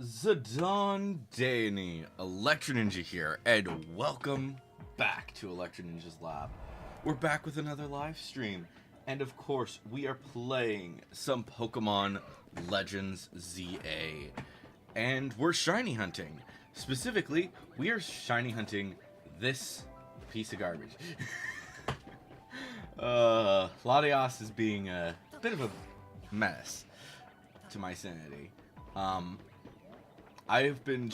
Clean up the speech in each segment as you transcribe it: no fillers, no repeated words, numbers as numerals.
Zidane Danny, Electro Ninja here, and welcome back to Electro Ninja's Lab. We're back with another live stream, and of course, we are playing some Pokemon Legends ZA, and we're shiny hunting. Specifically, we are shiny hunting this piece of garbage. Latias is being a bit of a menace to my sanity. I've been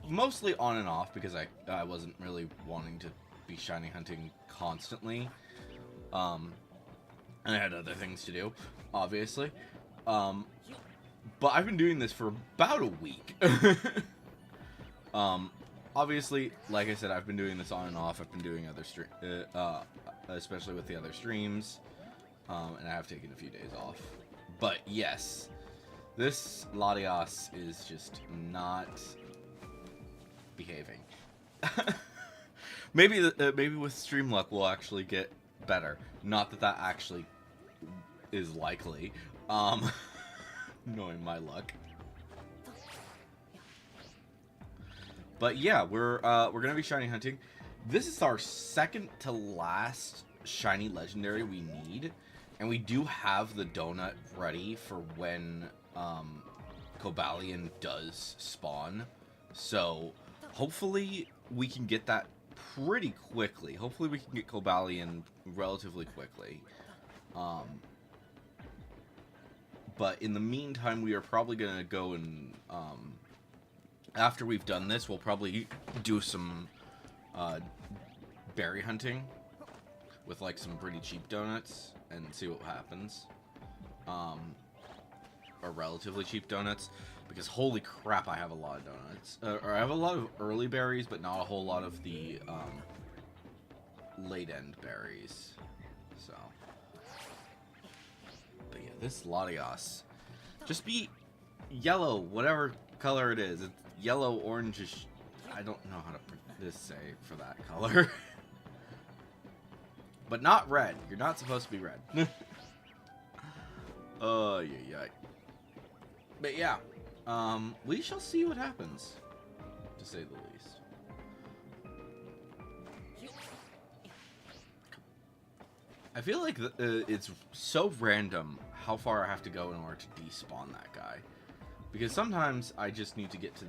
mostly on and off because I wasn't really wanting to be shiny hunting constantly. And I had other things to do, obviously. But I've been doing this for about a week. Obviously, like I said, I've been doing this on and off. I've been doing other especially with the other streams. And I have taken a few days off. But yes, this Latias is just not behaving. Maybe with stream luck we'll actually get better. Not that that actually is likely. Knowing my luck. But yeah, we're gonna be shiny hunting. This is our second to last shiny legendary we need, and we do have the donut ready for when Cobalion does spawn. So hopefully we can get that pretty quickly. Hopefully we can get Cobalion relatively quickly. But in the meantime, we are probably gonna go and after we've done this, we'll probably do some berry hunting with like some pretty cheap donuts and see what happens. Or relatively cheap donuts, because holy crap, I have a lot of donuts. Or I have a lot of early berries, but not a whole lot of the late end berries. So, but yeah, this Latias, just be yellow, whatever color it is. It's yellow, orangish. I don't know how to say for that color. But not red. You're not supposed to be red. Oh, yeah. But yeah, we shall see what happens, to say the least. I feel like it's so random how far I have to go in order to despawn that guy. Because sometimes I just need to get to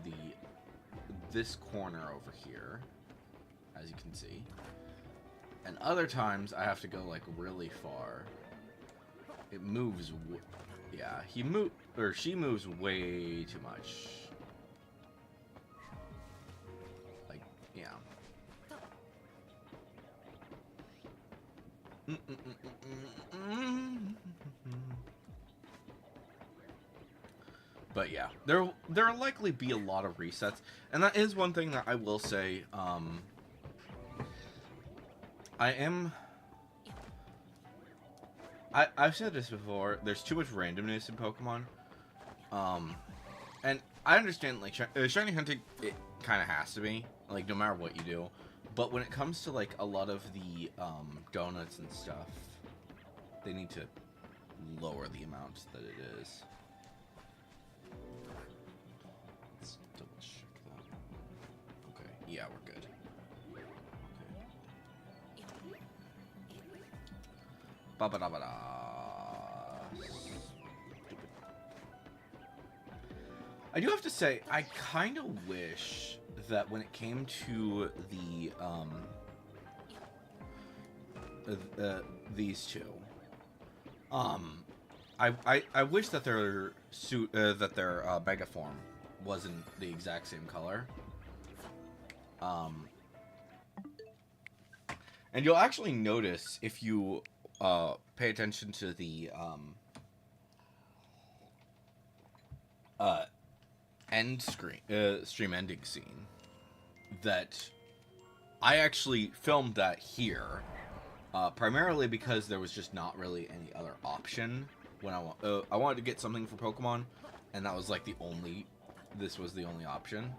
this corner over here, as you can see. And other times I have to go like really far. It moves, yeah, she moves way too much. Like, yeah. But yeah, there'll likely be a lot of resets, and that is one thing that I will say. I've said this before. There's too much randomness in Pokemon, and I understand like shiny hunting. It kind of has to be like no matter what you do, but when it comes to like a lot of the donuts and stuff, they need to lower the amount that it is. Let's double check that. Okay, yeah, we're good. Ba-ba-da-ba-da. I do have to say, I kind of wish that when it came to these two, I wish that their Mega form wasn't the exact same color. And you'll actually notice if you pay attention to the stream ending scene that I actually filmed that here, primarily because there was just not really any other option when I wanted to get something for Pokemon, and that was like this was the only option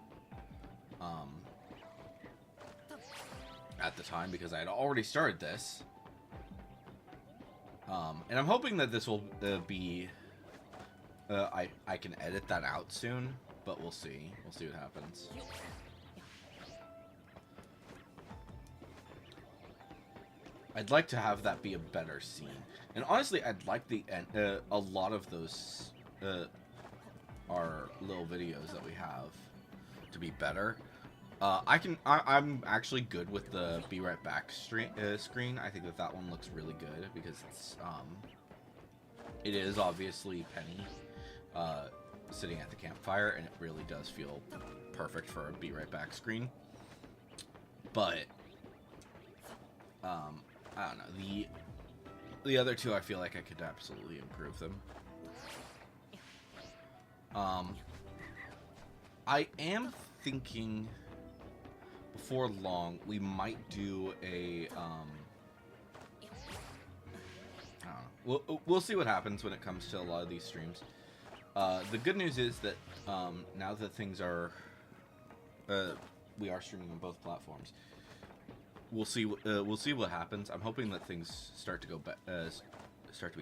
at the time, because I had already started this. And I'm hoping that this will be I can edit that out soon, but we'll see. We'll see what happens. I'd like to have that be a better scene, and honestly, I'd like a lot of those our little videos that we have to be better. I'm actually good with the "Be Right Back" screen. I think that one looks really good because it is obviously Penny sitting at the campfire, and it really does feel perfect for a "Be Right Back" screen. But I don't know, the other two, I feel like I could absolutely improve them. I am thinking before long we might do a I don't know. We'll see what happens when it comes to a lot of these streams. The good news is that now that things are we are streaming on both platforms. We'll see what happens. I'm hoping that things start to be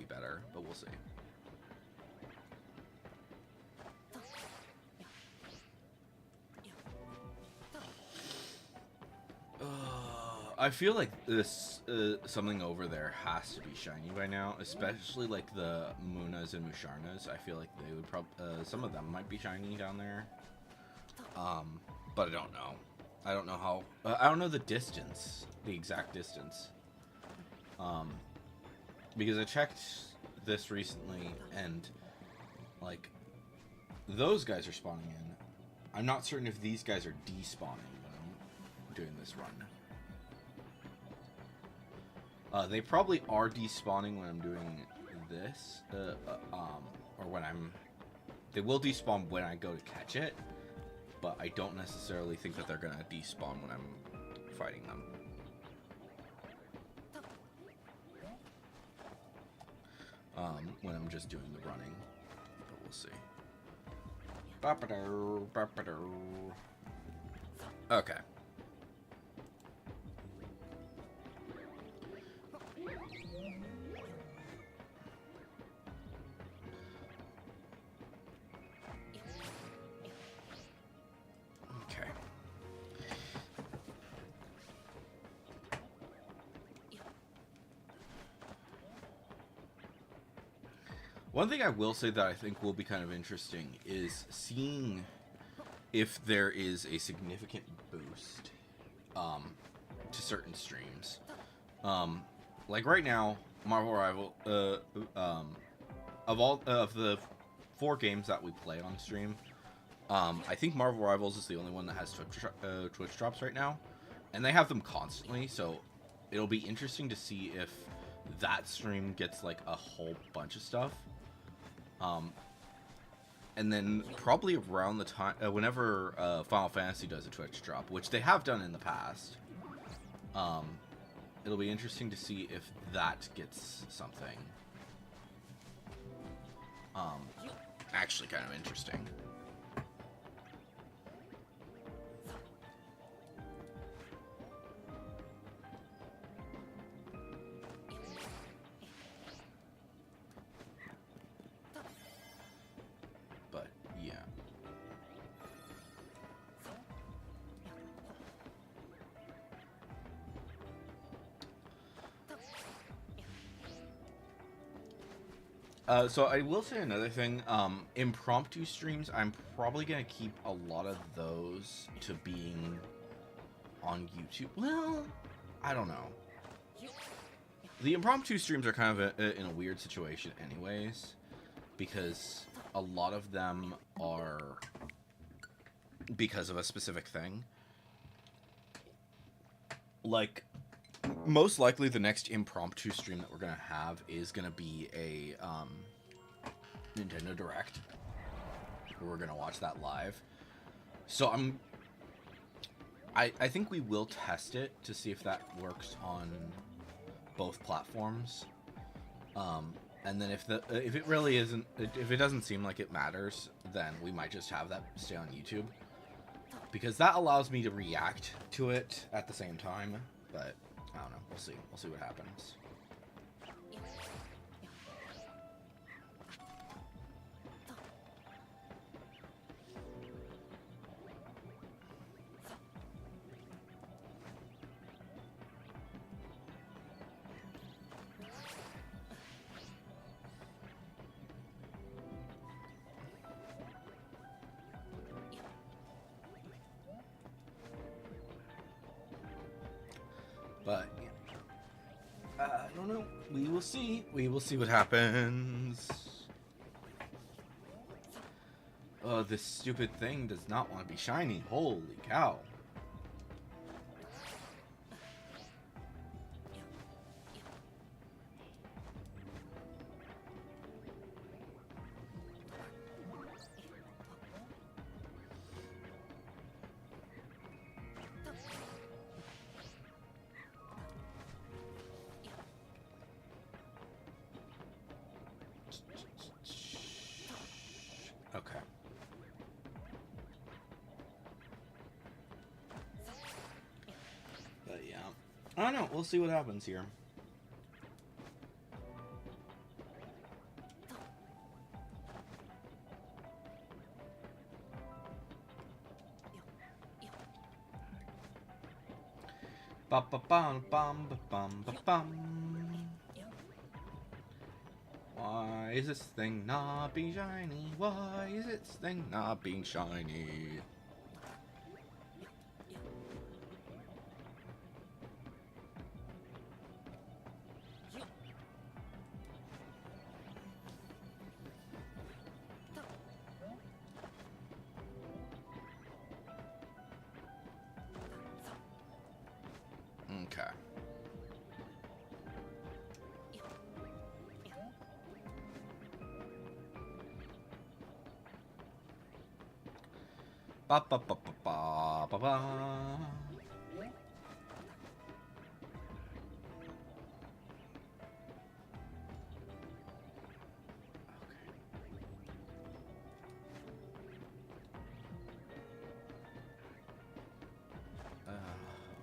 better, but we'll see. I feel like this something over there has to be shiny by now, especially like the Munas and Musharnas. I feel like they would some of them might be shiny down there. But I don't know. I don't know how. I don't know the distance, the exact distance. Because I checked this recently, and like those guys are spawning in. I'm not certain if these guys are despawning when I'm doing this run. They probably are despawning when I'm doing this, or when they will despawn when I go to catch it. But I don't necessarily think that they're gonna despawn when I'm fighting them. When I'm just doing the running, but we'll see. Okay. One thing I will say that I think will be kind of interesting is seeing if there is a significant boost to certain streams. Like right now, Marvel Rival, of the 4 games that we play on stream, I think Marvel Rivals is the only one that has Twitch drops right now, and they have them constantly. So it'll be interesting to see if that stream gets like a whole bunch of stuff. And then probably around the time, whenever Final Fantasy does a Twitch drop, which they have done in the past, it'll be interesting to see if that gets something. Actually kind of interesting. So I will say another thing, impromptu streams, I'm probably going to keep a lot of those to being on YouTube. Well, I don't know. The impromptu streams are kind of in a weird situation anyways, because a lot of them are because of a specific thing. Like, most likely the next impromptu stream that we're going to have is going to be a Nintendo Direct. We're going to watch that live. So I think we will test it to see if that works on both platforms. And then if it really isn't, if it doesn't seem like it matters, then we might just have that stay on YouTube. Because that allows me to react to it at the same time, but I don't know. We'll see. We'll see what happens. But I don't know. We will see. We will see what happens. Oh, this stupid thing does not want to be shiny. Holy cow. Okay. But yeah. I don't know. We'll see what happens here. Ba ba bum bum ba bum ba bum. Why is this thing not being shiny? Why is this thing not being shiny? Okay. Ba ba ba ba ba ba ba.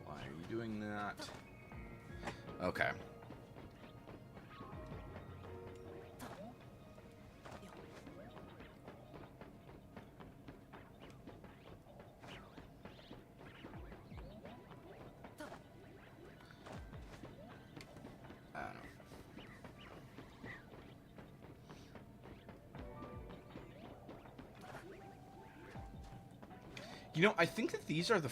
Why are you doing that? Okay. I don't know. You know, I think that these are the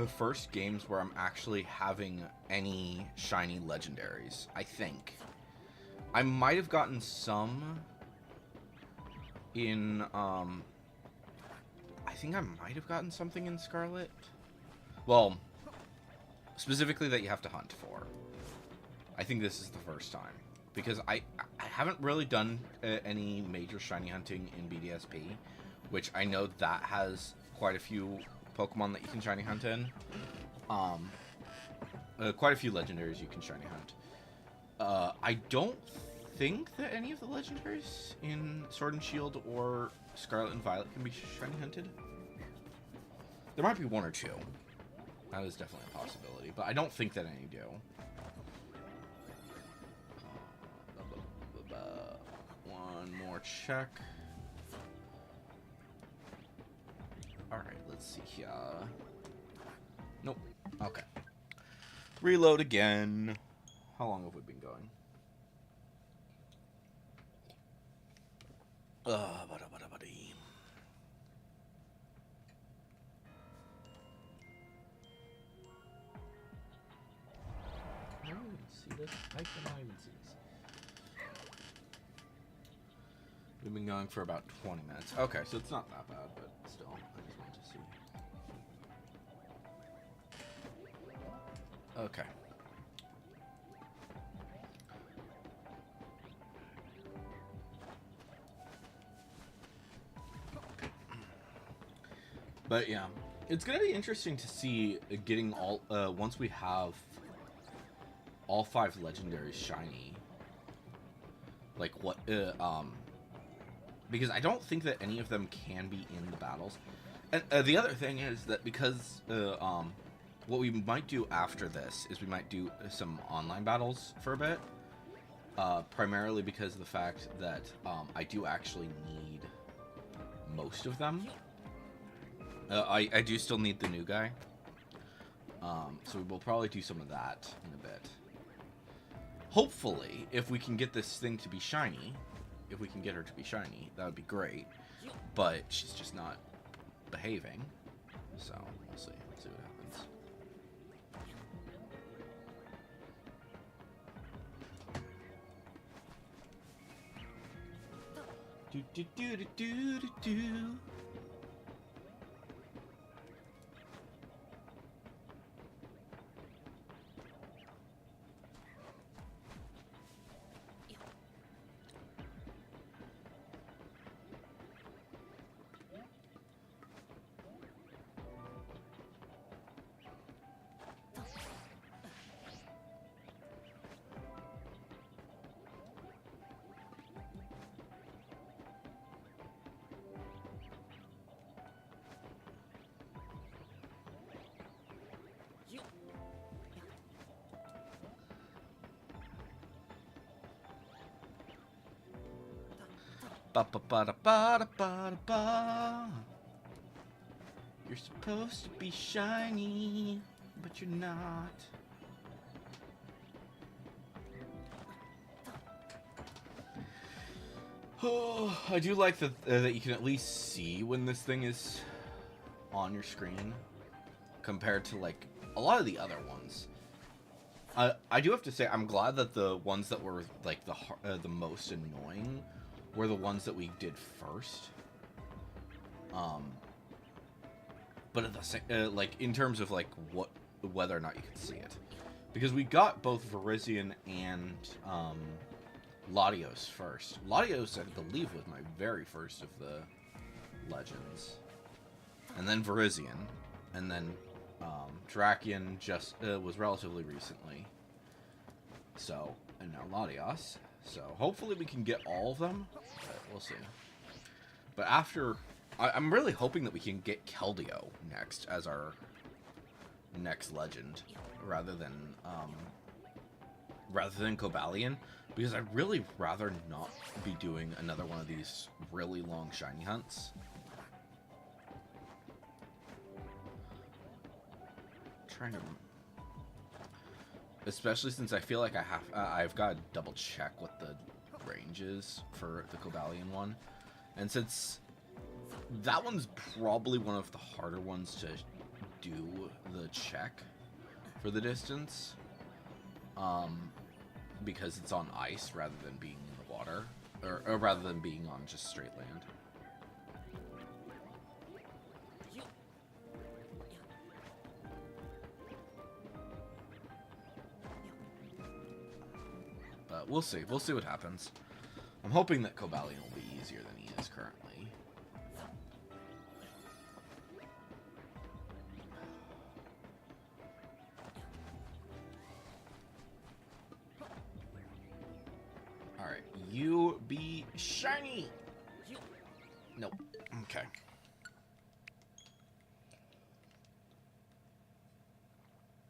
first games where I'm actually having any shiny legendaries. I think. I might have gotten some in, I think I might have gotten something in Scarlet. Well, specifically that you have to hunt for. I think this is the first time. Because I haven't really done any major shiny hunting in BDSP, which I know that has quite a few Pokemon that you can shiny hunt in. Quite a few legendaries you can shiny hunt. I don't think that any of the legendaries in Sword and Shield or Scarlet and Violet can be shiny hunted. There might be one or two. That is definitely a possibility, but I don't think that any do. One more check. Alright, let's see here. Nope. Okay. Reload again. How long have we been going? Buddy. I don't even see this. I cannot even see this. We've been going for about 20 minutes. Okay, so it's not that bad, but still, I just want to see. Okay. But yeah, it's gonna be interesting to see getting all once we have all 5 legendaries shiny. Like what? Because I don't think that any of them can be in the battles. And the other thing is that because what we might do after this is we might do some online battles for a bit. Primarily because of the fact that I do actually need most of them. I do still need the new guy. So we'll probably do some of that in a bit. Hopefully, if we can get this thing to be shiny, if we can get her to be shiny, that would be great. But she's just not behaving. So, we'll see. We'll see what happens. Do do do do do do do. Ba ba ba da ba da ba da ba. You're supposed to be shiny, but you're not. Oh, I do like that you can at least see when this thing is on your screen, compared to like a lot of the other ones. I do have to say I'm glad that the ones that were like the most annoying were the ones that we did first. But at the same, like in terms of like whether or not you could see it, because we got both Verizion and Latios first. Latios, I believe, was my very first of the legends, and then Verizion, and then Drakion just was relatively recently. So, and now Latios. So hopefully we can get all of them, but we'll see. But after, I'm really hoping that we can get Keldeo next as our next legend, rather than Cobalion, because I'd really rather not be doing another one of these really long shiny hunts. Trying to, especially since I feel like I've got to double check what the range is for the Cobalion one, and since that one's probably one of the harder ones to do the check for the distance, because it's on ice rather than being in the water, or rather than being on just straight land. But we'll see. We'll see what happens. I'm hoping that Cobalion will be easier than he is currently. Alright, you be shiny! Nope. Okay.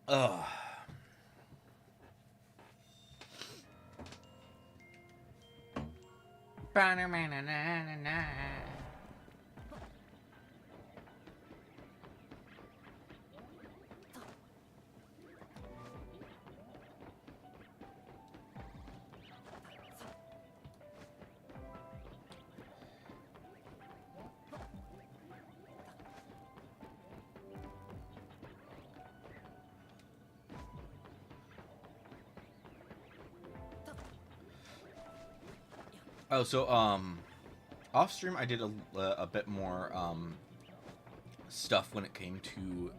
Ugh. Ba-na-na-na-na-na. Oh, so, off stream I did a bit more, stuff when it came to,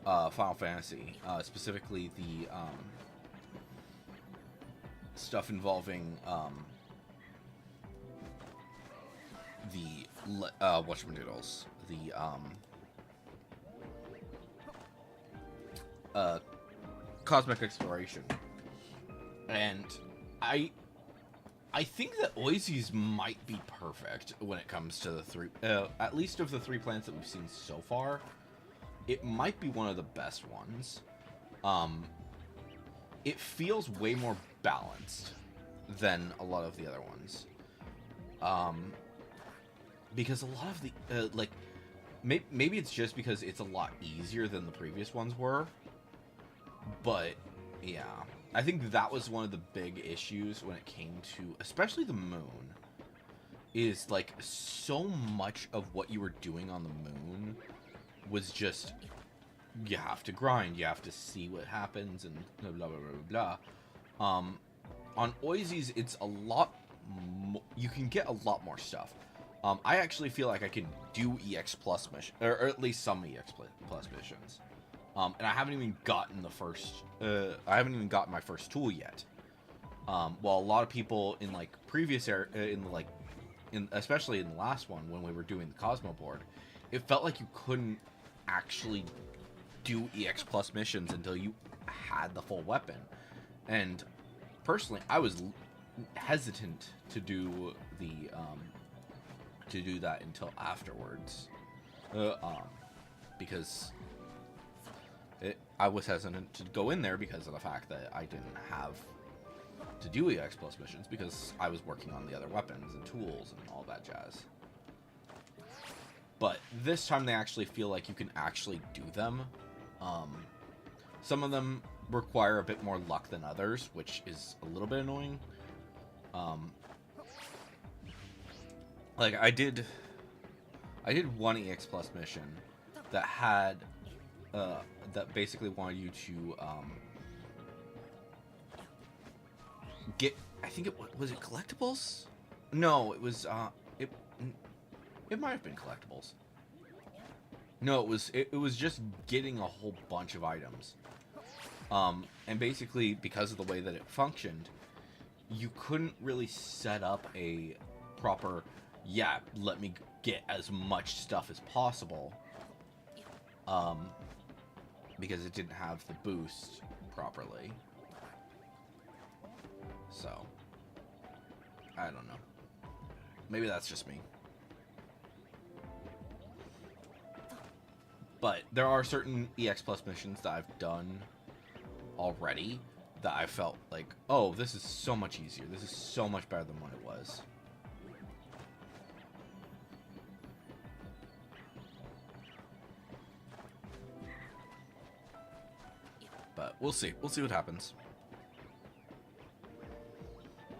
Final Fantasy, specifically the, stuff involving, the, whatchamadoodles, the, cosmic exploration, and I think that Oasis might be perfect when it comes to the three, at least of the three planets that we've seen so far. It might be one of the best ones. It feels way more balanced than a lot of the other ones. Because a lot of the, like, maybe it's just because it's a lot easier than the previous ones were. But, yeah. I think that was one of the big issues when it came to, especially the moon, is like so much of what you were doing on the moon was just, you have to grind, you have to see what happens, and blah, blah, blah, blah, blah. On Oasis, it's a lot you can get a lot more stuff. I actually feel like I can do EX Plus mission, or at least some EX Plus missions. And I haven't even gotten the first. I haven't even gotten my first tool yet. While a lot of people in like previous especially in the last one when we were doing the Cosmo board, it felt like you couldn't actually do EX Plus missions until you had the full weapon. And personally, I was hesitant to do that until afterwards, because I was hesitant to go in there because of the fact that I didn't have to do EX Plus missions because I was working on the other weapons and tools and all that jazz. But this time they actually feel like you can actually do them. Some of them require a bit more luck than others, which is a little bit annoying. Like I did one EX Plus mission that had that basically wanted you to get, I think it was it collectibles? No, it was it might have been collectibles. No, it was just getting a whole bunch of items. And basically because of the way that it functioned, you couldn't really set up a proper, yeah, let me get as much stuff as possible. Because it didn't have the boost properly. So, I don't know. Maybe that's just me. But there are certain EX Plus missions that I've done already that I felt like, oh, this is so much easier. This is so much better than what it was. But we'll see. We'll see what happens.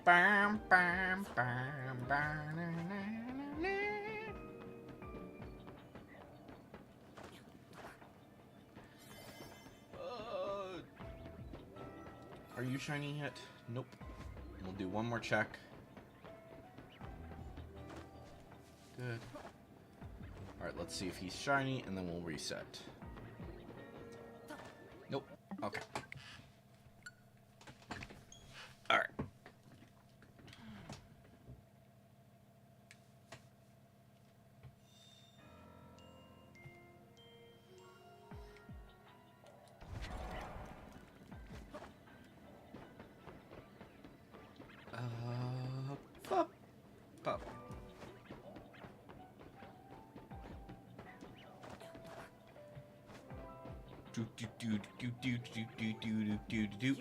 Bam, bam, bam, bam, na, na, na. Are you shiny yet? Nope. We'll do one more check. Good. Alright, let's see if he's shiny, and then we'll reset. Nope. Okay. Alright. Pop. Pop. Do do do do do do do do do do do.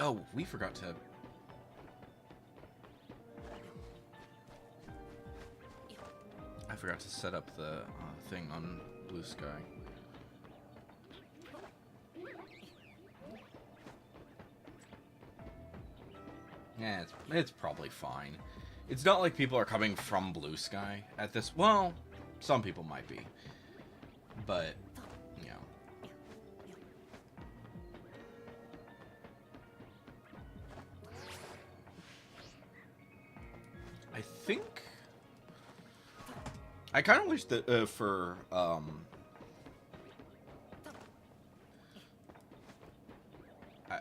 Oh, we forgot to... I forgot to set up the thing on Blue Sky. Yeah, it's probably fine. It's not like people are coming from Blue Sky at this... Well, some people might be. But... I think I kind of wish that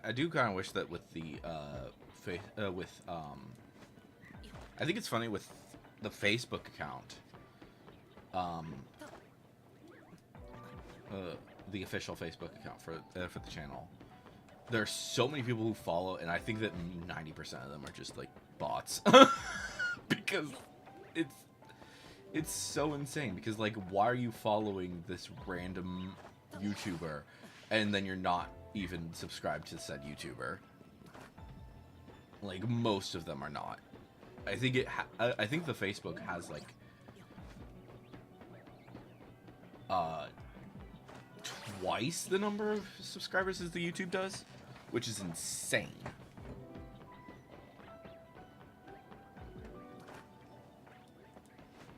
I do kind of wish that with the I think it's funny with the Facebook account, the official Facebook account for the channel. There are so many people who follow, and I think that 90% of them are just like bots. Because it's so insane. Because like, why are you following this random YouTuber and then you're not even subscribed to said YouTuber? Like, most of them are not. I think I think the Facebook has like uh, twice the number of subscribers as the YouTube does, which is insane.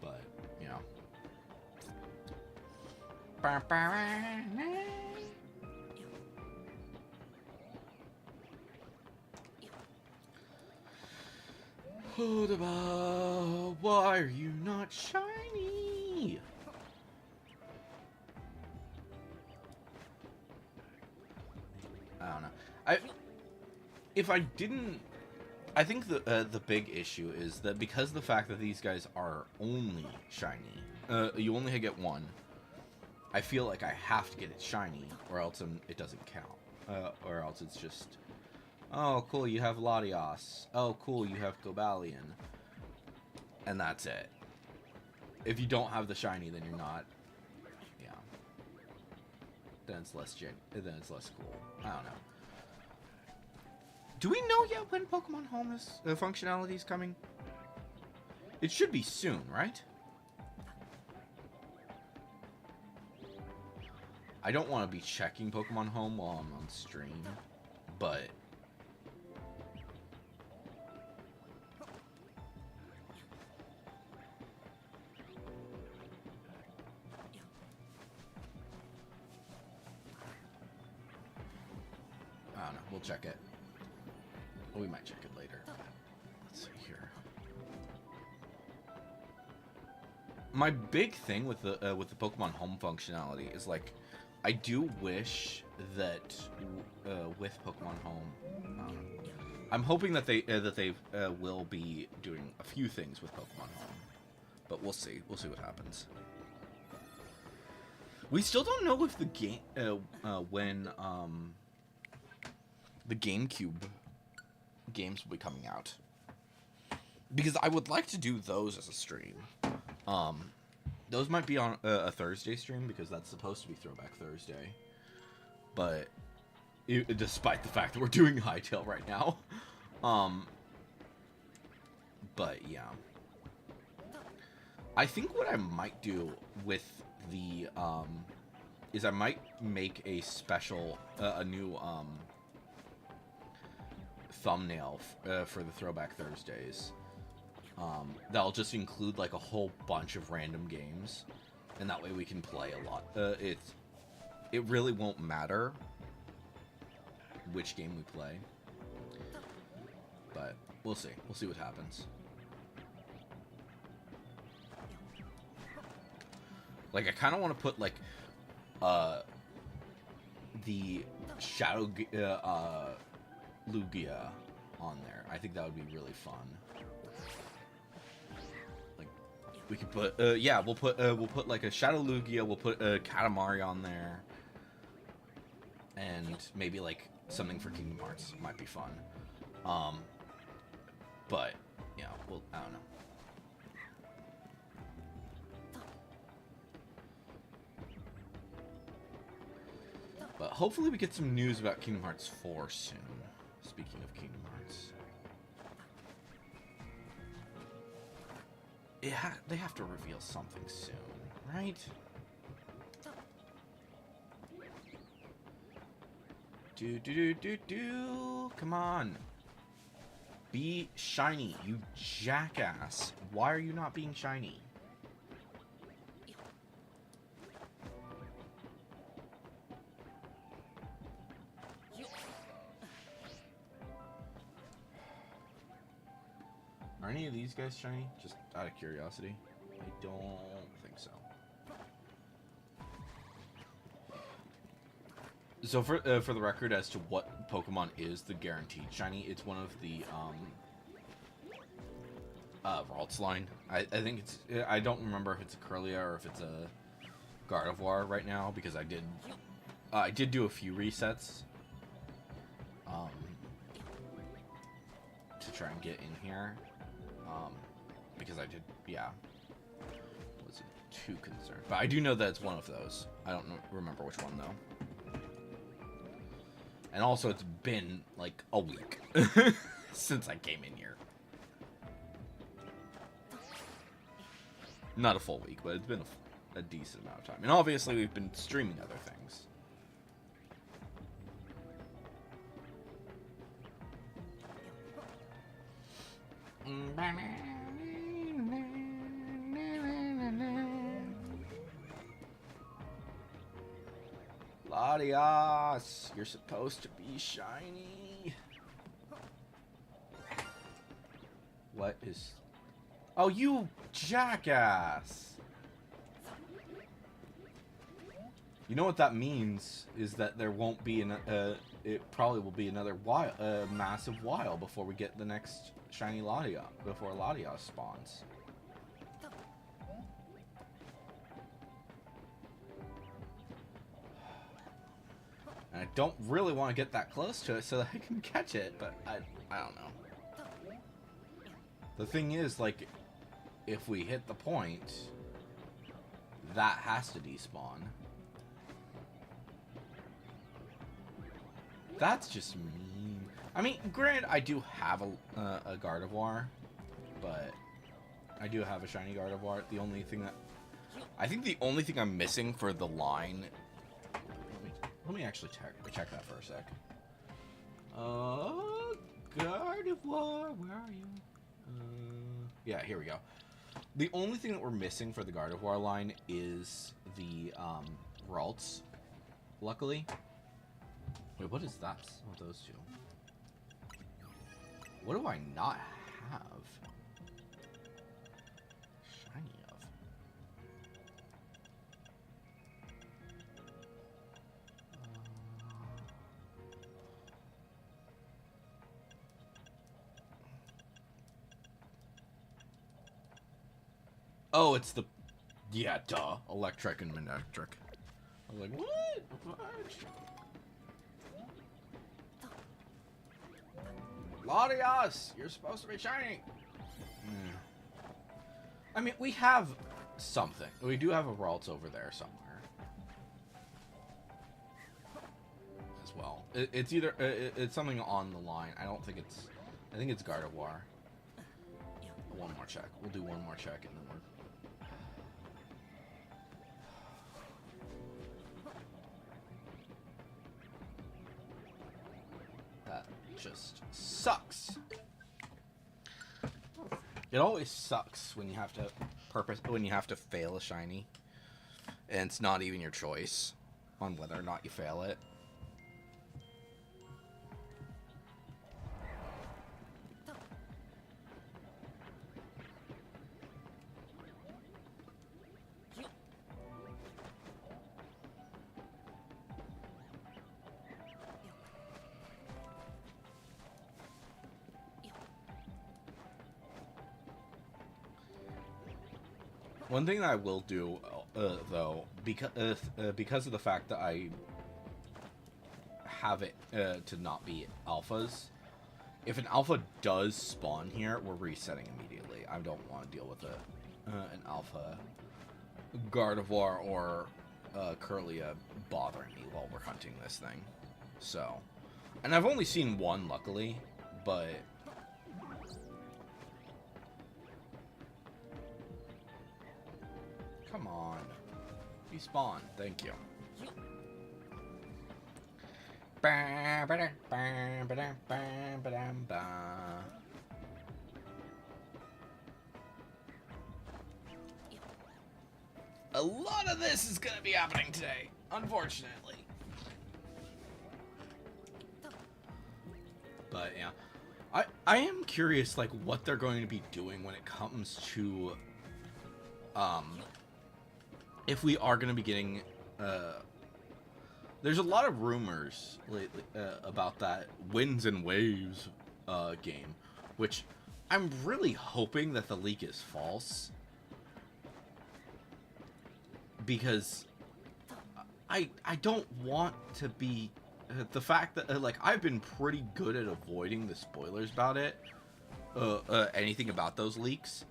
But, you know. Why are you not shiny? I don't know. If I didn't, I think the big issue is that because of the fact that these guys are only shiny, you only get one. I feel like I have to get it shiny, or else it doesn't count. Or else it's just, oh cool, you have Latios. Oh cool, you have Gobalion. And that's it. If you don't have the shiny, then you're not. Yeah. Then it's less cool. I don't know. Do we know yet when Pokemon Home functionality is coming? It should be soon, right? I don't want to be checking Pokemon Home while I'm on stream, but I don't know. We'll check it. We might check it later. Let's see here. My big thing with the Pokemon Home functionality is, like, I do wish that with Pokemon Home, I'm hoping that they will be doing a few things with Pokemon Home, but we'll see. We'll see what happens. We still don't know if the game when the GameCube games will be coming out, because I would like to do those as a stream. Those might be on a Thursday stream, because that's supposed to be Throwback Thursday. But despite the fact that we're doing Hytale right now, but yeah, I think what I might do with the is I might make a special a new thumbnail for the Throwback Thursdays. That'll just include like a whole bunch of random games, and that way we can play a lot. It really won't matter which game we play, but we'll see. We'll see what happens. Like, I kind of want to put like the Shadow Lugia on there. I think that would be really fun. We could put, yeah, we'll put like a Shadow Lugia, we'll put a Katamari on there, and maybe like something for Kingdom Hearts might be fun. But yeah, well, I don't know. But hopefully we get some news about Kingdom Hearts 4 soon. Speaking of Kingdom Hearts. They have to reveal something soon, right? Come on. Be shiny, you jackass. Why are you not being shiny? Are any of these guys shiny? Just out of curiosity. I don't think so. So for the record, as to what Pokemon is the guaranteed shiny, it's one of the Ralts line. I think it's, I don't remember if it's a Kirlia or if it's a Gardevoir right now, because I did do a few resets to try and get in here. Because I did, yeah, wasn't too concerned. But I do know that it's one of those. I don't remember which one, though. And also, it's been, like, a week since I came in here. Not a full week, but it's been a decent amount of time. And obviously we've been streaming other things. Latias, you're supposed to be shiny. What is... Oh, you jackass! You know what that means is that there won't be an it probably will be another massive while before we get the next shiny Latias, before Latias spawns. And I don't really want to get that close to it so that I can catch it, but I don't know. The thing is, like, if we hit the point, that has to despawn. That's just mean. I mean, granted, I do have a Gardevoir, but I do have a shiny Gardevoir. The only thing that... I think the only thing I'm missing for the line... Let me actually check that for a sec. Gardevoir, where are you? Yeah, here we go. The only thing that we're missing for the Gardevoir line is the Ralts, luckily. Wait, what is that? Oh, those two. What do I not have? Shiny of. Oh, it's the... Yeah, duh. Electric and Manectric. I was like, what? Latias, you're supposed to be shiny. I mean, we have something. We do have a Ralts over there somewhere. As well. It's either... it's something on the line. I don't think it's... I think it's Gardevoir. One more check. We'll do one more check and then we're... That just sucks. It always sucks when you have to fail a shiny, and it's not even your choice on whether or not you fail it. One thing that I will do, though, because of the fact that I have it to not be alphas, if an alpha does spawn here, we're resetting immediately. I don't want to deal with an alpha Gardevoir or Curlia bothering me while we're hunting this thing. So, and I've only seen one, luckily, but... Come on. Respawn. Thank you. A lot of this is going to be happening today, unfortunately. But yeah. I am curious, like, what they're going to be doing when it comes to if we are going to be getting, there's a lot of rumors lately about that Winds and Waves game, which I'm really hoping that the leak is false, because I don't want to be, the fact that, like, I've been pretty good at avoiding the spoilers about it, anything about those leaks.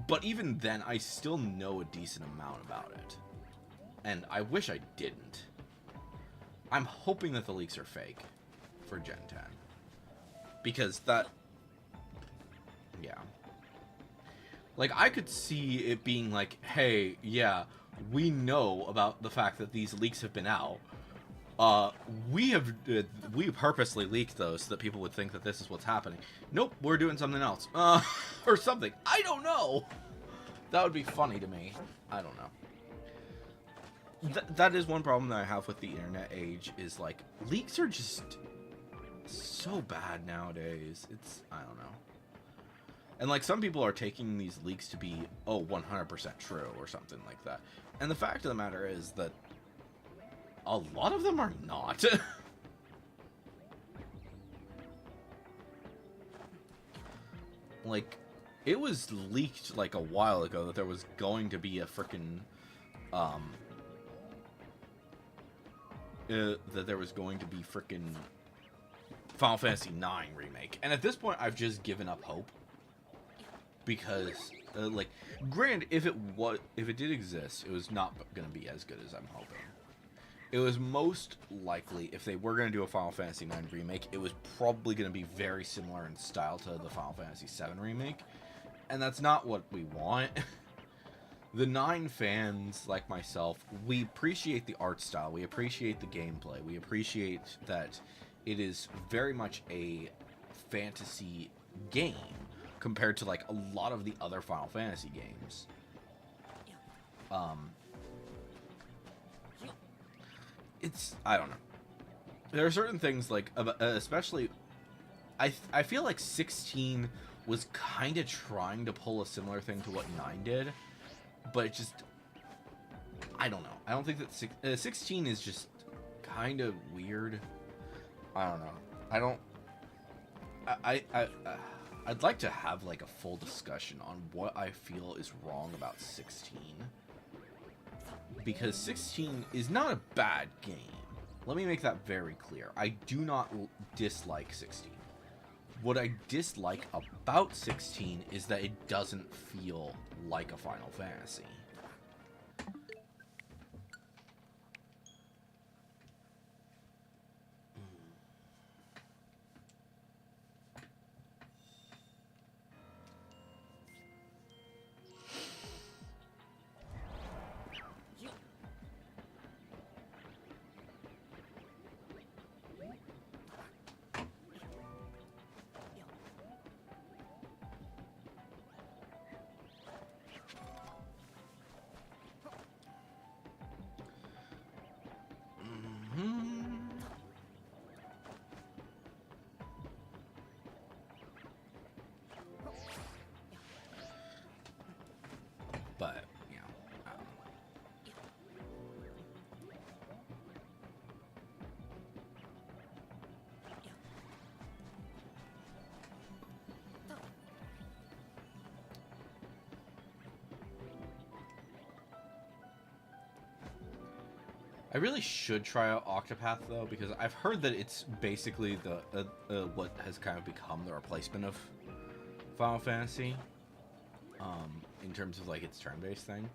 But even then, I still know a decent amount about it. And I wish I didn't. I'm hoping that the leaks are fake for Gen 10. Because that... Yeah. Like, I could see it being like, hey, yeah, we know about the fact that these leaks have been out. We purposely leaked those so that people would think that this is what's happening. Nope, we're doing something else. Or something. I don't know. That would be funny to me. I don't know. That is one problem that I have with the internet age, is like, leaks are just so bad nowadays. I don't know. And like, some people are taking these leaks to be, 100% true or something like that. And the fact of the matter is that a lot of them are not. Like, it was leaked like a while ago that there was going to be a freaking that there was going to be freaking Final Fantasy IX remake. And at this point, I've just given up hope. Because, like, granted, if it did exist, it was not going to be as good as I'm hoping. It was most likely, if they were going to do a Final Fantasy IX remake, it was probably going to be very similar in style to the Final Fantasy VII remake. And that's not what we want. The 9 fans, like myself, we appreciate the art style, we appreciate the gameplay, we appreciate that it is very much a fantasy game compared to, like, a lot of the other Final Fantasy games. I don't know. There are certain things, like, especially, I feel like 16 was kind of trying to pull a similar thing to what 9 did, but it just, I don't know. I don't think that 16 is just kind of weird. I don't know. I'd like to have, like, a full discussion on what I feel is wrong about 16. Because 16 is not a bad game. Let me make that very clear. I do not dislike 16. What I dislike about 16 is that it doesn't feel like a Final Fantasy. But, you know, I really should try out Octopath, though, because I've heard that it's basically the what has kind of become the replacement of Final Fantasy, in terms of, like, its turn-based thing.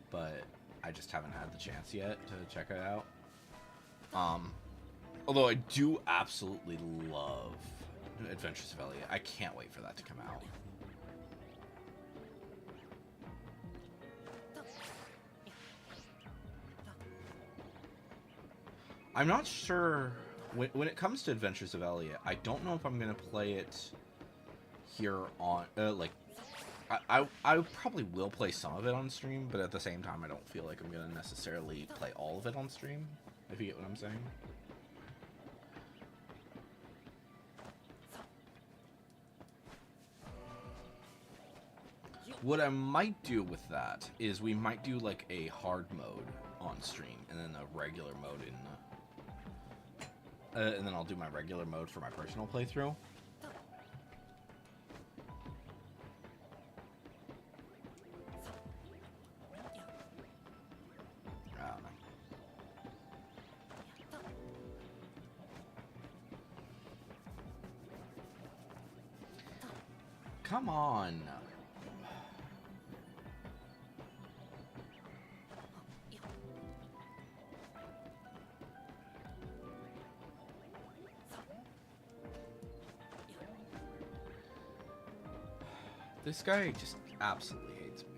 But I just haven't had the chance yet to check it out. Although I do absolutely love Adventures of Elliot. I can't wait for that to come out. I'm not sure, when it comes to Adventures of Elliot, I don't know if I'm going to play it here on, like, I probably will play some of it on stream, but at the same time, I don't feel like I'm going to necessarily play all of it on stream, if you get what I'm saying. What I might do with that is we might do, like, a hard mode on stream, and then a regular mode in, and then I'll do my regular mode for my personal playthrough. I don't know. Come on. This guy just absolutely hates me.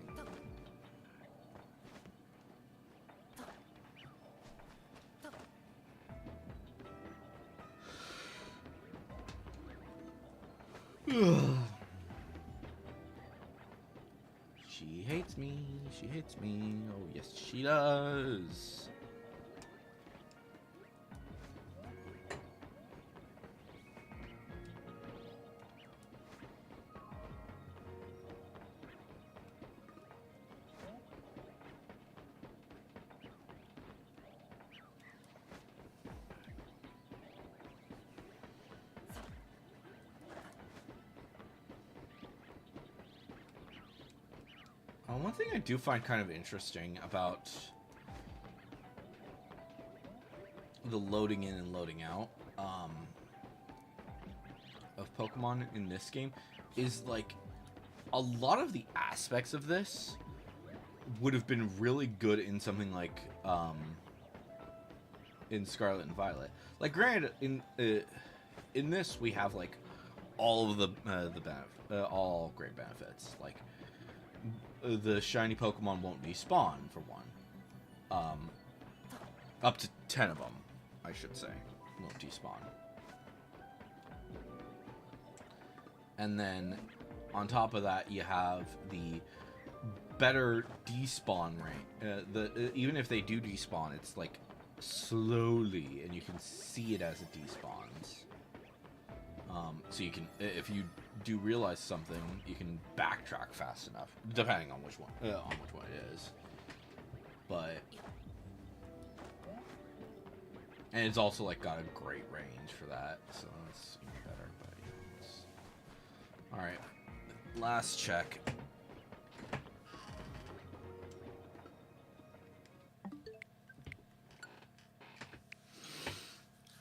She hates me. She hates me. Oh, yes, she does. One thing I do find kind of interesting about the loading in and loading out of Pokemon in this game is, like, a lot of the aspects of this would have been really good in something like in Scarlet and Violet. Like, granted, in this we have, like, all of the all great benefits. Like, the shiny Pokemon won't despawn, for one. Up to 10 of them, I should say, won't despawn. And then, on top of that, you have the better despawn rate. Even if they do despawn, it's, like, slowly, and you can see it as it despawns. So you can, if you do realize something, you can backtrack fast enough, depending on which one it is. But, and it's also, like, got a great range for that, so that's even better. But all right, last check.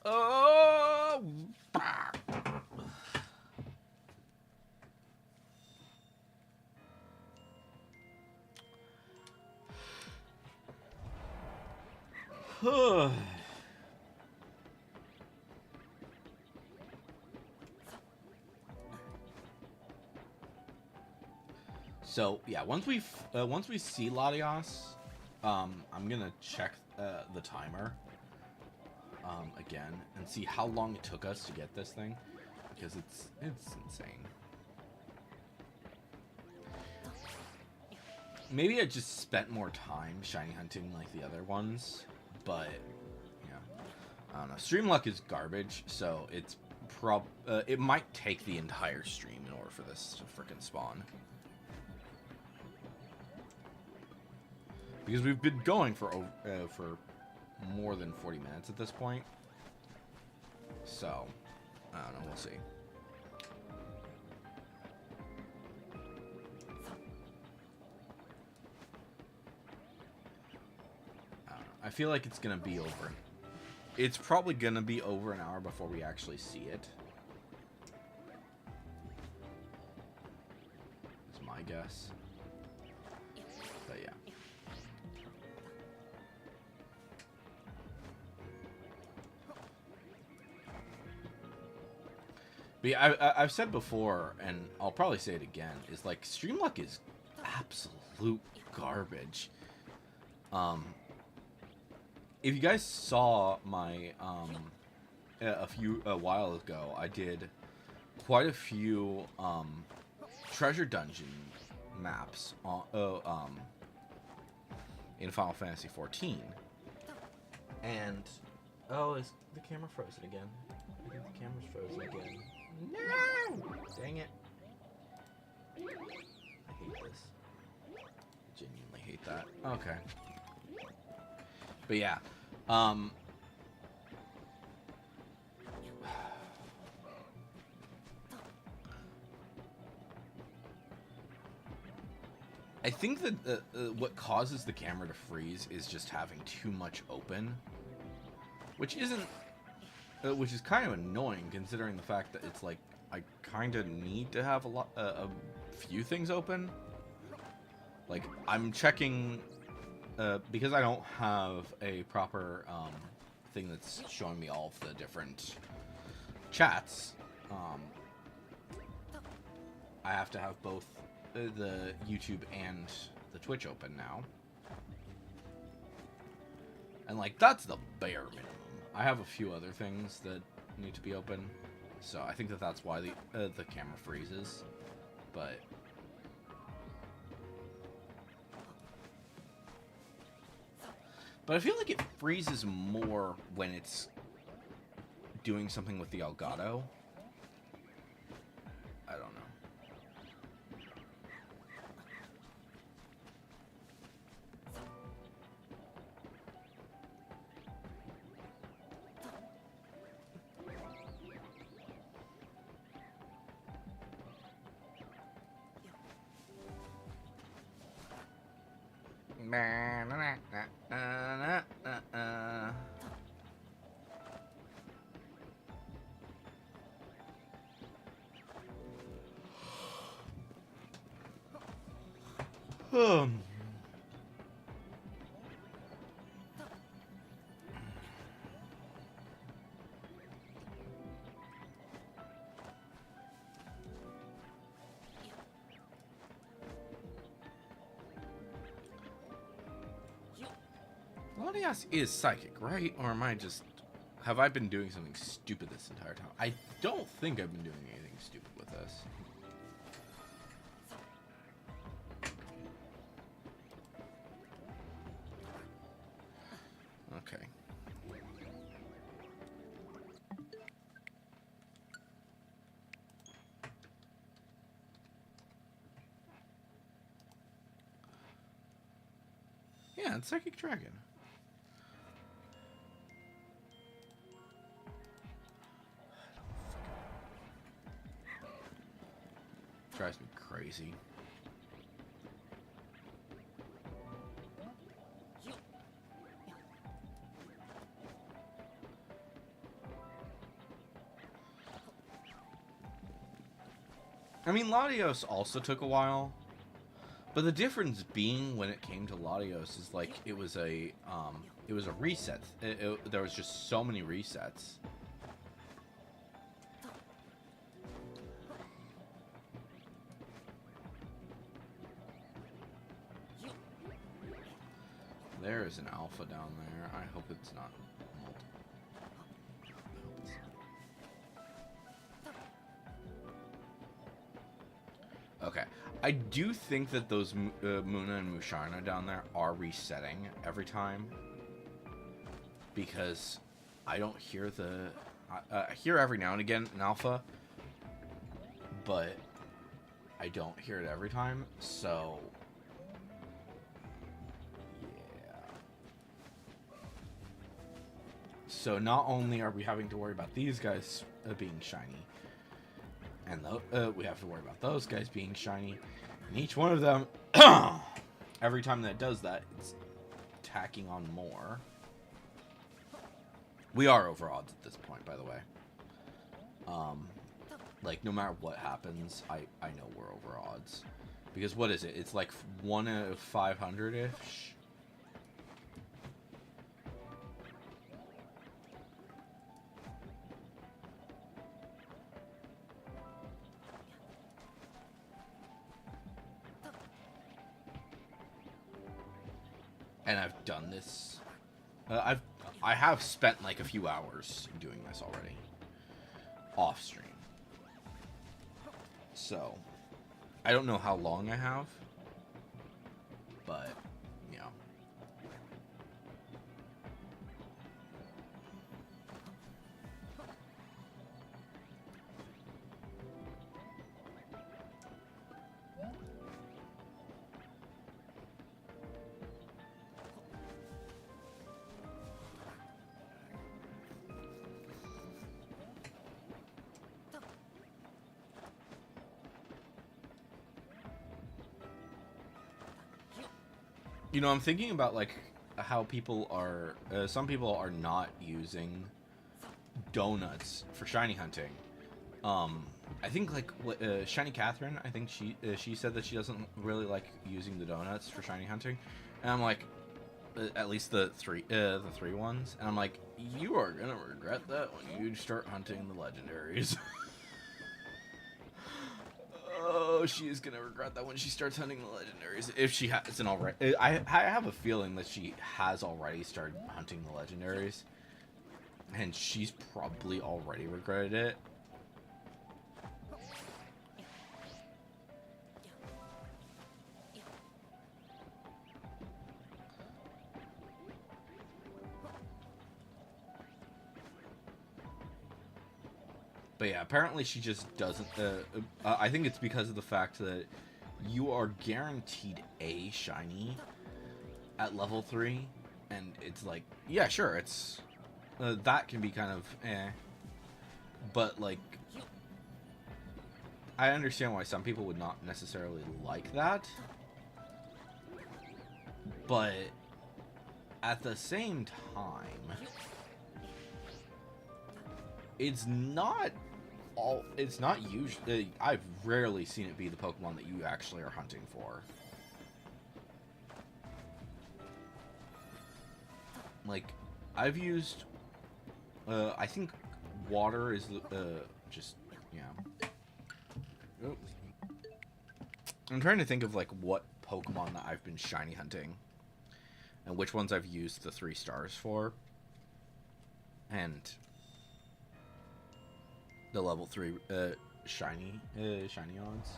Oh. So yeah, once we see Latios, I'm gonna check the timer again and see how long it took us to get this thing, because it's insane. Maybe I just spent more time shiny hunting like the other ones, but yeah, I don't know. Stream luck is garbage, so it's it might take the entire stream in order for this to frickin' spawn. Because we've been going for more than 40 minutes at this point. So, I don't know, we'll see. I feel like it's gonna be over. It's probably gonna be over an hour before we actually see it. That's my guess. But yeah. But yeah, I've said before, and I'll probably say it again, is like, stream luck is absolute garbage. If you guys saw my a while ago, I did quite a few treasure dungeon maps in Final Fantasy XIV, and is the camera frozen again? I think the camera's frozen again. No! Dang it! I hate this. I genuinely hate that. Okay. But yeah, I think that what causes the camera to freeze is just having too much open, which is kind of annoying considering the fact that it's like I kind of need to have a few things open. Like, I'm checking. Because I don't have a proper thing that's showing me all of the different chats, I have to have both the YouTube and the Twitch open now. And, like, that's the bare minimum. I have a few other things that need to be open. So I think that that's why the camera freezes. But I feel like it freezes more when it's doing something with the Elgato. I don't know. Latias is psychic, right? Or am I just... Have I been doing something stupid this entire time? I don't think I've been doing anything stupid with this. Okay. Yeah, it's Psychic Dragon. Drives me crazy. I mean, Latios also took a while, but the difference being when it came to Latios is like it was a reset. There was just so many resets. There is an alpha down there. I hope it's not multiple. Okay. I do think that those Muna and Musharna down there are resetting every time. Because I don't hear the... I hear every now and again an alpha. But I don't hear it every time. So... So not only are we having to worry about these guys being shiny, and we have to worry about those guys being shiny, and each one of them, every time that does that, it's tacking on more. We are over odds at this point, by the way. Like, no matter what happens, I know we're over odds. Because what is it? It's like 1 out of 500-ish? And I've done this. I have spent like a few hours doing this already, off stream. So I don't know how long I have, but you know. You know, I'm thinking about, like, how people are... some people are not using donuts for shiny hunting. I think, like, Shiny Catherine, I think she said that she doesn't really like using the donuts for shiny hunting. And I'm like, at least the three ones. And I'm like, you are gonna regret that when you start hunting the legendaries. Oh, she is gonna regret that when she starts hunting the legendaries. If she hasn't already. I have a feeling that she has already started hunting the legendaries. And she's probably already regretted it. But yeah, apparently she just doesn't. I think it's because of the fact that you are guaranteed a shiny at level 3, and it's like, yeah, sure, it's that can be kind of but like, I understand why some people would not necessarily like that, but at the same time, it's not usually. I've rarely seen it be the Pokemon that you actually are hunting for. Like, I've used, I think water is just, yeah. Oh. I'm trying to think of like what Pokemon that I've been shiny hunting and which ones I've used the 3 stars for, and the level 3 shiny odds.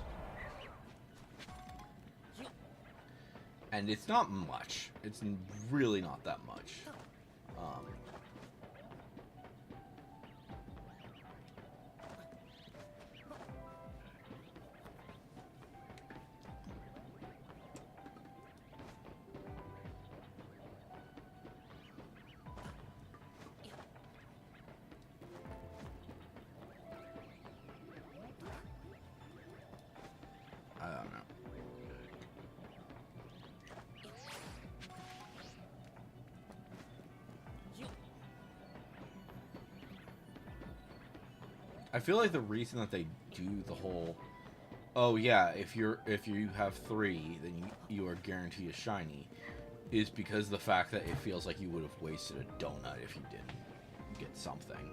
And it's not much. It's really not that much. I don't know. I feel like the reason that they do the whole, oh yeah, if you have 3, then you are guaranteed a shiny, is because the fact that it feels like you would have wasted a donut if you didn't get something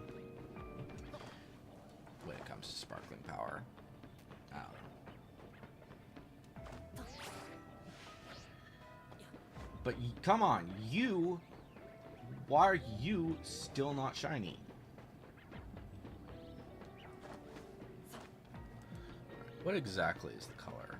when it comes to sparkling power. I don't know. But come on, why are you still not shiny? What exactly is the color?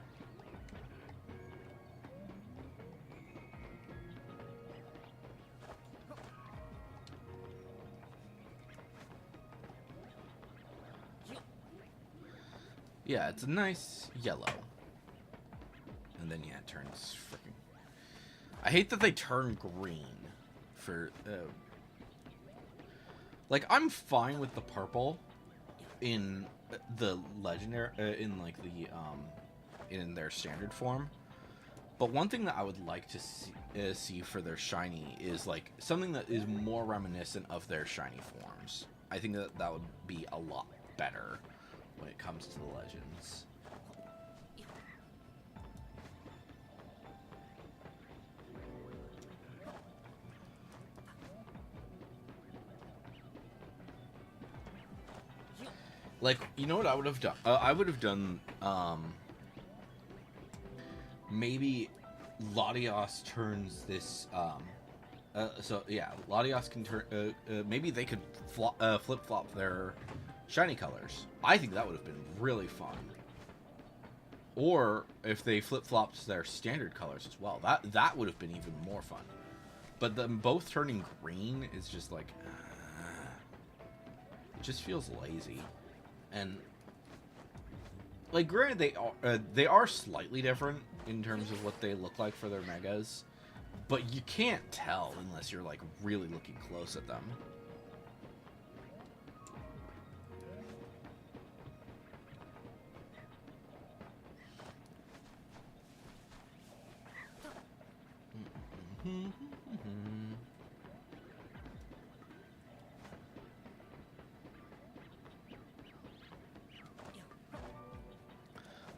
Yeah, it's a nice yellow. And then, yeah, it turns freaking... I hate that they turn green for... Like, I'm fine with the purple in the legendary... in, like, the, in their standard form. But one thing that I would like to see for their shiny is, like, something that is more reminiscent of their shiny forms. I think that would be a lot better when it comes to the legends. Like, you know what I would have done? I would have done, maybe Latios turns this, so yeah, Latios can turn, maybe they could flip-flop their shiny colors. I think that would have been really fun. Or if they flip-flopped their standard colors as well, that would have been even more fun. But them both turning green is just like, it just feels lazy. And like, granted, they are slightly different in terms of what they look like for their megas, but you can't tell unless you're like really looking close at them.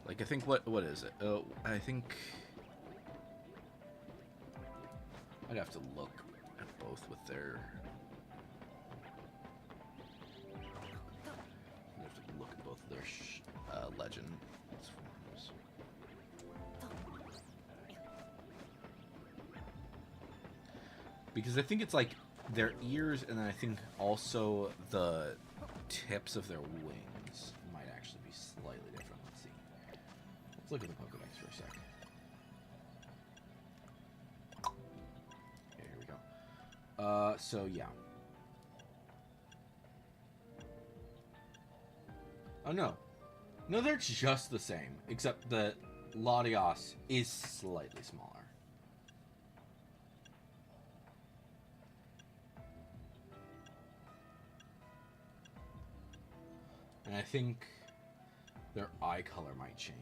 Like, I think, what is it? I think I'd have to look at both with their... I'd have to look at both of their legend forms. Because I think it's like their ears, and then I think also the tips of their wings might actually be slightly different. Let's see. Let's look at the Pokédex for a sec. Okay, here we go. So yeah. no. No, they're just the same, except that Latios is slightly smaller. And I think their eye color might change.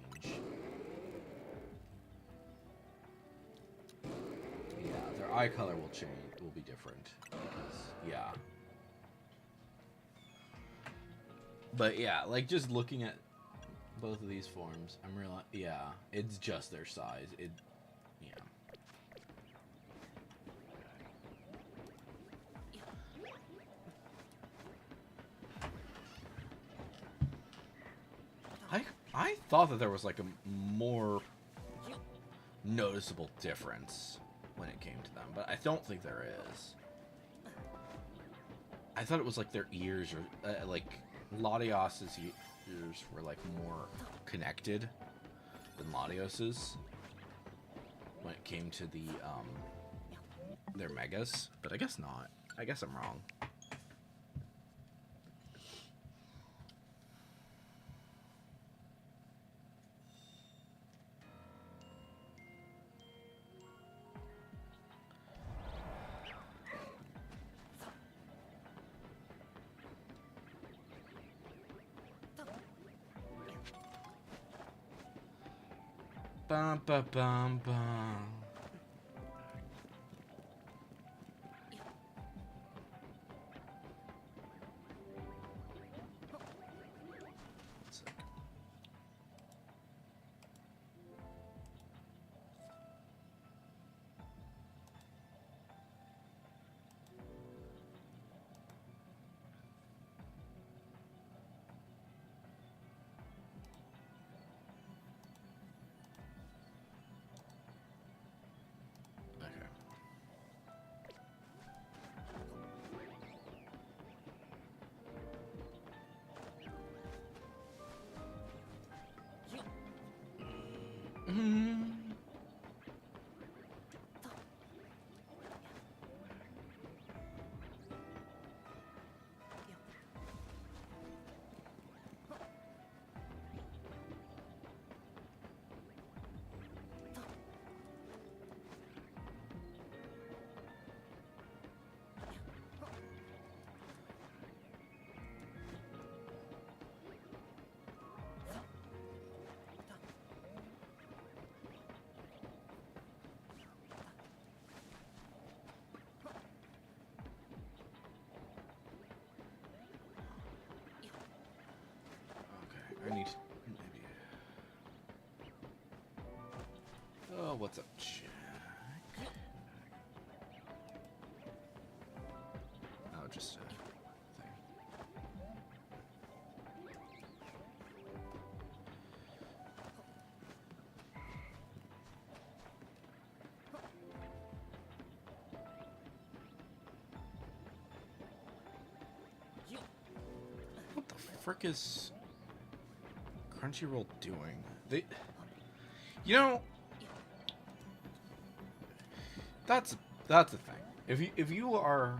Yeah, their eye color will change. Will be different. Yeah. But yeah, like just looking at both of these forms, I'm realizing, yeah, it's just their size. Yeah. I thought that there was like a more noticeable difference when it came to them, but I don't think there is. I thought it was like their ears, or like Latios's ears were like more connected than Latios's when it came to the their megas, but I guess not. I guess I'm wrong. Bum, ba, bum, bum. I need maybe. Oh, what's up, Jack? Oh, just a thing. What the frick is Crunchyroll doing? You know, that's the thing. If you are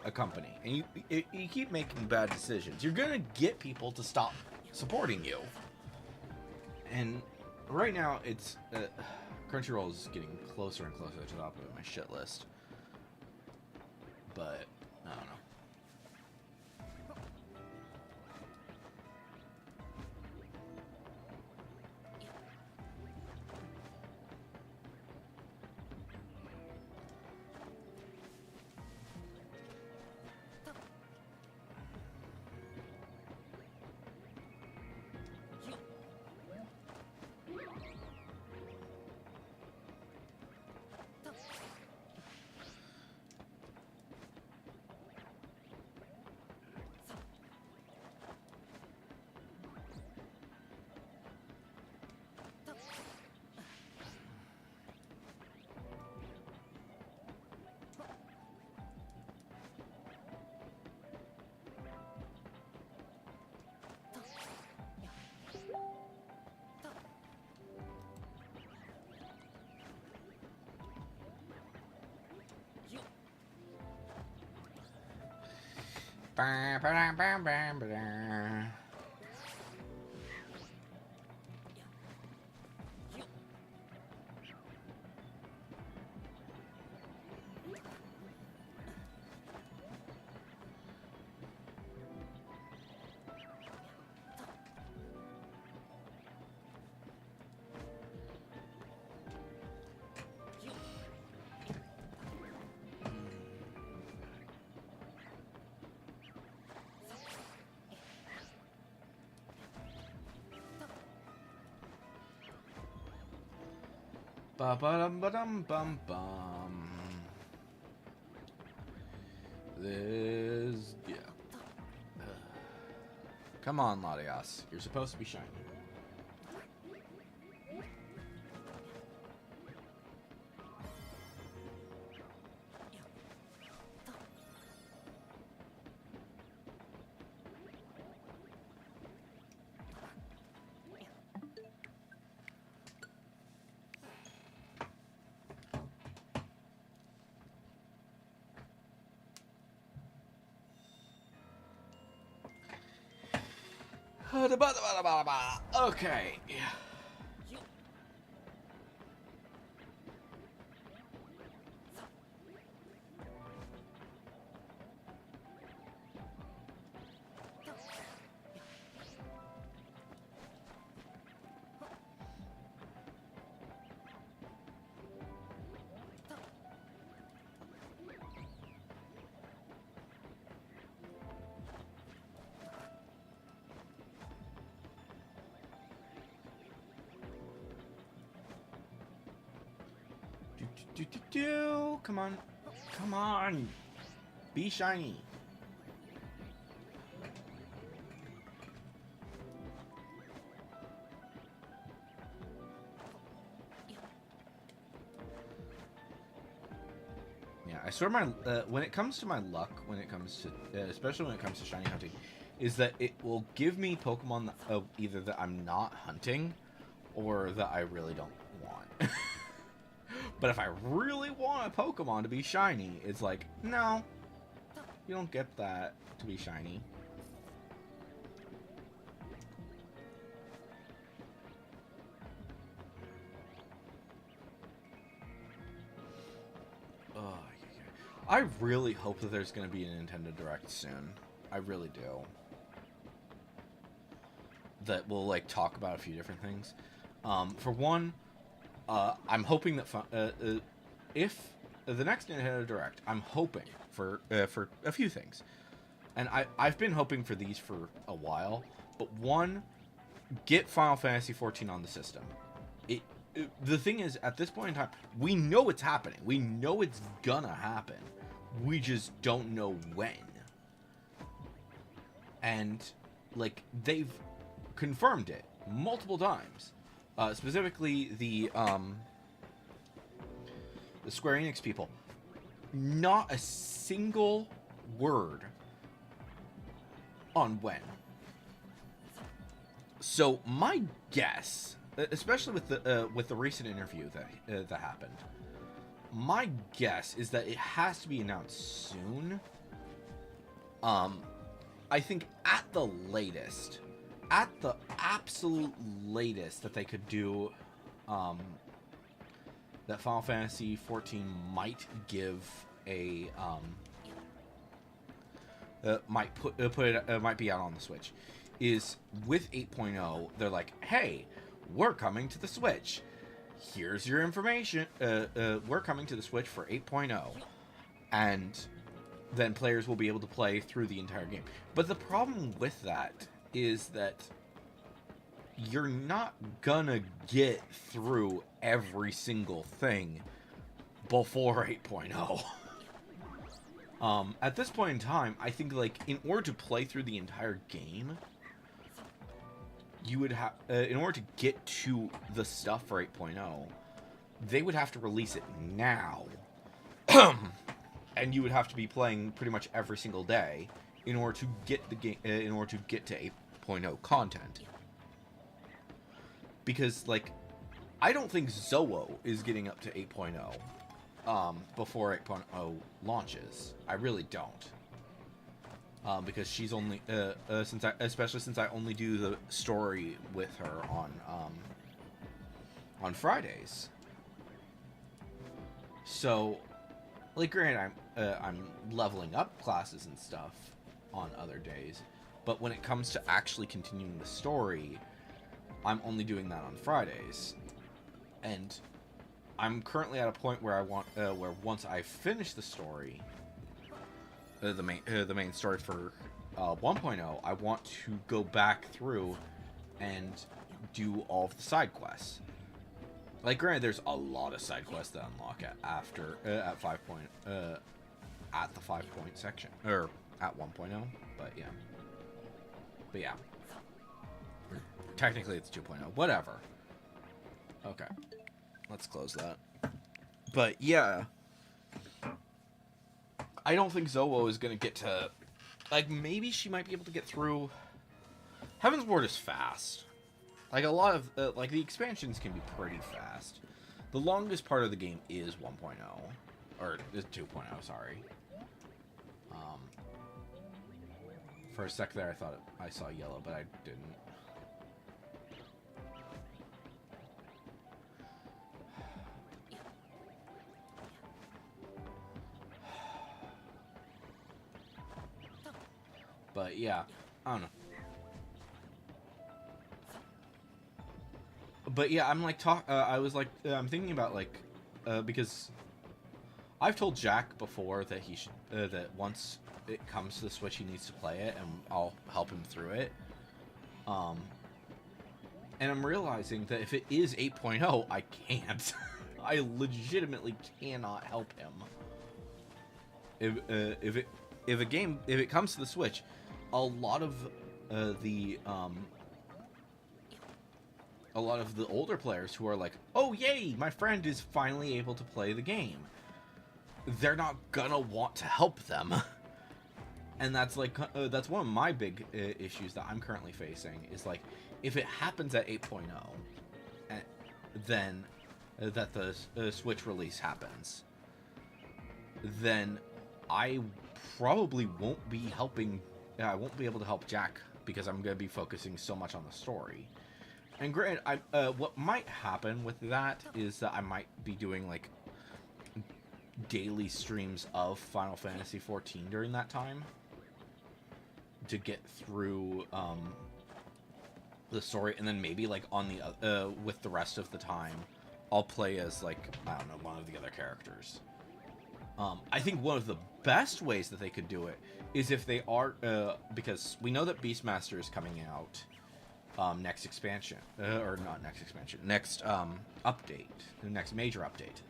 a company and you keep making bad decisions, you're gonna get people to stop supporting you. And right now, it's Crunchyroll is getting closer and closer to the top of my shit list. But I don't know. Ba ba dum ba dum bum bum. This, yeah. Come on, Latias. You're supposed to be shiny. Okay. Come on. Come on. Be shiny. Yeah, I swear my when it comes to my luck, when it comes to especially when it comes to shiny hunting, is that it will give me Pokemon that, either that I'm not hunting or that I really don't want. But if I really want a Pokemon to be shiny, it's like, no, you don't get that to be shiny. I really hope that there's going to be a Nintendo Direct soon. I really do. That we'll, like, talk about a few different things. For one, I'm hoping that if the next Nintendo Direct, I'm hoping for a few things, and I've been hoping for these for a while. But one, get Final Fantasy XIV on the system. The thing is, at this point in time, we know it's happening. We know it's gonna happen. We just don't know when. And like they've confirmed it multiple times. Specifically, the Square Enix people. Not a single word on when. So my guess, especially with the recent interview that happened, my guess is that it has to be announced soon. I think at the latest, at the absolute latest that they could do, that Final Fantasy XIV might give a might be out on the Switch, is with 8.0. They're like, hey, we're coming to the Switch. Here's your information. We're coming to the Switch for 8.0, and then players will be able to play through the entire game. But the problem with that is that you're not gonna get through every single thing before 8.0. At this point in time, I think, like, in order to play through the entire game, you would have, in order to get to the stuff for 8.0, they would have to release it now. And you would have to be playing pretty much every single day in order to get the game, in order to get to 8.0 content. Because, like, I don't think Zoe is getting up to 8.0 before 8.0 launches. I really don't. Because she's only especially since I only do the story with her on Fridays. So, like, granted, I'm leveling up classes and stuff on other days, but when it comes to actually continuing the story, I'm only doing that on Fridays. And I'm currently at a point where I want where once I finish the story, the main story for 1.0, I want to go back through and do all of the side quests. Like, granted, there's a lot of side quests that unlock at 5 point, at the 5 point section, or at 1.0, but yeah. But yeah. Technically, it's 2.0. Whatever. Okay. Let's close that. But yeah. I don't think Zoe is going to get to... Like, maybe she might be able to get through... Heaven's Ward is fast. Like, a lot of... like, the expansions can be pretty fast. The longest part of the game is 1.0. Or, is 2.0, sorry. For a sec there, I thought I saw yellow, but I didn't. But yeah, I don't know. But yeah, I'm like I was like I'm thinking about like because I've told Jack before that he should that once it comes to the Switch he needs to play it, and I'll help him through it. And I'm realizing that if it is 8.0, I can't. I legitimately cannot help him. If it comes to the Switch, a lot of the older players who are like, oh yay, my friend is finally able to play the game, they're not gonna want to help them. And that's like that's one of my big issues that I'm currently facing, is like, if it happens at 8.0, then that the Switch release happens, then I probably won't be helping. I won't be able to help Jack because I'm going to be focusing so much on the story. And granted, what might happen with that is that I might be doing like daily streams of Final Fantasy XIV during that time to get through the story, and then maybe like on the with the rest of the time, I'll play as like, I don't know, one of the other characters. I think one of the best ways that they could do it is if they are, because we know that Beastmaster is coming out next expansion, or not next expansion, next update, the next major update.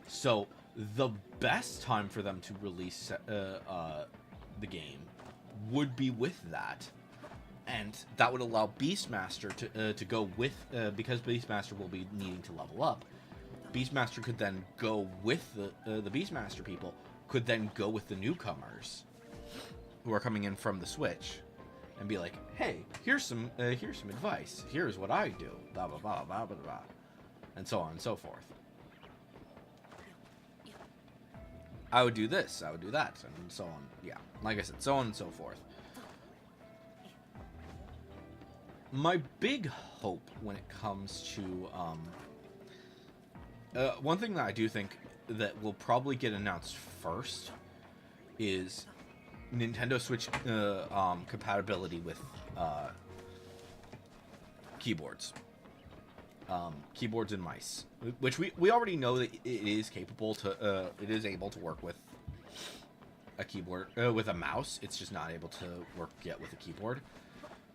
So the best time for them to release the game would be with that, and that would allow Beastmaster to go with, because Beastmaster will be needing to level up. Beastmaster could then go with the Beastmaster people, could then go with the newcomers who are coming in from the Switch, and be like, hey, here's some advice. Here's what I do. Blah blah blah blah blah blah, and so on and so forth. I would do this. I would do that, and so on. Yeah, like I said, so on and so forth. My big hope when it comes to one thing that I do think that will probably get announced first is Nintendo Switch compatibility with keyboards. Keyboards and mice, which we already know that it is capable to it is able to work with a keyboard with a mouse. It's just not able to work yet with a keyboard.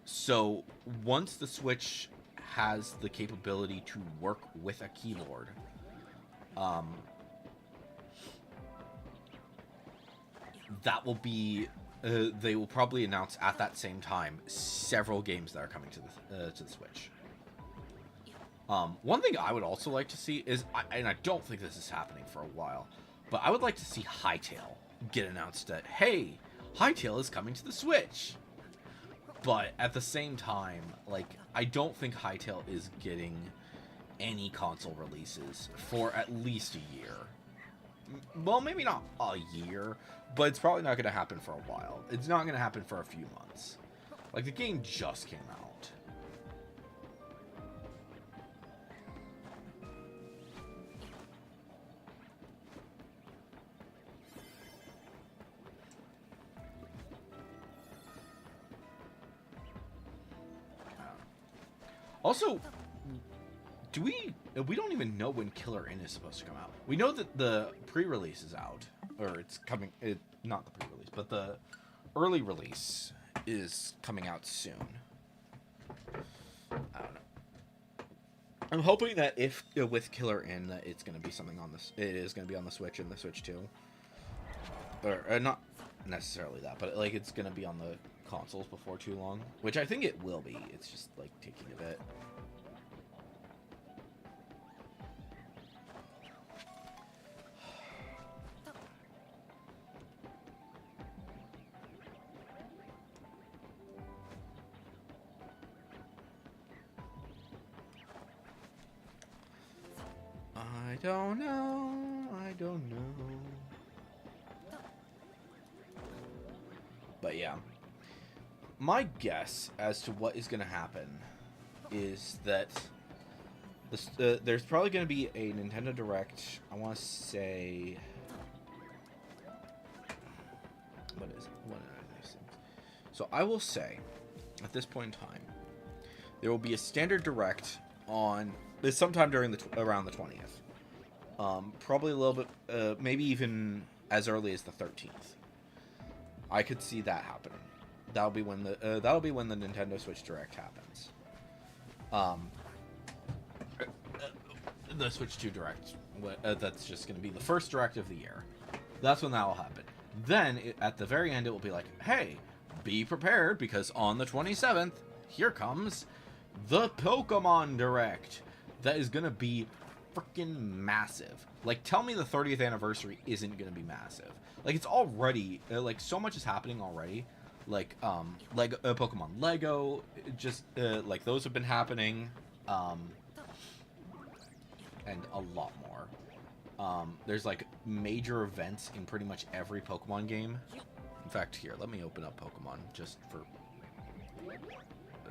So once the Switch has the capability to work with a keyboard, that will be they will probably announce at that same time several games that are coming to the Switch. One thing I would also like to see is, and I don't think this is happening for a while, but I would like to see Hytale get announced that, hey, Hytale is coming to the Switch. But at the same time, like, I don't think Hytale is getting any console releases for at least a year. Well, maybe not a year, but it's probably not going to happen for a while. It's not going to happen for a few months. Like, the game just came out. Also, we don't even know when Killer Inn is supposed to come out. We know that the pre-release is out, or it's coming, not the pre-release, but the early release is coming out soon. I don't know. I'm hoping that if with Killer In, that it's going to be something on this. It is going to be on the Switch and the Switch 2, or not necessarily that, but like it's going to be on the consoles before too long, which I think it will be. It's just like taking a bit. I don't know. I don't know. But yeah. My guess as to what is going to happen is that this, there's probably going to be a Nintendo Direct. I want to say... What is it? What are these things? So I will say, at this point in time, there will be a standard Direct on... sometime during around the 20th. Probably a little bit, maybe even as early as the 13th. I could see that happening. That'll be when the Nintendo Switch Direct happens. The Switch 2 Direct. That's just going to be the first Direct of the year. That's when that will happen. Then at the very end, it will be like, hey, be prepared because on the 27th, here comes the Pokemon Direct. That is going to be freaking massive. Like, tell me the 30th anniversary isn't going to be massive. Like, it's already, like, so much is happening already. Like, Lego, Pokemon Lego, just, like, those have been happening, and a lot more. There's, like, major events in pretty much every Pokemon game. In fact, here, let me open up Pokemon just for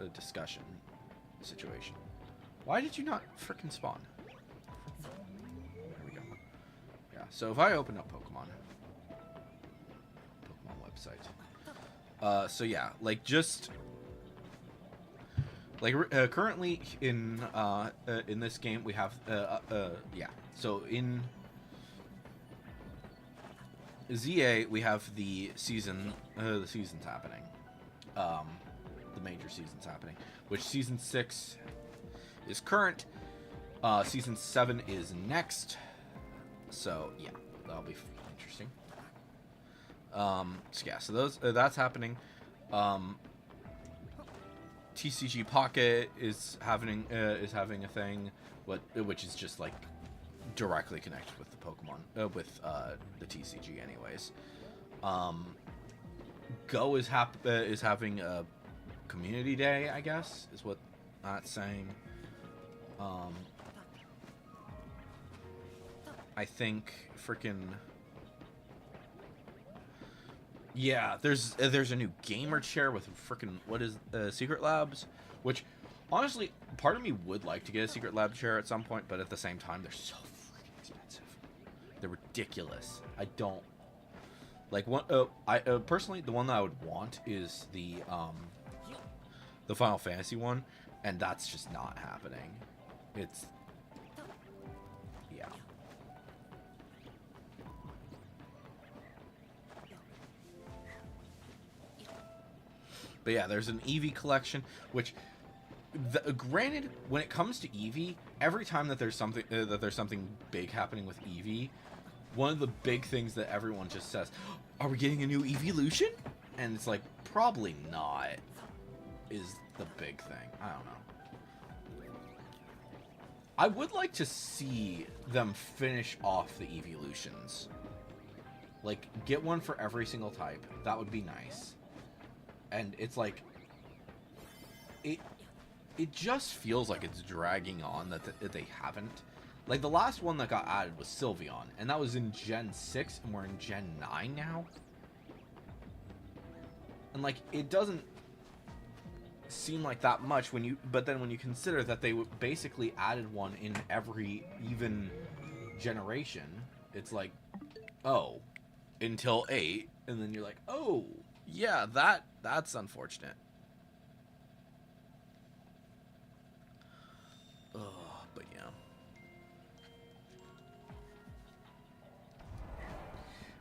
a discussion situation. Why did you not frickin' spawn? There we go. Yeah, so if I open up Pokemon website. So yeah, like just like currently in this game we have yeah. So in ZA we have the seasons happening. The major seasons happening, which season 6 is current. Season 7 is next. So yeah, that'll be interesting. So yeah, so those that's happening. TCG Pocket is having a thing, which is just like directly connected with the Pokemon, with the TCG, anyways. Go is having a community day, I guess, is what that's saying. I think freaking yeah, there's a new gamer chair with freaking what is Secret Labs, which honestly part of me would like to get a Secret Lab chair at some point, but at the same time they're so freaking expensive. They're ridiculous. I don't like one. I personally the one that I would want is the Final Fantasy one, and that's just not happening. It's yeah. But yeah, there's an Eevee collection, which, granted, when it comes to Eevee, every time that there's something big happening with Eevee, one of the big things that everyone just says, "Are we getting a new Eeveelution?" And it's like, probably not. Is the big thing. I don't know. I would like to see them finish off the Eeveelutions. Like, get one for every single type. That would be nice. And it's like, it just feels like it's dragging on that they haven't. Like, the last one that got added was Sylveon, and that was in Gen 6, and we're in Gen 9 now. And, like, it doesn't seem like that much but then when you consider that they basically added one in every even generation, it's like, oh, until 8, and then you're like, oh, yeah, that's unfortunate. But yeah.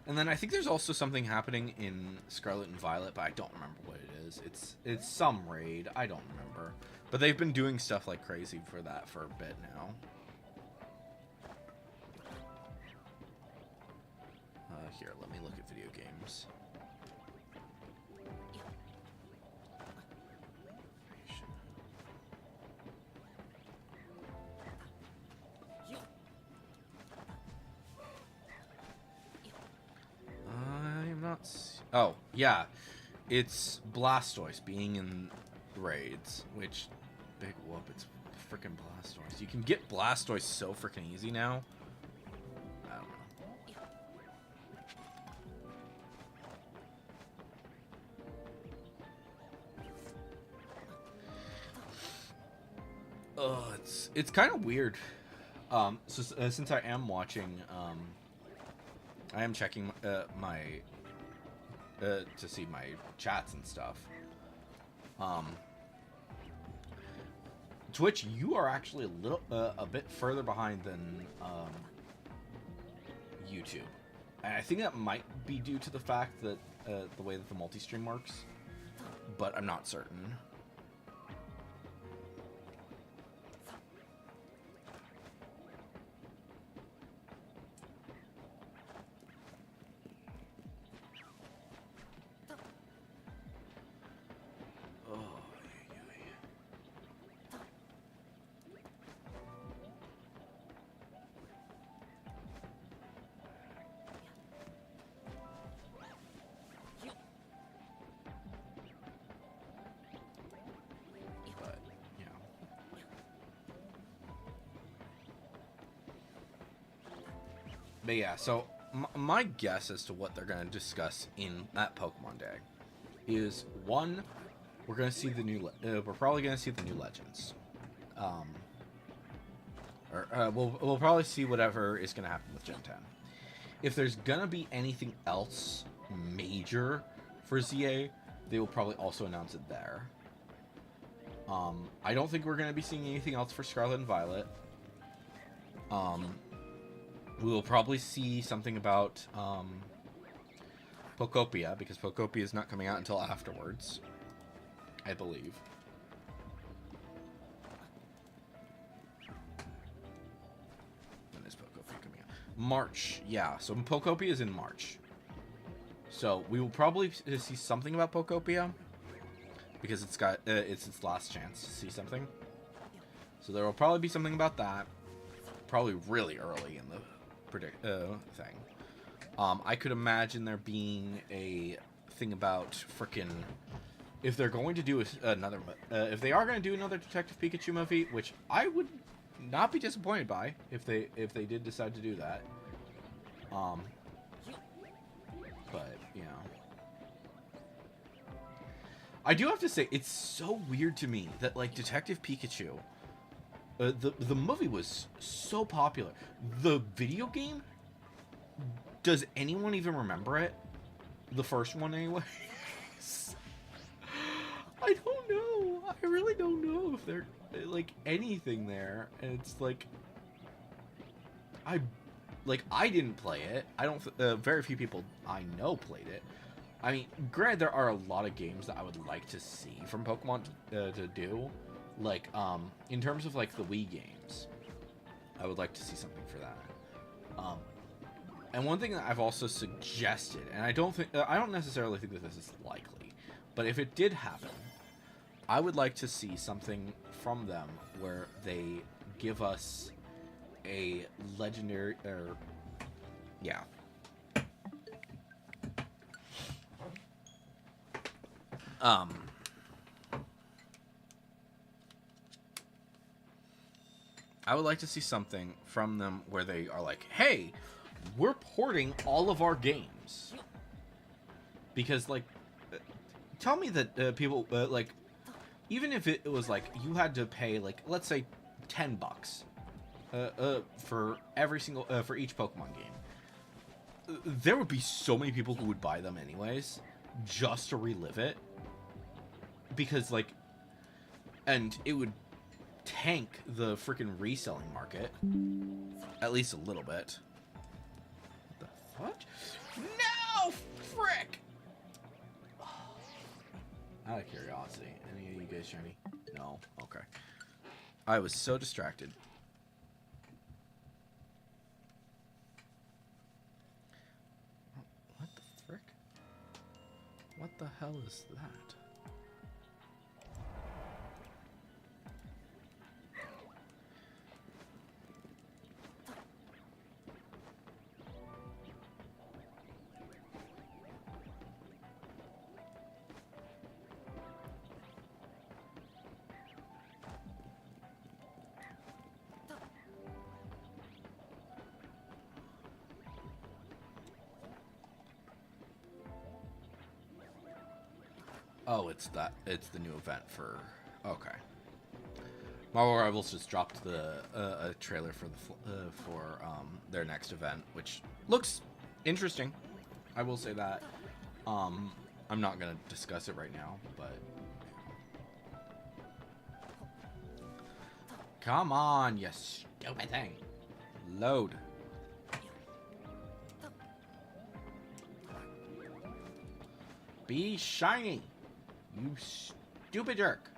And then I think there's also something happening in Scarlet and Violet, but I don't remember what it is. It's some raid. I don't remember. But they've been doing stuff like crazy for that for a bit now. Here, let me look at video games. I'm not... Oh, yeah. It's Blastoise being in raids, which... Big whoop, it's freaking Blastoise. You can get Blastoise so freaking easy now. I don't know. Oh, it's kind of weird. Since I am watching, I am checking my to see my chats and stuff. Twitch, you are actually a bit further behind than YouTube, and I think that might be due to the fact that the way that the multi-stream works, but I'm not certain. But yeah, so my guess as to what they're going to discuss in that Pokemon Day is, one, we're going to see the new, we're probably going to see the new Legends. We'll probably see whatever is going to happen with Gen 10. If there's going to be anything else major for ZA, they will probably also announce it there. I don't think we're going to be seeing anything else for Scarlet and Violet. We will probably see something about Pokopia, because Pokopia is not coming out until afterwards, I believe. When is Pokopia coming out? March, yeah. So Pokopia is in March. So we will probably see something about Pokopia, because it's got it's its last chance to see something. So there will probably be something about that, probably really early in the thing. I could imagine there being a thing about frickin' if they're going to do another if they are going to do another Detective Pikachu movie, which I would not be disappointed by if they did decide to do that. But you know, I do have to say it's so weird to me that like Detective Pikachu, the movie was so popular. The video game, does anyone even remember it? The first one, anyway. I don't know. I really don't know if there's like anything there, and it's like I didn't play it. I don't. Very few people I know played it. I mean, granted, there are a lot of games that I would like to see from Pokemon to do. Like, in terms of, like, the Wii games, I would like to see something for that. And one thing that I've also suggested, and I don't necessarily think that this is likely, but if it did happen, I would like to see something from them where they give us a legendary, yeah. I would like to see something from them where they are like, hey, we're porting all of our games. Because, like, tell me that people, like, even if it was like, you had to pay, like, let's say $10 for every single, for each Pokemon game. There would be so many people who would buy them anyways, just to relive it. Because, like, and it would tank the freaking reselling market, at least a little bit. What the fuck? No, frick! out of curiosity, any of you guys shiny? No? Okay. I was so distracted. What the frick? What the hell is that? Oh, it's that. It's the new event for. Okay. Marvel Rivals just dropped a trailer for their next event, which looks interesting. I will say that. I'm not gonna discuss it right now, but come on, you stupid thing. Load. Be shiny. You stupid jerk.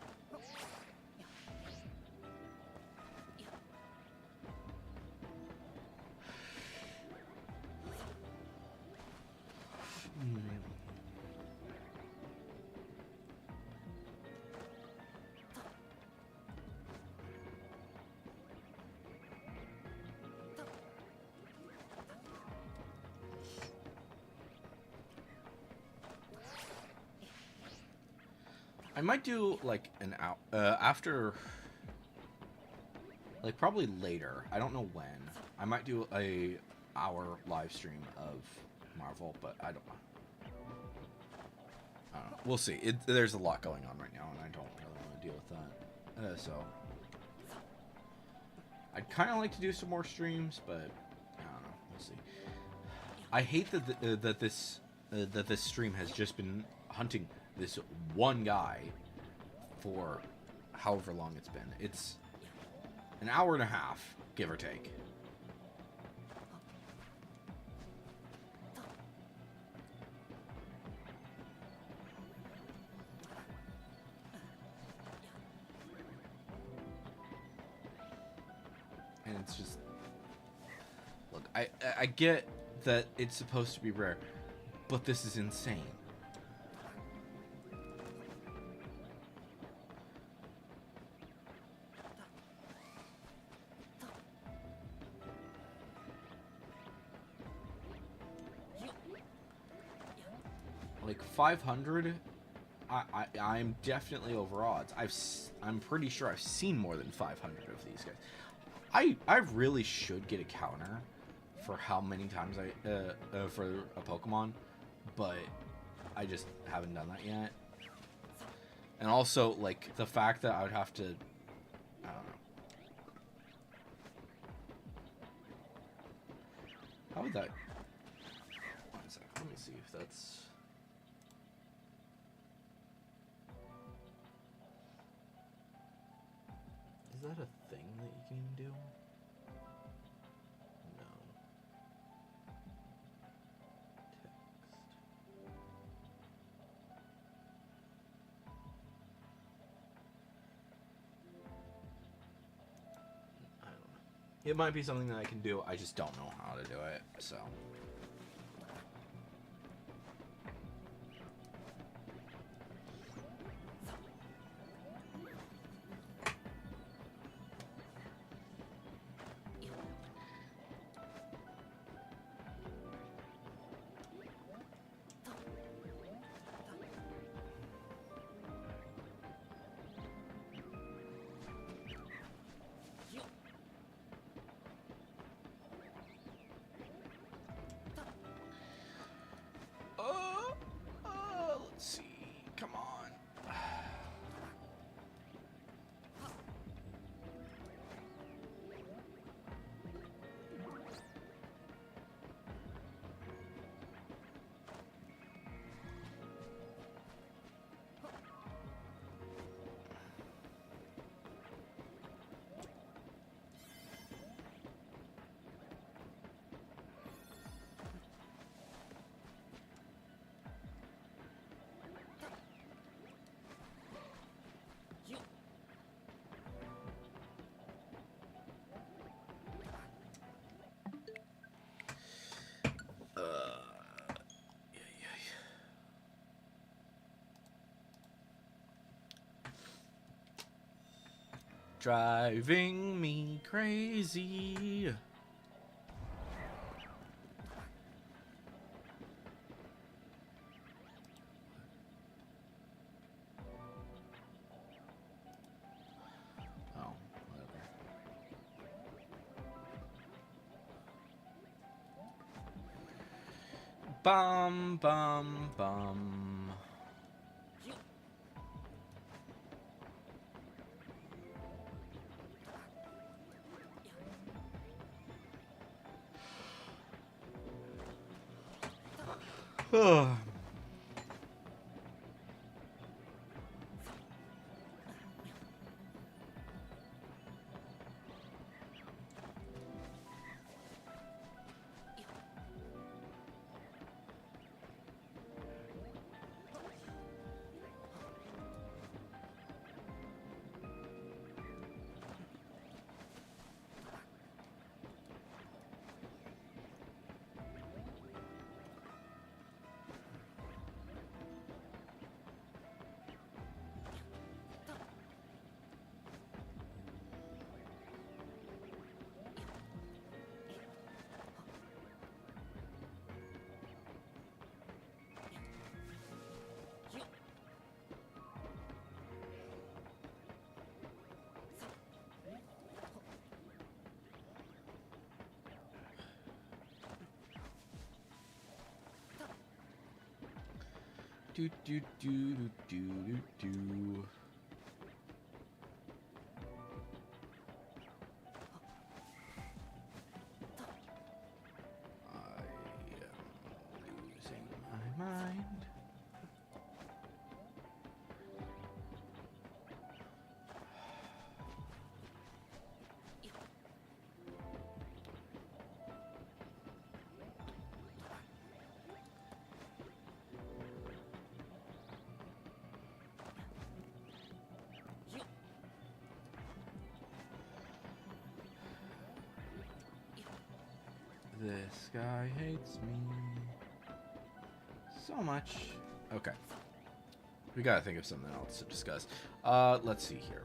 I might do like an hour after, like probably later. I don't know when. I might do a hour live stream of Marvel, but I don't know. We'll see. There's a lot going on right now, and I don't really want to deal with that. So I'd kind of like to do some more streams, but I don't know. We'll see. I hate that this stream has just been hunting this one guy for however long it's been. It's an hour and a half, give or take. And it's just, look, I get that it's supposed to be rare, but this is insane. Like 500, I'm definitely over odds. I'm pretty sure I've seen more than 500 of these guys. I really should get a counter for how many times for a Pokemon, but I just haven't done that yet. And also, like, the fact that I would have to, I don't know. How would that? One sec. Let me see if that's. Is that a thing that you can do? No. Text. I don't know. It might be something that I can do. I just don't know how to do it, so. Driving me crazy. Oh, whatever. Bum, bum, bum. Do do do do do do do. I am losing my mind. This guy hates me so much. Okay. We gotta think of something else to discuss. Let's see here.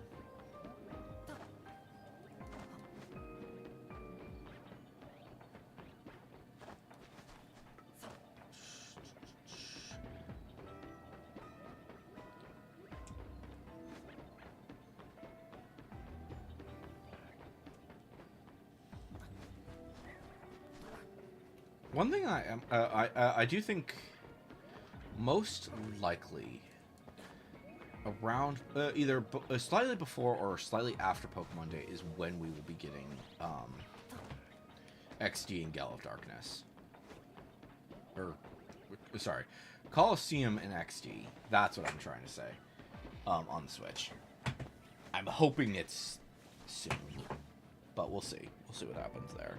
One thing I do think most likely around either slightly before or slightly after Pokemon Day is when we will be getting XD and Gale of Darkness. Or, sorry, Coliseum and XD. That's what I'm trying to say on the Switch. I'm hoping it's soon, but we'll see. We'll see what happens there.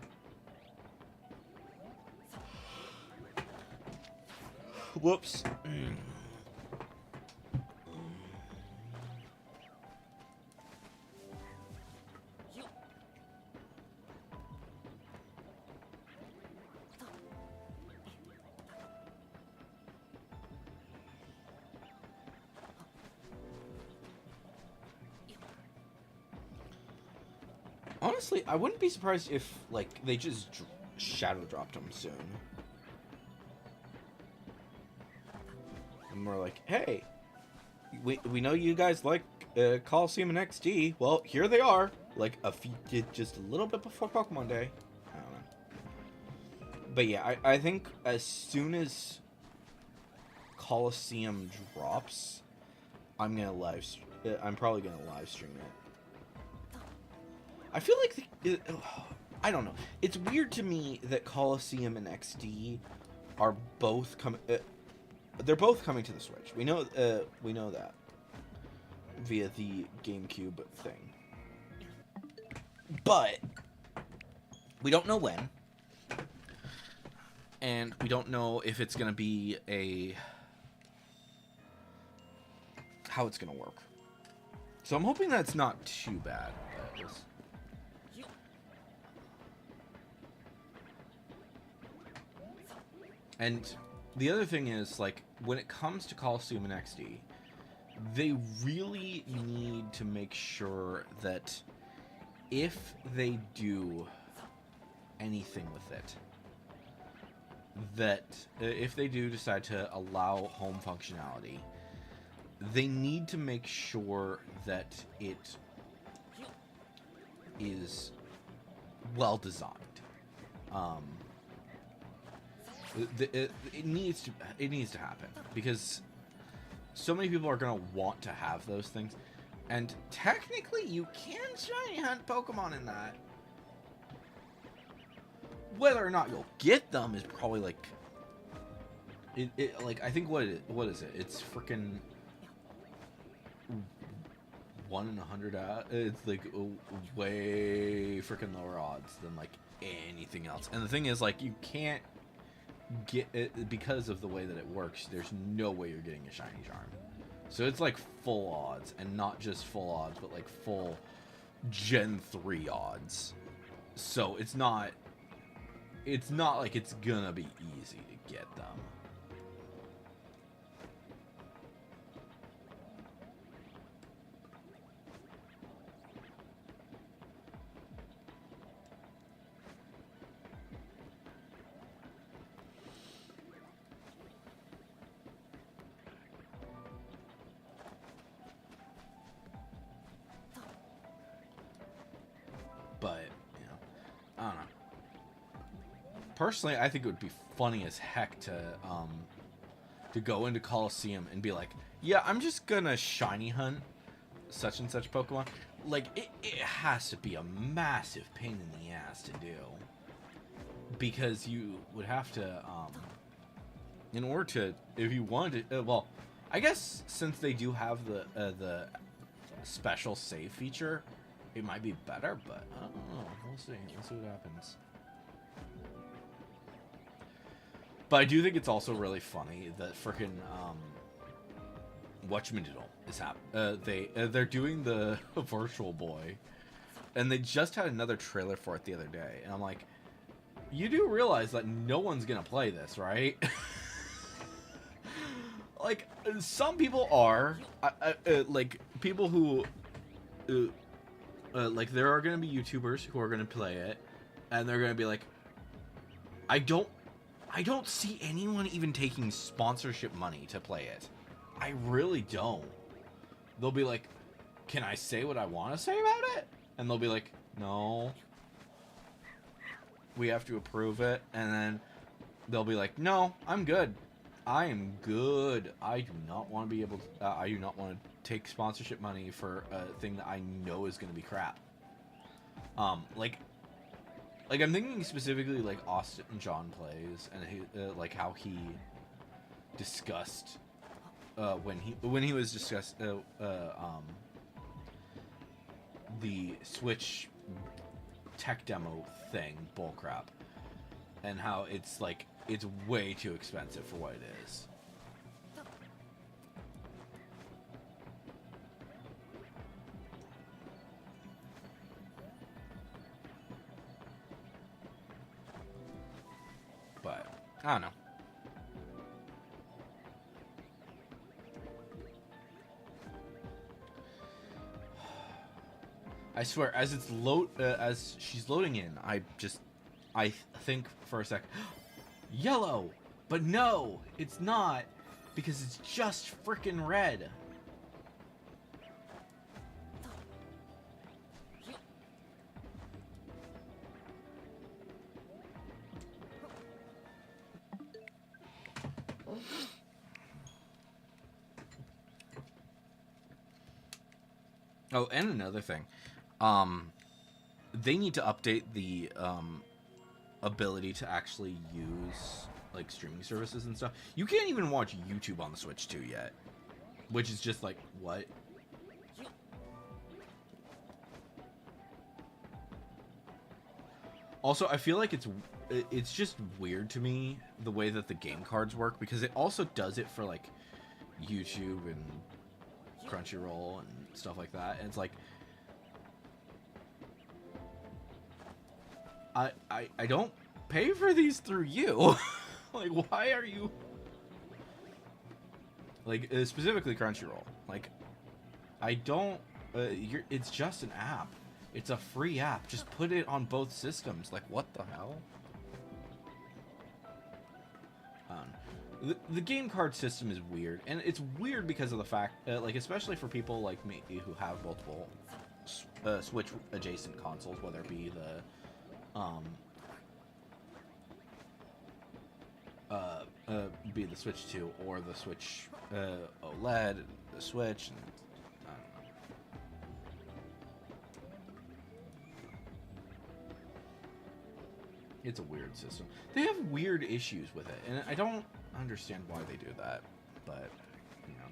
Whoops. Honestly, I wouldn't be surprised if, like, they just shadow dropped him soon. And we're like, hey, we know you guys like Coliseum and XD. Well, here they are. Like, just a little bit before Pokemon Day. I don't know. But yeah, I think as soon as Coliseum drops, I'm probably gonna live stream it. I feel like I don't know. It's weird to me that Coliseum and XD are both coming. They're both coming to the Switch. We know that via the GameCube thing, but we don't know when, and we don't know if it's gonna be how it's gonna work. So I'm hoping that's not too bad. And the other thing is, like, when it comes to Coliseum and XD, they really need to make sure that if they do anything with it, that if they do decide to allow home functionality, they need to make sure that it is well designed. It needs to happen, because so many people are gonna want to have those things, and technically you can shiny hunt Pokemon in that. Whether or not you'll get them is probably like like I think what is it? It's freaking 1 in 100 it's like way freaking lower odds than like anything else. And the thing is, like, you can't get it because of the way that it works. There's no way you're getting a shiny charm. So it's like full odds, and not just full odds, but like full Gen 3 odds. So it's not like it's gonna be easy to get them. But, you know, I don't know. Personally, I think it would be funny as heck to go into Coliseum and be like, yeah, I'm just gonna shiny hunt such and such Pokemon. Like, it has to be a massive pain in the ass to do, because you would have to, in order to, if you wanted to, well, I guess since they do have the special save feature, it might be better, but I don't know. We'll see. We'll see what happens. But I do think it's also really funny that frickin' Whatchmadiddle is they're doing the Virtual Boy, and they just had another trailer for it the other day, and I'm like, you do realize that no one's gonna play this, right? Like, some people are, like, people who, like, there are gonna be YouTubers who are gonna play it, and they're gonna be like, I don't see anyone even taking sponsorship money to play it. I really don't. They'll be like, can I say what I want to say about it? And they'll be like, no. We have to approve it. And then they'll be like, no, I'm good. I am good. I do not want to be able to, I do not want to take sponsorship money for a thing that I know is going to be crap. Like, I'm thinking specifically, like, Austin John Plays, and he, like, how he discussed, when he was discussed, the Switch tech demo thing, bullcrap, and how it's, like, it's way too expensive for what it is. But I don't know. I swear, as it's as she's loading in, I think for a sec, yellow, but no, it's not, because it's just freaking red. Oh, and another thing, they need to update the ability to actually use, like, streaming services and stuff. You can't even watch YouTube on the Switch 2 yet, which is just like, what? Also, I feel like it's just weird to me the way that the game cards work, because it also does it for, like, YouTube and Crunchyroll and stuff like that, and it's like, I don't pay for these through you. Like, why are you, Like, specifically Crunchyroll. Like, I don't... it's just an app. It's a free app. Just put it on both systems. Like, what the hell? The game card system is weird. And it's weird because of the fact... like, especially for people like me who have multiple Switch-adjacent consoles, whether it be the Switch 2 or the Switch OLED, the Switch, and I don't know. It's a weird system. They have weird issues with it, and I don't understand why they do that, but, you know.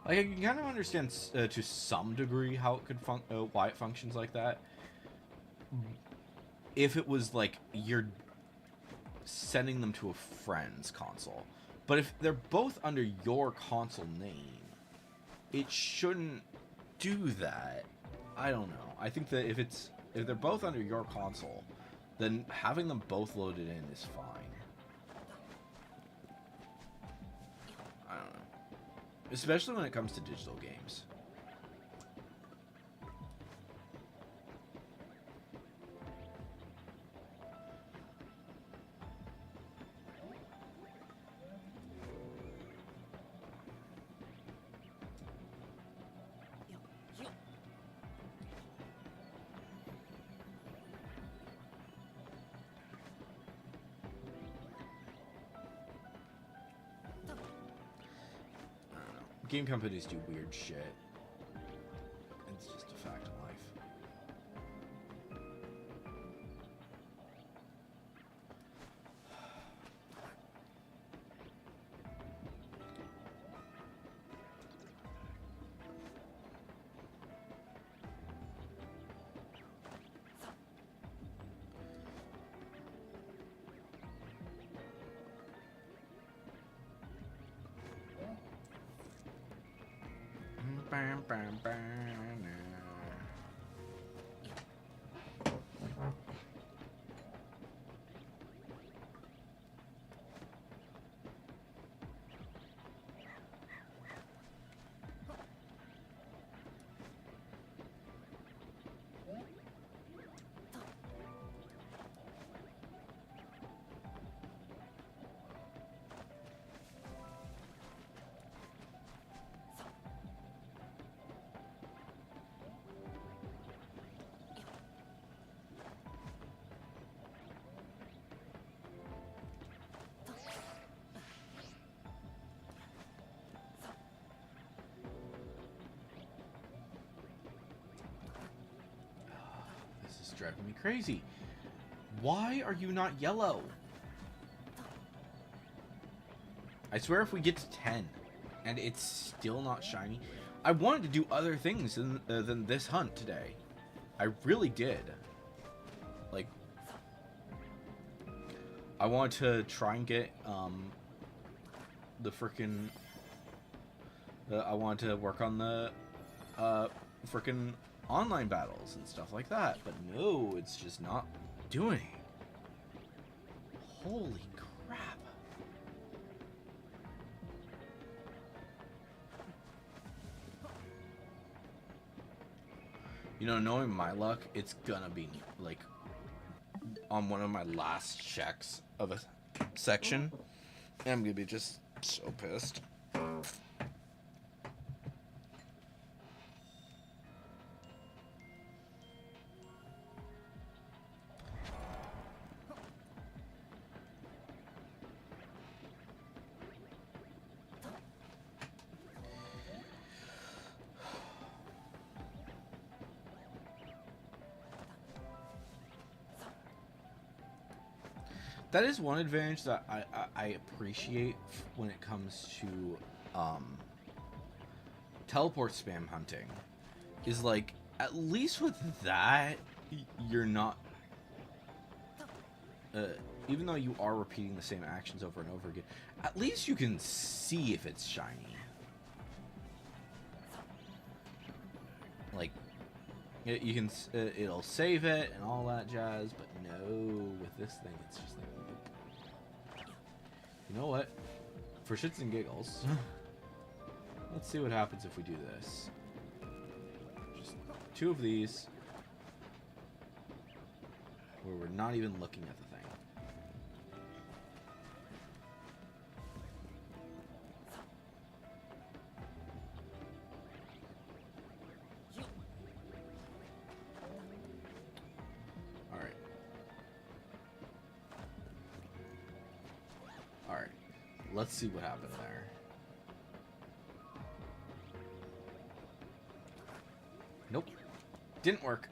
Like, I can kind of understand to some degree how it could why it functions like that. If it was like you're sending them to a friend's console. But if they're both under your console name, it shouldn't do that. I don't know. I think that if they're both under your console, then having them both loaded in is fine. I don't know. Especially when it comes to digital games. Game companies do weird shit. It's just a fact of life. Bam, bam, bam. Driving me crazy. Why are you not yellow? I swear if we get to 10 and it's still not shiny, I wanted to do other things than this hunt today. I really did. Like, I wanted to try and get the frickin' I wanted to work on the frickin' online battles and stuff like that, but no, it's just not doing it. Holy crap. You know, knowing my luck, it's gonna be like on one of my last checks of a section, and I'm gonna be just so pissed. That is one advantage that I appreciate when it comes to teleport spam hunting. Is like, at least with that, you're not... even though you are repeating the same actions over and over again, at least you can see if it's shiny. Like, you can, it'll save it and all that jazz, but no, with this thing, it's just like, nope. You know what? for shits and giggles, let's see what happens if we do this. Just 2 of these, where we're not even looking at the thing. Alright. Alright. Let's see what happened there. Nope. Didn't work.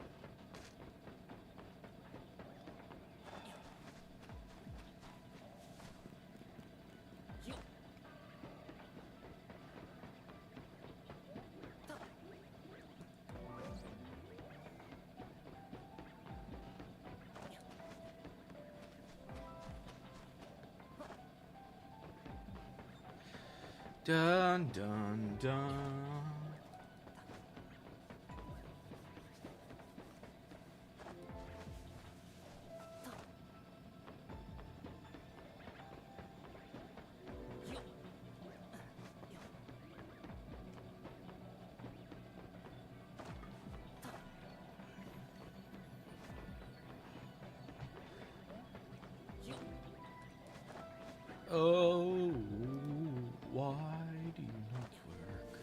Dun dun dun. Oh, why do you not work?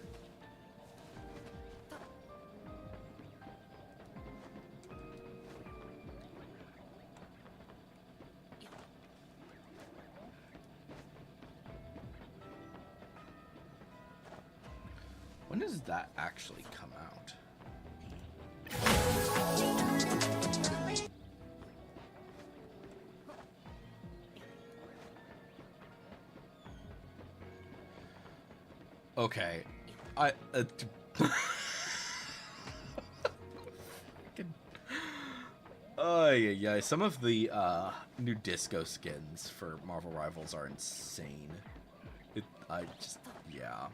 When does that actually come out? Okay, yeah. Some of the new disco skins for Marvel Rivals are insane. Yeah.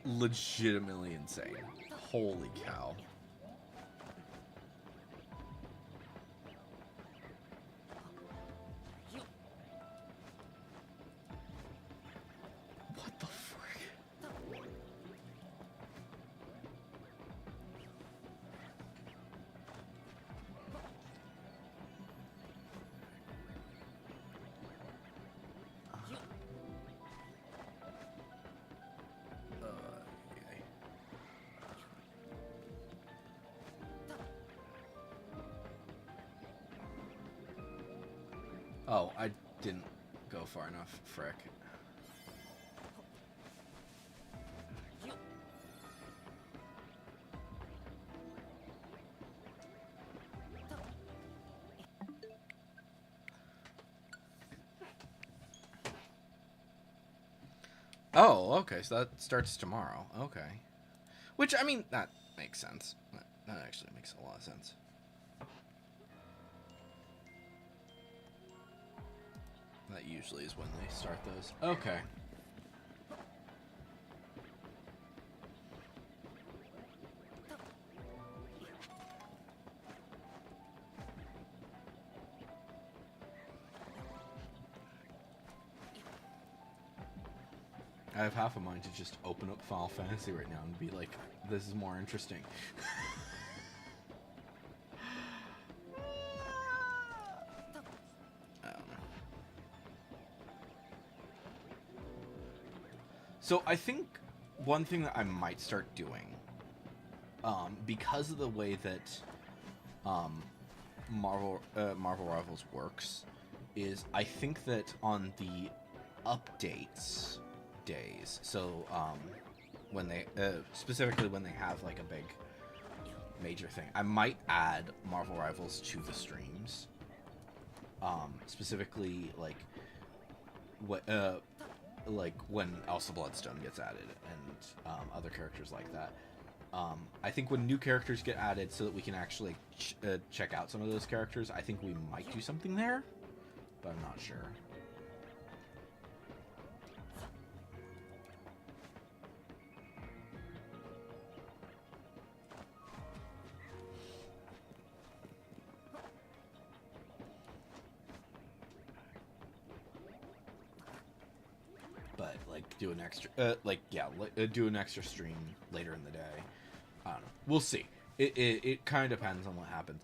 Legitimately insane. Holy cow. What the frick? Oh, I didn't go far enough. Frick. Oh, okay, so that starts tomorrow. Okay. Which, I mean, that makes sense. That actually makes a lot of sense. That usually is when they start those. Okay. I have half a mind to just open up Final Fantasy right now and be like, this is more interesting. So I think one thing that I might start doing, because of the way that Marvel Rivals works, is I think that on the updates days, so when they specifically when they have like a big major thing, I might add Marvel Rivals to the streams, specifically like what like when Elsa Bloodstone gets added and other characters like that. I think when new characters get added, so that we can actually check out some of those characters, I think we might do something there, but I'm not sure. do an extra, do an extra stream later in the day. I don't know. We'll see. It kind of depends on what happens.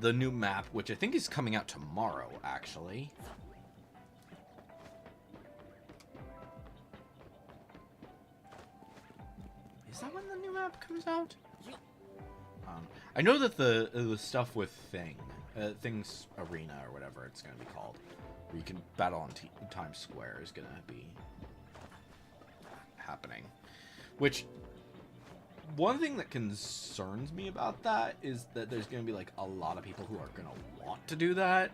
The new map, which I think is coming out tomorrow, actually. Is that when the new map comes out? I know that the stuff with Things Arena or whatever it's going to be called, where you can battle on Times Square, is going to be happening. Which, one thing that concerns me about that is that there's going to be like a lot of people who are going to want to do that.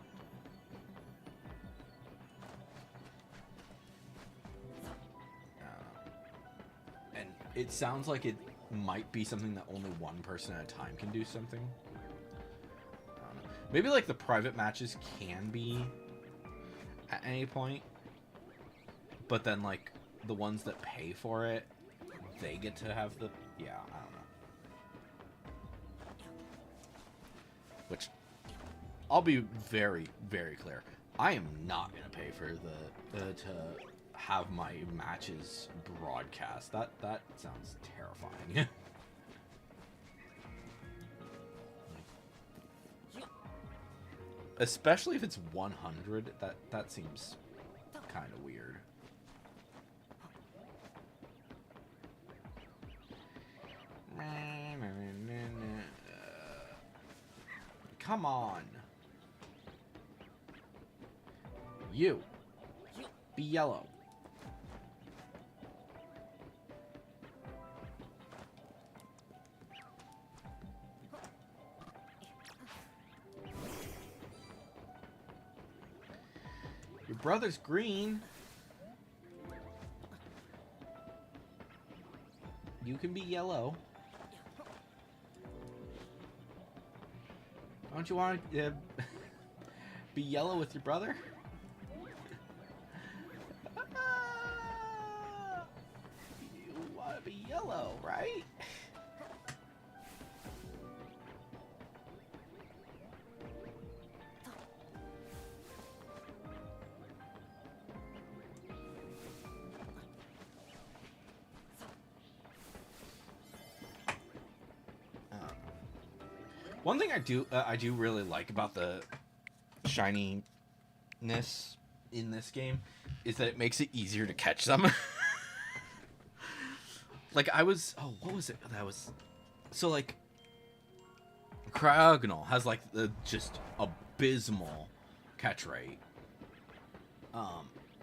And it sounds like it might be something that only one person at a time can do something. Maybe like the private matches can be at any point, but then like the ones that pay for it, they get to have the, yeah, I don't know. Which, I'll be very, very clear. I am not gonna pay for the to have my matches broadcast. That sounds terrifying. Especially if it's 100, that seems kind of weird. Come on. You. Be yellow. Your brother's green. You can be yellow. Don't you want to be yellow with your brother? You want to be yellow, right? One thing I do really like about the shininess in this game is that it makes it easier to catch them. Like what was it? That was so like Cryogonal has like the just abysmal catch rate. I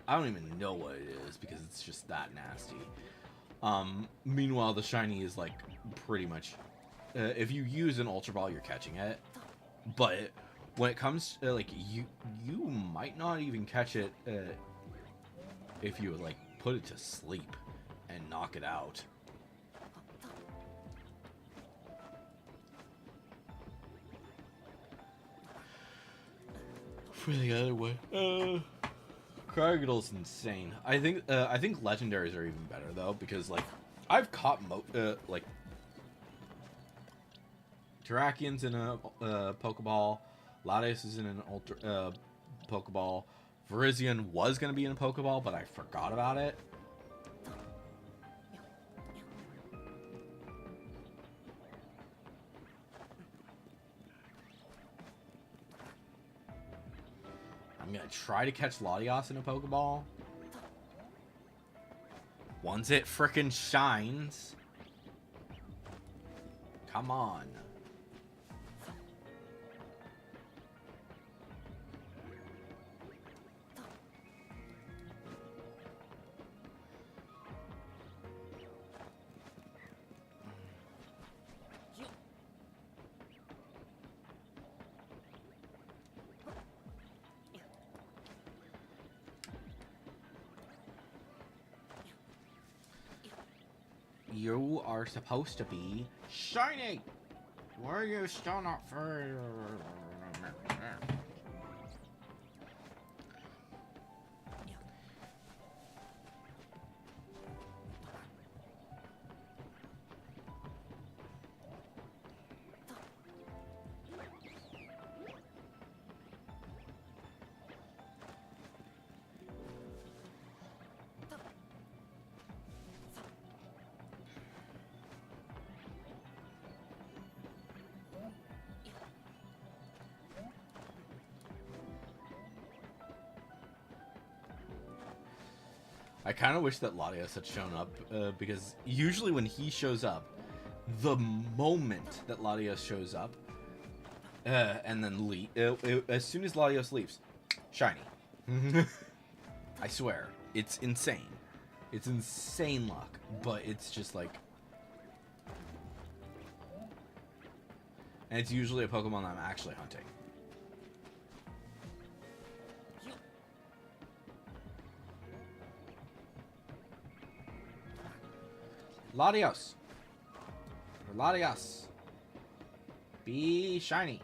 don't even know what it is because it's just that nasty. Meanwhile, the shiny is like pretty much. If you use an Ultra Ball, you're catching it. But when it comes to, like, you might not even catch it if you, like, put it to sleep and knock it out. For the other way. Cryogonal's insane. I think legendaries are even better, though, because, like, I've caught, Terrakian's in a Pokeball. Latios is in an Ultra Pokeball. Virizion was going to be in a Pokeball, but I forgot about it. I'm going to try to catch Latios in a Pokeball. Once it frickin' shines. Come on. You are supposed to be shiny. Why are you still not for? I kind of wish that Latios had shown up, because usually when he shows up, the moment that Latios shows up, and then as soon as Latios leaves, shiny. I swear, it's insane. It's insane luck, but it's just like... And it's usually a Pokemon that I'm actually hunting. Latios. Latios. Be shiny.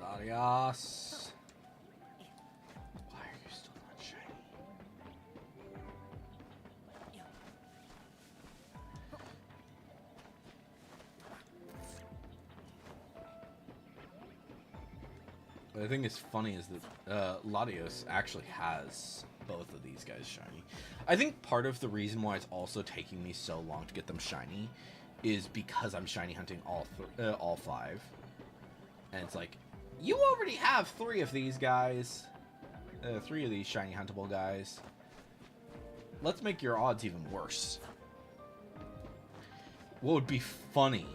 Latios. Why are you still not shiny? The thing is funny is that Latios actually has both of these guys shiny. I think part of the reason why it's also taking me so long to get them shiny is because I'm shiny hunting all 5. And it's like, you already have 3 of these guys. 3 of these shiny huntable guys. Let's make your odds even worse. What would be funny,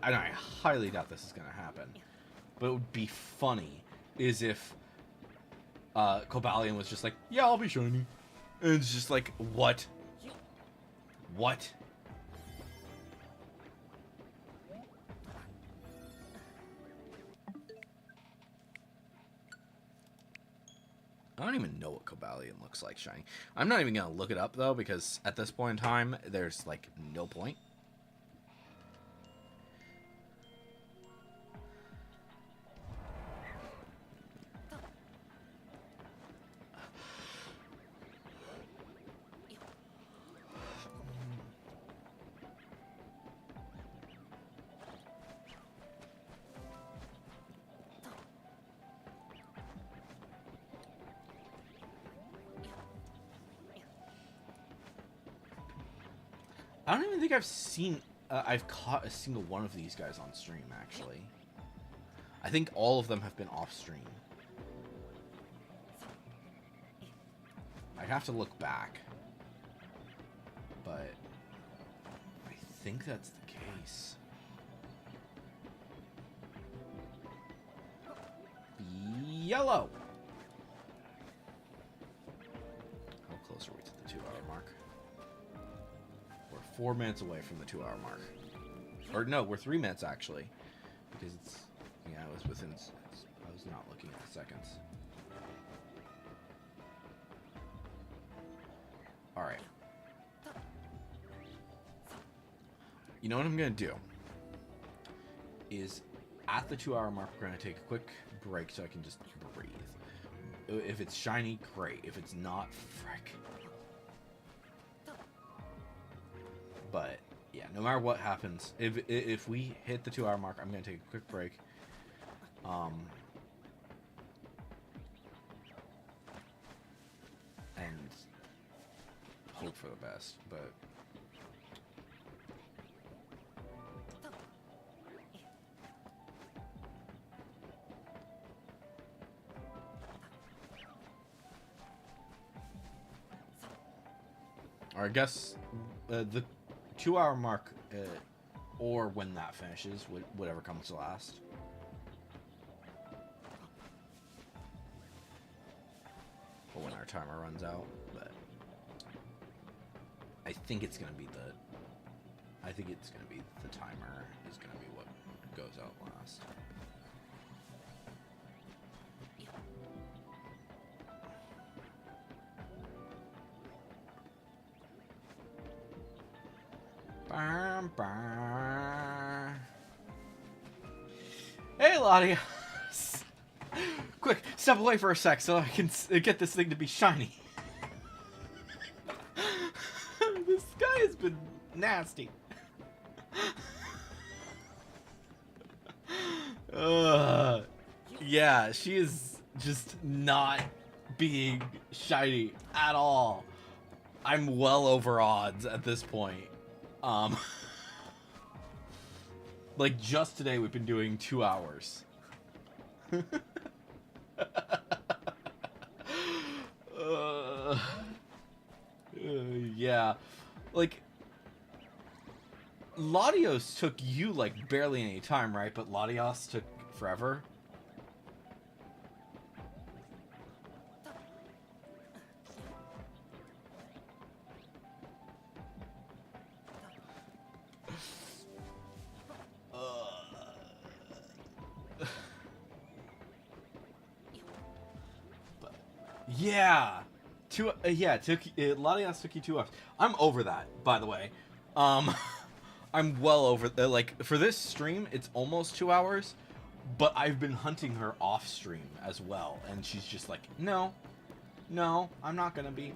and I highly doubt this is going to happen, but it would be funny is if Cobalion was just like, yeah, I'll be shiny. And it's just like, what? What? I don't even know what Cobalion looks like shiny. I'm not even going to look it up, though, because at this point in time, there's, like, no point. I don't even think I've caught a single one of these guys on stream, actually. I think all of them have been off stream. I'd have to look back. But I think that's the case. Yellow! How close are we to the 2-hour mark? 4 minutes away from the 2-hour mark. Or no, we're 3 minutes actually. Because it's, yeah, it was within, I was not looking at the seconds. Alright. You know what I'm going to do? Is at the 2-hour mark, we're going to take a quick break so I can just breathe. If it's shiny, great. If it's not, frick. But yeah, no matter what happens, if we hit the 2-hour mark, I'm gonna take a quick break. And hope for the best. But or I guess the 2-hour mark, or when that finishes, whatever comes last. Or when our timer runs out, but I think it's gonna be the timer is gonna be what goes out last. Hey, Latios! Quick, step away for a sec so I can get this thing to be shiny. This guy has been nasty. Yeah, she is just not being shiny at all. I'm well over odds at this point. Um, like just today we've been doing 2 hours. uh, yeah, like Latios took you like barely any time, right? But Latios took forever. Yeah, yeah. Took Latias took you 2 hours. I'm over that, by the way. Um, I'm well over. Like for this stream, it's almost 2 hours, but I've been hunting her off stream as well, and she's just like, no, no, I'm not gonna be.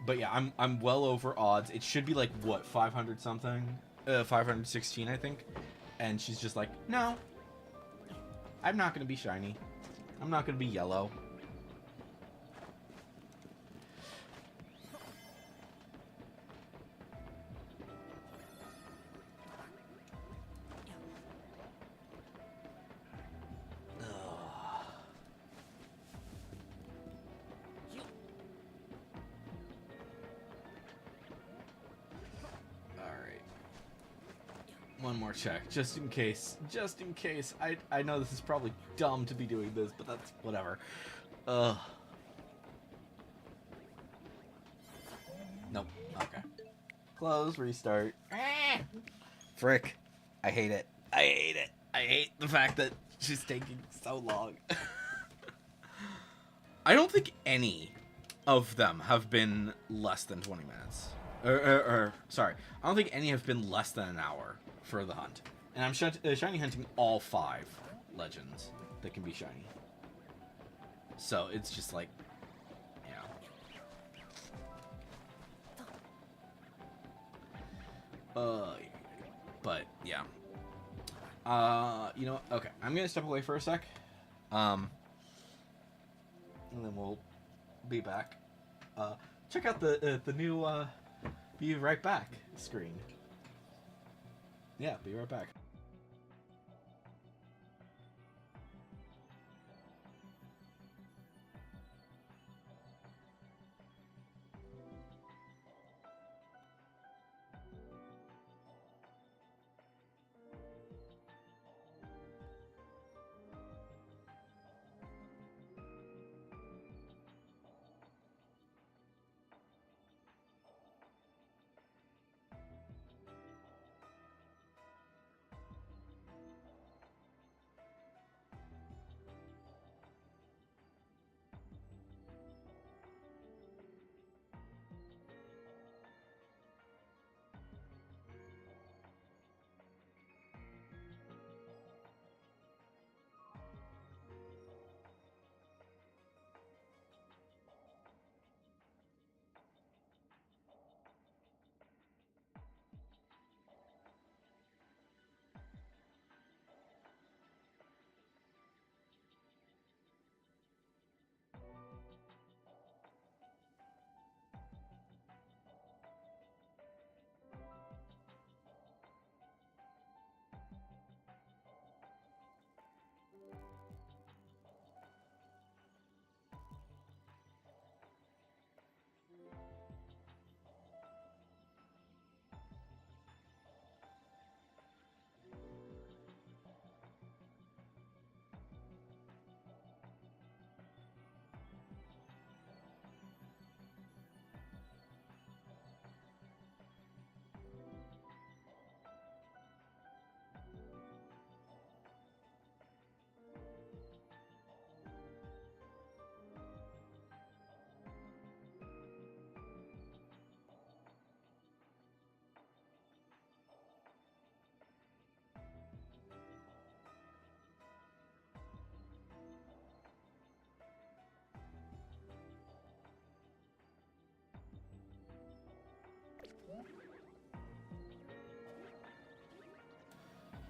But yeah, I'm well over odds. It should be like what 500 something, 516 I think, and she's just like, no, I'm not gonna be shiny. I'm not gonna be yellow. One more check, just in case. Just in case. I know this is probably dumb to be doing this, but that's whatever. Ugh. Nope. Okay. Close, restart. Frick. I hate it. I hate it. I hate the fact that she's taking so long. I don't think any of them have been less than 20 minutes. Sorry. I don't think any have been less than an hour for the hunt. And I'm shiny hunting all 5 legends that can be shiny. So it's just like, yeah. But yeah. You know, okay. I'm gonna step away for a sec. And then we'll be back. Check out the new be right back screen. Yeah, be right back.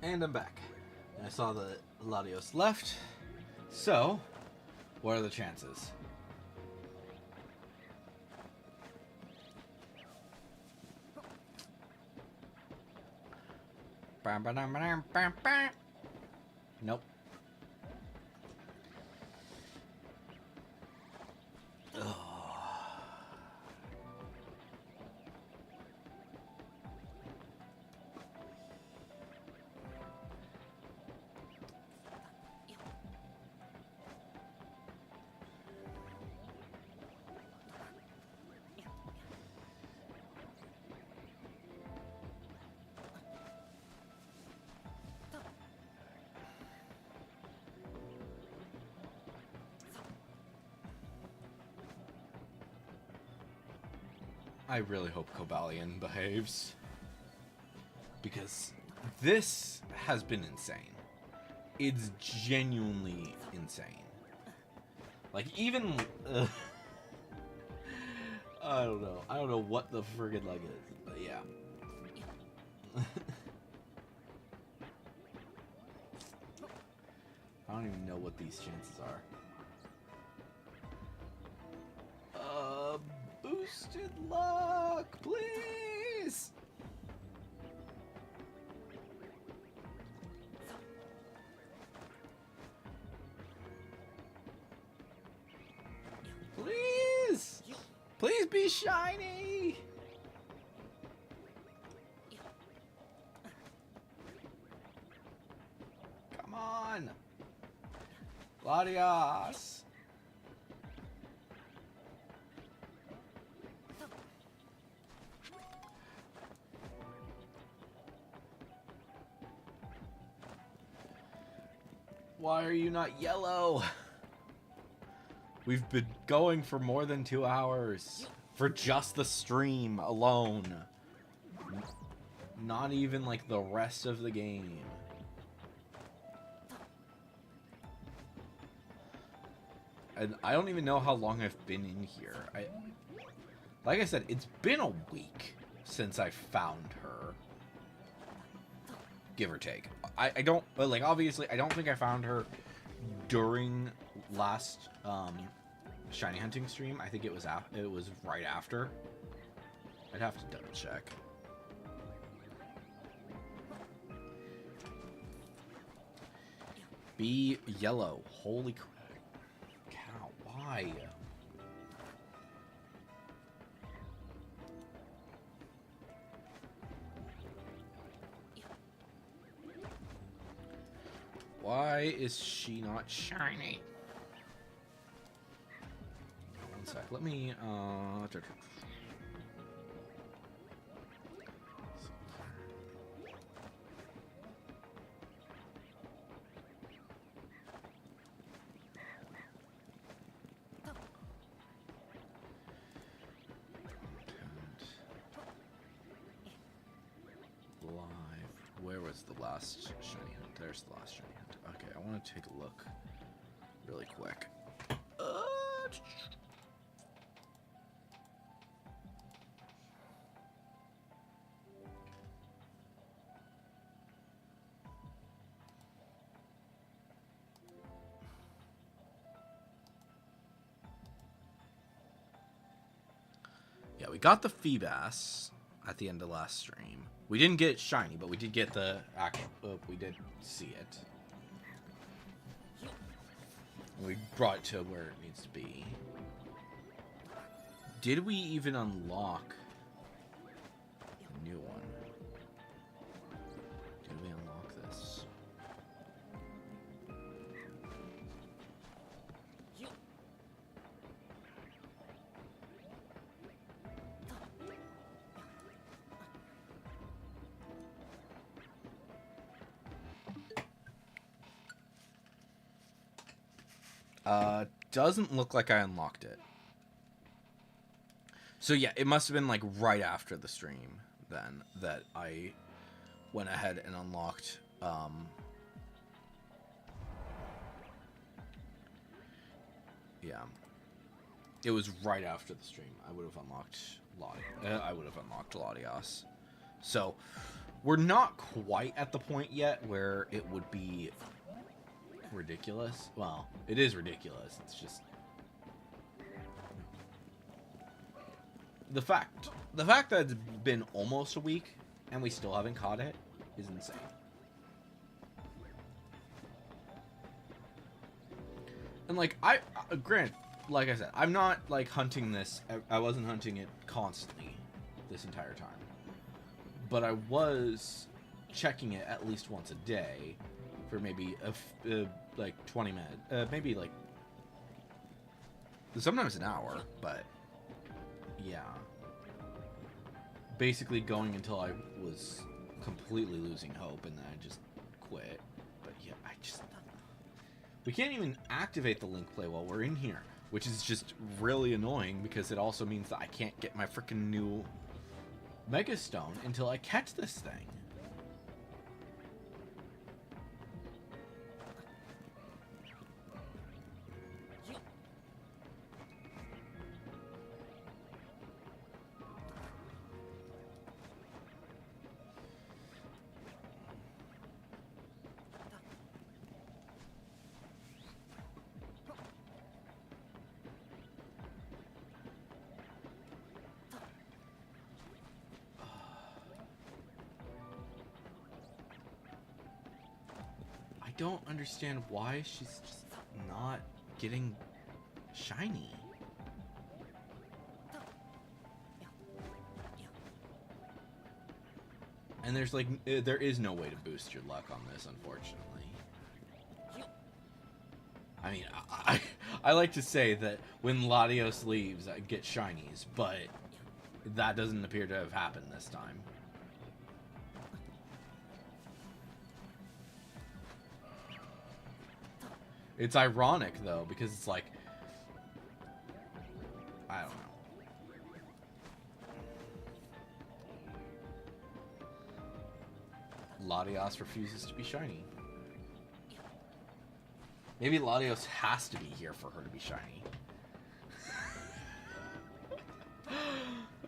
And I'm back. I saw that Latios left, so What are the chances? Nope. I really hope Cobalion behaves. Because this has been insane. It's genuinely insane. Like, even... I don't know. I don't know what the friggin' leg is, but yeah. I don't even know what these chances are. Boosted luck, please! Please! Please be shiny! Come on! Latias! Why are you not yellow? We've been going for more than 2 hours. For just the stream alone. Not even like the rest of the game. And I don't even know how long I've been in here. Like I said, it's been a week since I found her. Give or take. I don't, like, obviously, I don't think I found her during last shiny hunting stream. I think it was right after. I'd have to double check. Be yellow. Holy cow. Why? Why is she not shiny? One sec. Let me, Where was the last shiny hunt? There's the last shiny hunt. Okay, I want to take a look really quick. Yeah, we got the Feebas at the end of last stream. We didn't get it shiny, but we did get the actual. We did see it. We brought it to where it needs to be. Did we even unlock a new one? Did we unlock this? Doesn't look like I unlocked it. So yeah, it must have been like right after the stream then that I went ahead and unlocked yeah. It was right after the stream. I would have unlocked Latias. So we're not quite at the point yet where it would be ridiculous. Well, it is ridiculous. It's just the fact that it's been almost a week and we still haven't caught it is insane. And like grant, like I said, I'm not like hunting this. I wasn't hunting it constantly this entire time, but I was checking it at least once a day for maybe like 20 minutes, maybe like sometimes an hour, but yeah, basically going until I was completely losing hope, and then I just quit. But yeah, we can't even activate the link play while we're in here, which is just really annoying because it also means that I can't get my freaking new Mega Stone until I catch this thing. I don't understand why she's just not getting shiny. And there's like, there is no way to boost your luck on this, unfortunately. I mean, I like to say that when Latios leaves, I get shinies, but that doesn't appear to have happened this time. It's ironic, though, because it's like, I don't know. Latios refuses to be shiny. Maybe Latios has to be here for her to be shiny.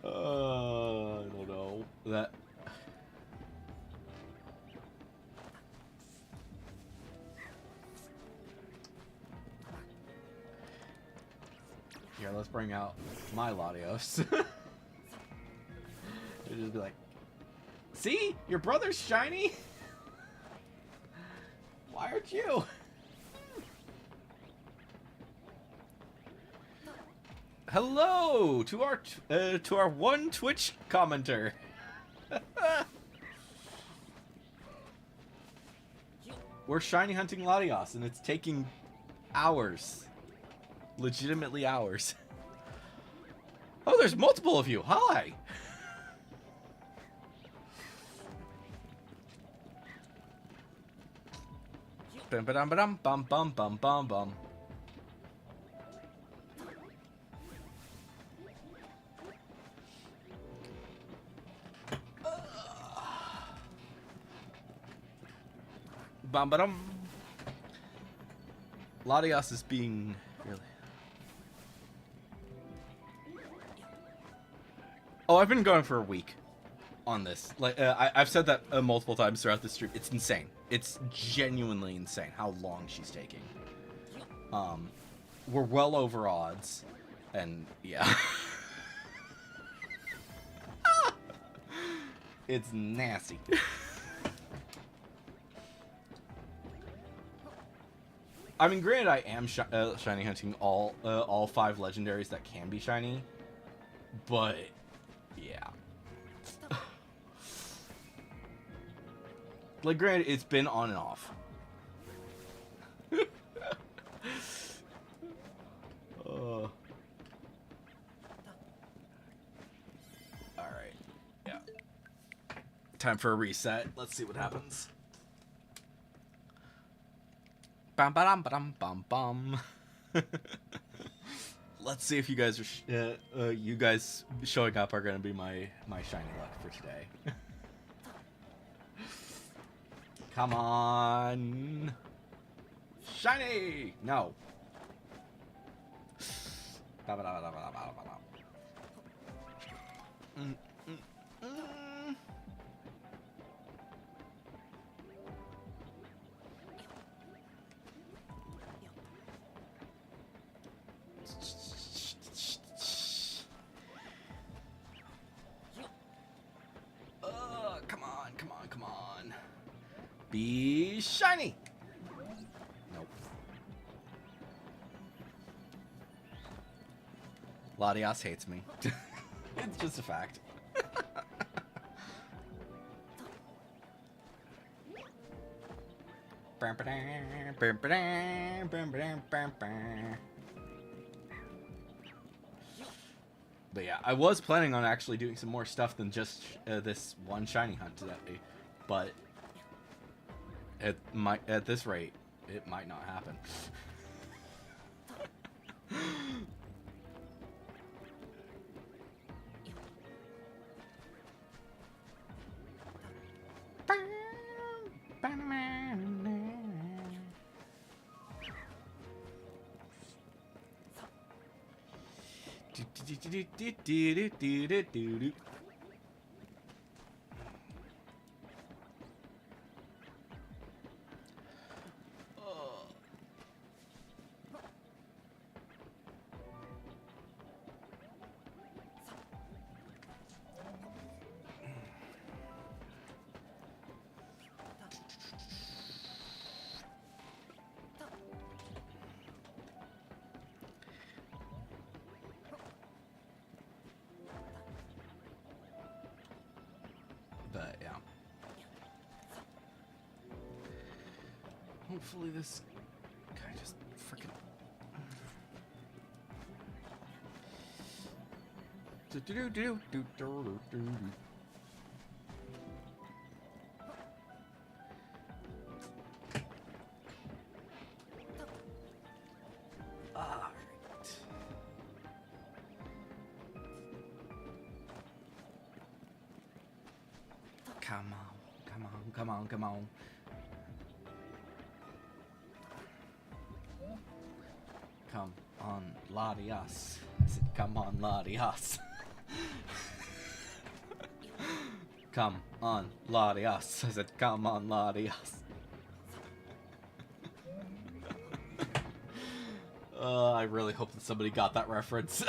I don't know. That... Here, let's bring out my Latios. It'll just be like, see? Your brother's shiny? Why aren't you? Hello to our one Twitch commenter. We're shiny hunting Latios, and it's taking hours. Legitimately hours. Oh, there's multiple of you. Hi. Bum ba dum ba dum bum bum bum bum bum. Bum ba dum. Latios is being really. Oh, I've been going for a week on this. Like I've said that multiple times throughout the stream. It's insane. It's genuinely insane how long she's taking. We're well over odds, and yeah, it's nasty. I mean, granted, I am shiny hunting all 5 legendaries that can be shiny, but yeah. Like, granted, it's been on and off. Alright. Yeah. Time for a reset. Let's see what happens. Bum ba dum ba dum bum bum. Let's see if you guys are you guys showing up are gonna be my shiny luck for today. Come on, shiny! No. Be shiny. Nope. Latias hates me. It's just a fact. But yeah, I was planning on actually doing some more stuff than just this one shiny hunt today, but at this rate, it might not happen. But yeah. Hopefully this guy just freaking. Come on, come on, come on, come on. Come on, Latias. I said, come on, Latias. Come on, Latias. I said, come on, Latias. I really hope that somebody got that reference.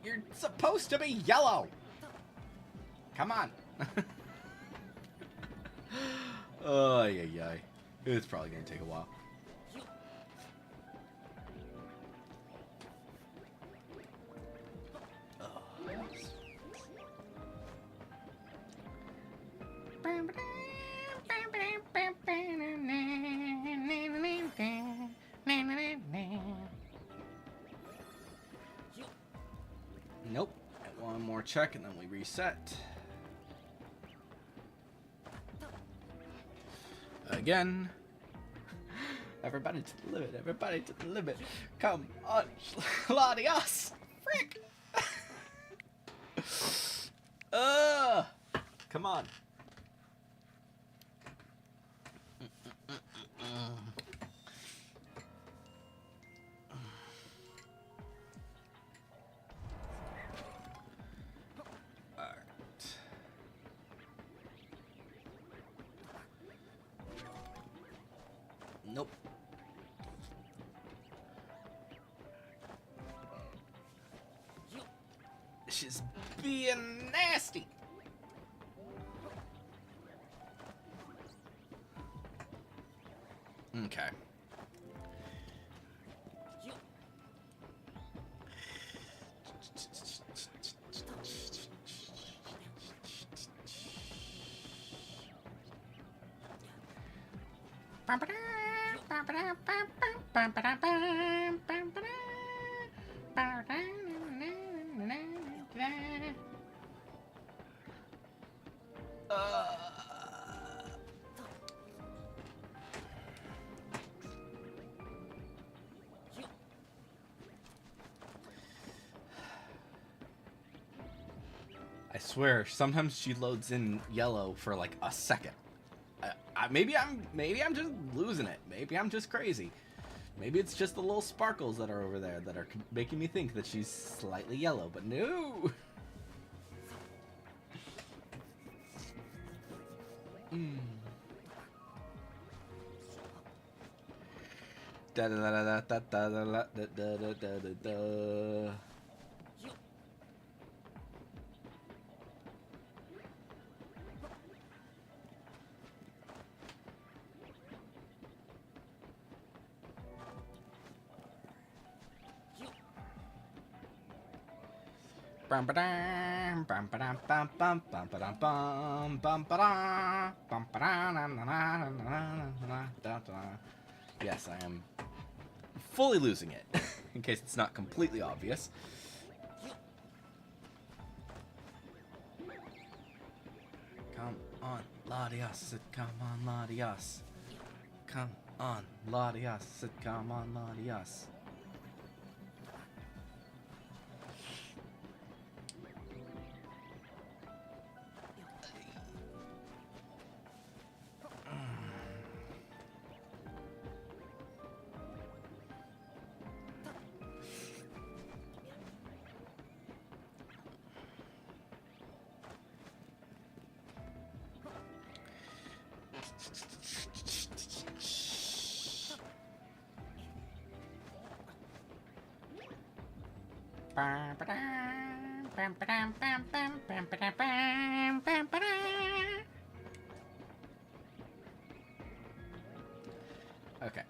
You're supposed to be yellow. Come on. Oh, yeah. It's probably gonna take a while. Nope. One more check and then we reset. Again. Everybody to the limit. Everybody to the limit. Come on, Latias. Frick. Come on. Nope. She's being nasty. Okay. swear, sometimes she loads in yellow for like a second. Maybe I'm just losing it. Maybe I'm just crazy. Maybe it's just the little sparkles that are over there that are making me think that she's slightly yellow, but no. Da da da da da da da da da da da. Bum ba-dum, bum ba-dum, bum bum bum ba-dum, bum bum ba-da, bum ba-da, na na na na na na da da. Yes, I am fully losing it, in case it's not completely obvious. Come on, Latias, come on, Latias. Come on, Latias, come on, Latias. Okay.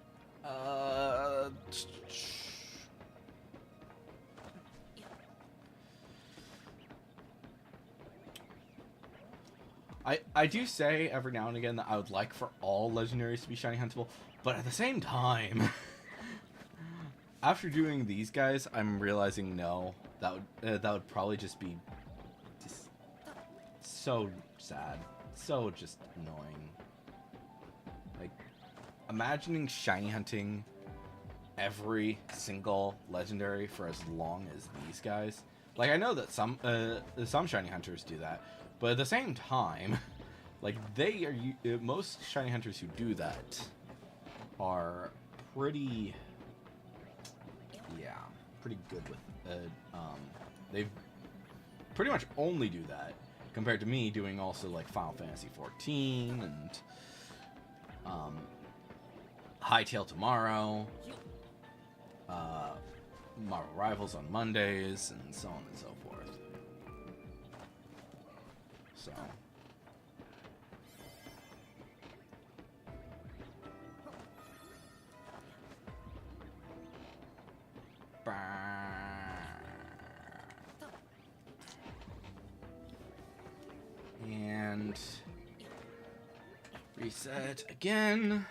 I do say every now and again that I would like for all legendaries to be shiny huntable, but at the same time, after doing these guys, I'm realizing no, that would probably just be just so sad, so just annoying. Like, imagining shiny hunting every single legendary for as long as these guys. Like, I know that some shiny hunters do that, but at the same time, like, they are most shiny hunters who do that are pretty, yeah, pretty good with they've pretty much only do that compared to me doing also like Final Fantasy 14 and Hightail Tomorrow, Marvel Rivals on Mondays, and so on and so forth. So. And reset again.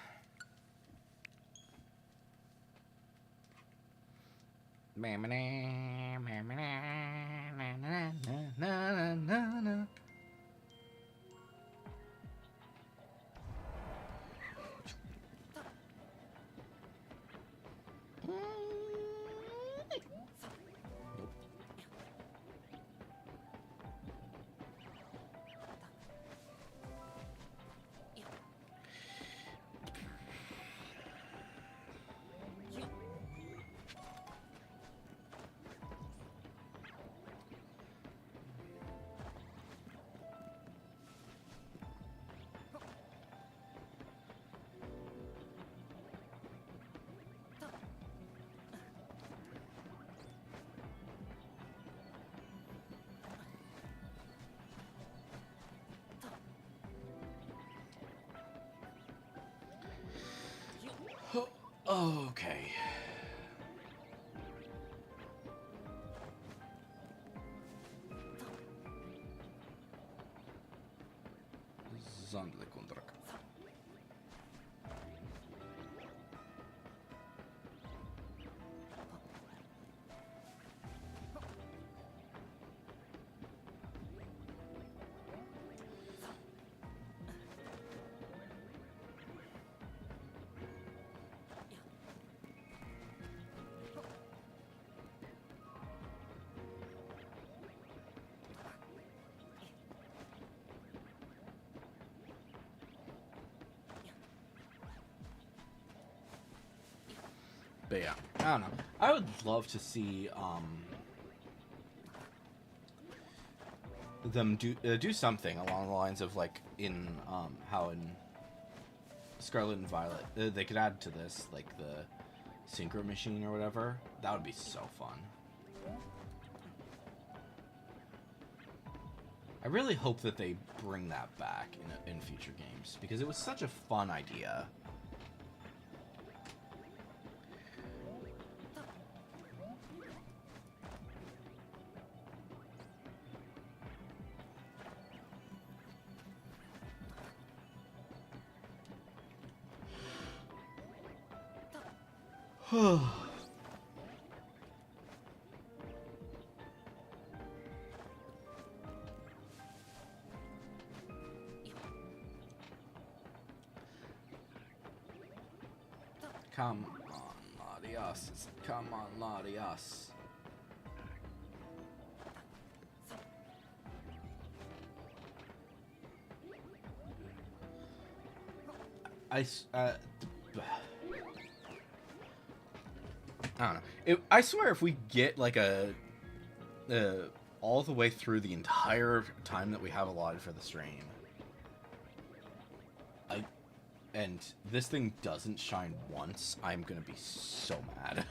Okay. Zandle contract. But yeah, I don't know. I would love to see them do something along the lines of like in how in Scarlet and Violet they could add to this like the synchro machine or whatever. That would be so fun. I really hope that they bring that back in future games because it was such a fun idea. Come on, Latias. Come on, Latias. I don't know. I swear if we get like all the way through the entire time that we have allotted for the stream, and this thing doesn't shine once, I'm gonna be so mad.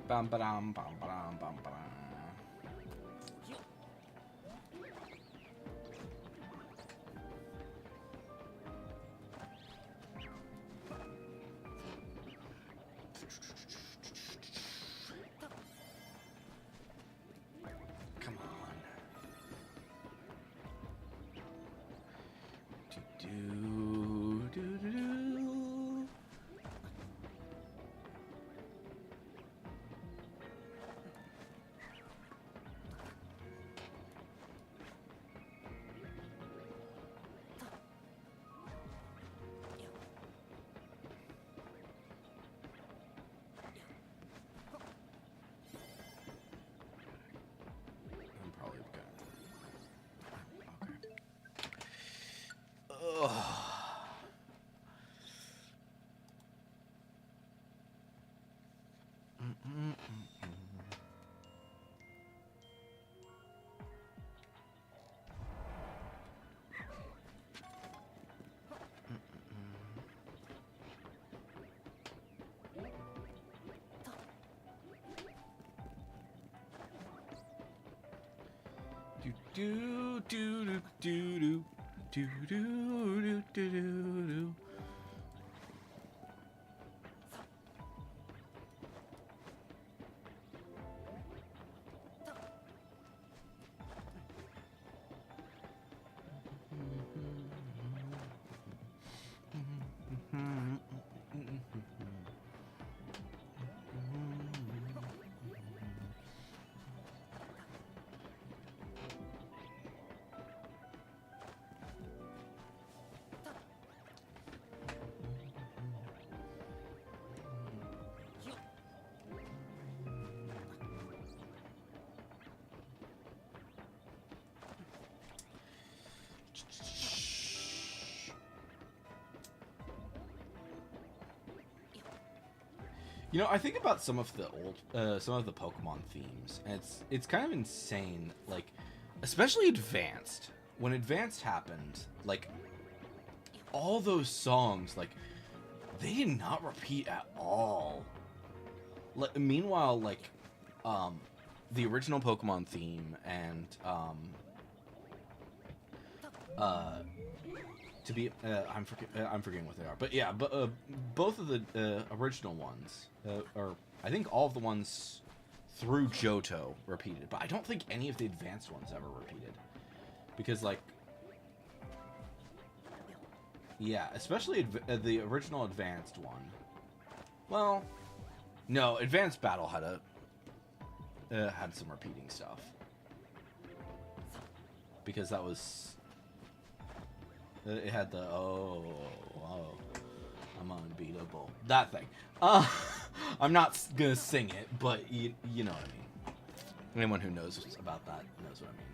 Bum ba-dum, bum ba-dum, bum ba-dum. Come on. Do-do-do-do-do. Do do do do do do do do do do. You know, I think about some of the Pokemon themes, and it's kind of insane. Like, especially Advanced. When Advanced happened, like, all those songs, like, they did not repeat at all. Meanwhile, like, the original Pokemon theme and I'm forgetting what they are, but yeah, but both of the original ones, or I think all of the ones through Johto repeated, but I don't think any of the advanced ones ever repeated. Because, like, yeah, especially the original advanced one. Well, no, advanced battle had some repeating stuff. Because that was, it had the, oh, I'm unbeatable. That thing. I'm not gonna sing it, but you know what I mean. Anyone who knows about that knows what I mean.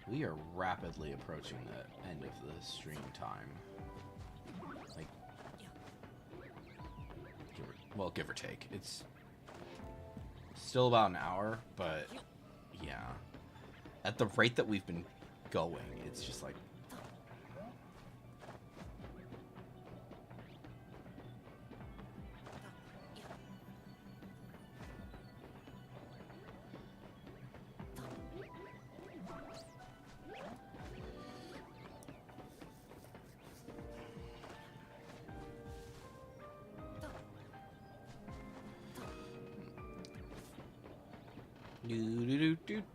We are rapidly approaching the end of the stream time. Like, give or take. It's still about an hour, but yeah. At the rate that we've been going, it's just like,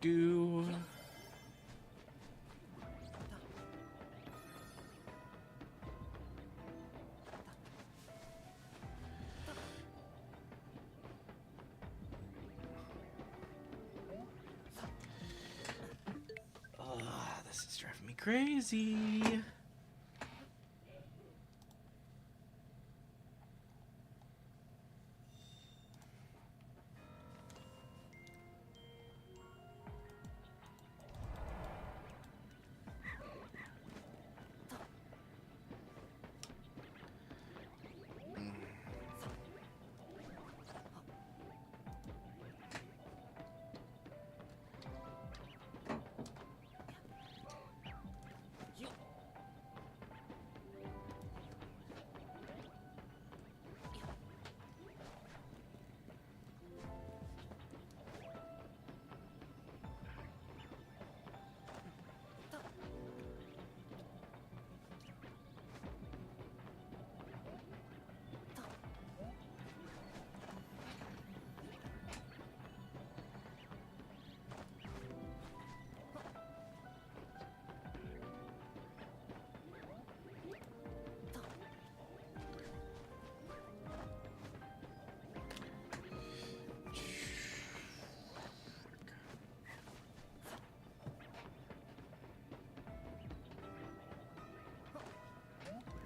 do. This is driving me crazy.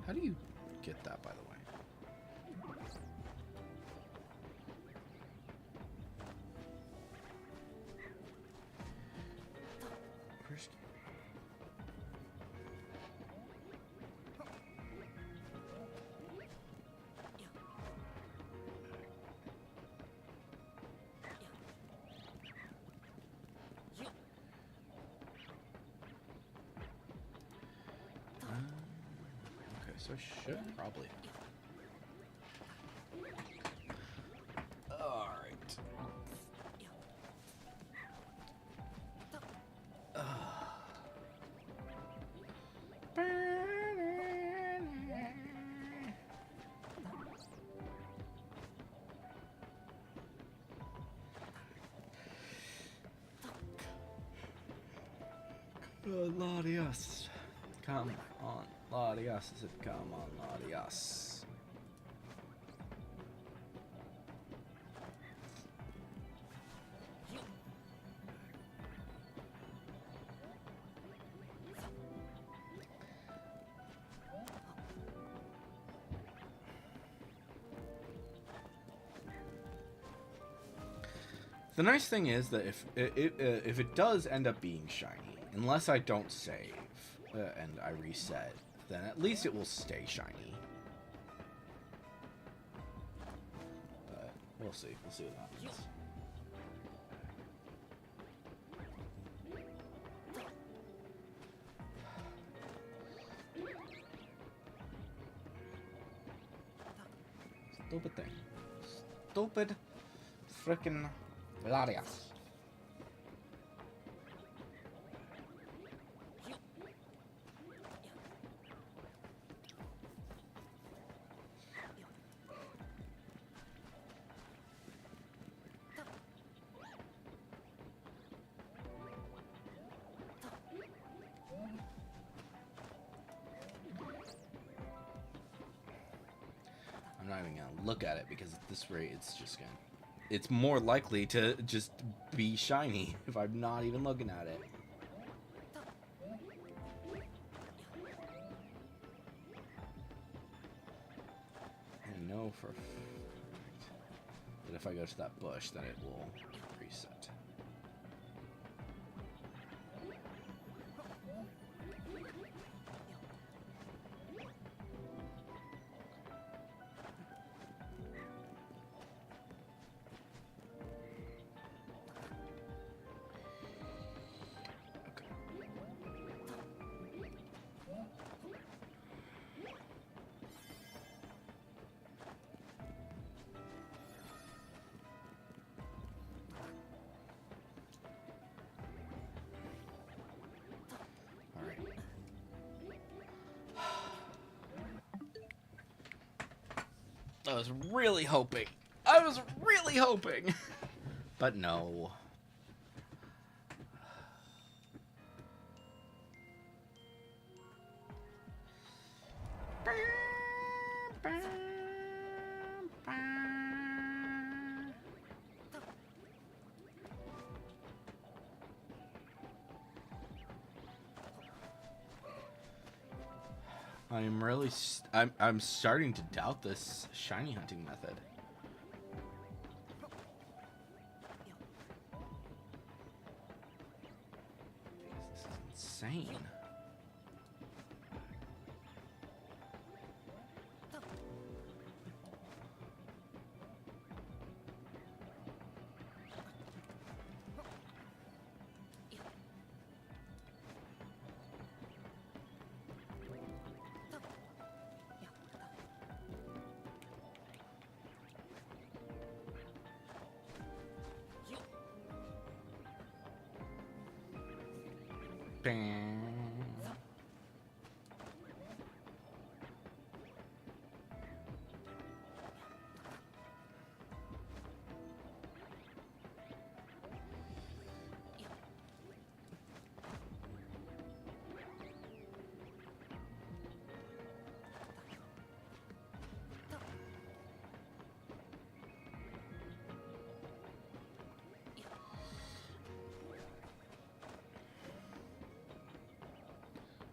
How do you get that, by the way? First. So I should probably. All right. Good Lord, yes. Come on, Latias. I said, come on, Latias. The nice thing is that if it does end up being shiny, unless I don't save and I reset, then at least it will stay shiny. But we'll see. We'll see what happens. Stupid thing. Stupid frickin' Larias. I'm not even gonna look at it because at this rate it's just gonna... It's more likely to just be shiny if I'm not even looking at it. I know for a fact that if I go to that bush, then it will reset. I was really hoping. But no. I'm really I'm starting to doubt this shiny hunting method. This is insane. Bam.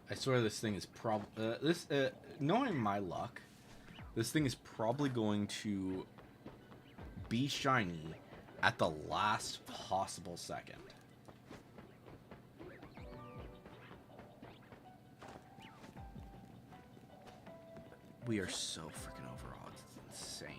I swear this thing is knowing my luck, this thing is probably going to be shiny at the last possible second. We are so freaking overawed. It's insane.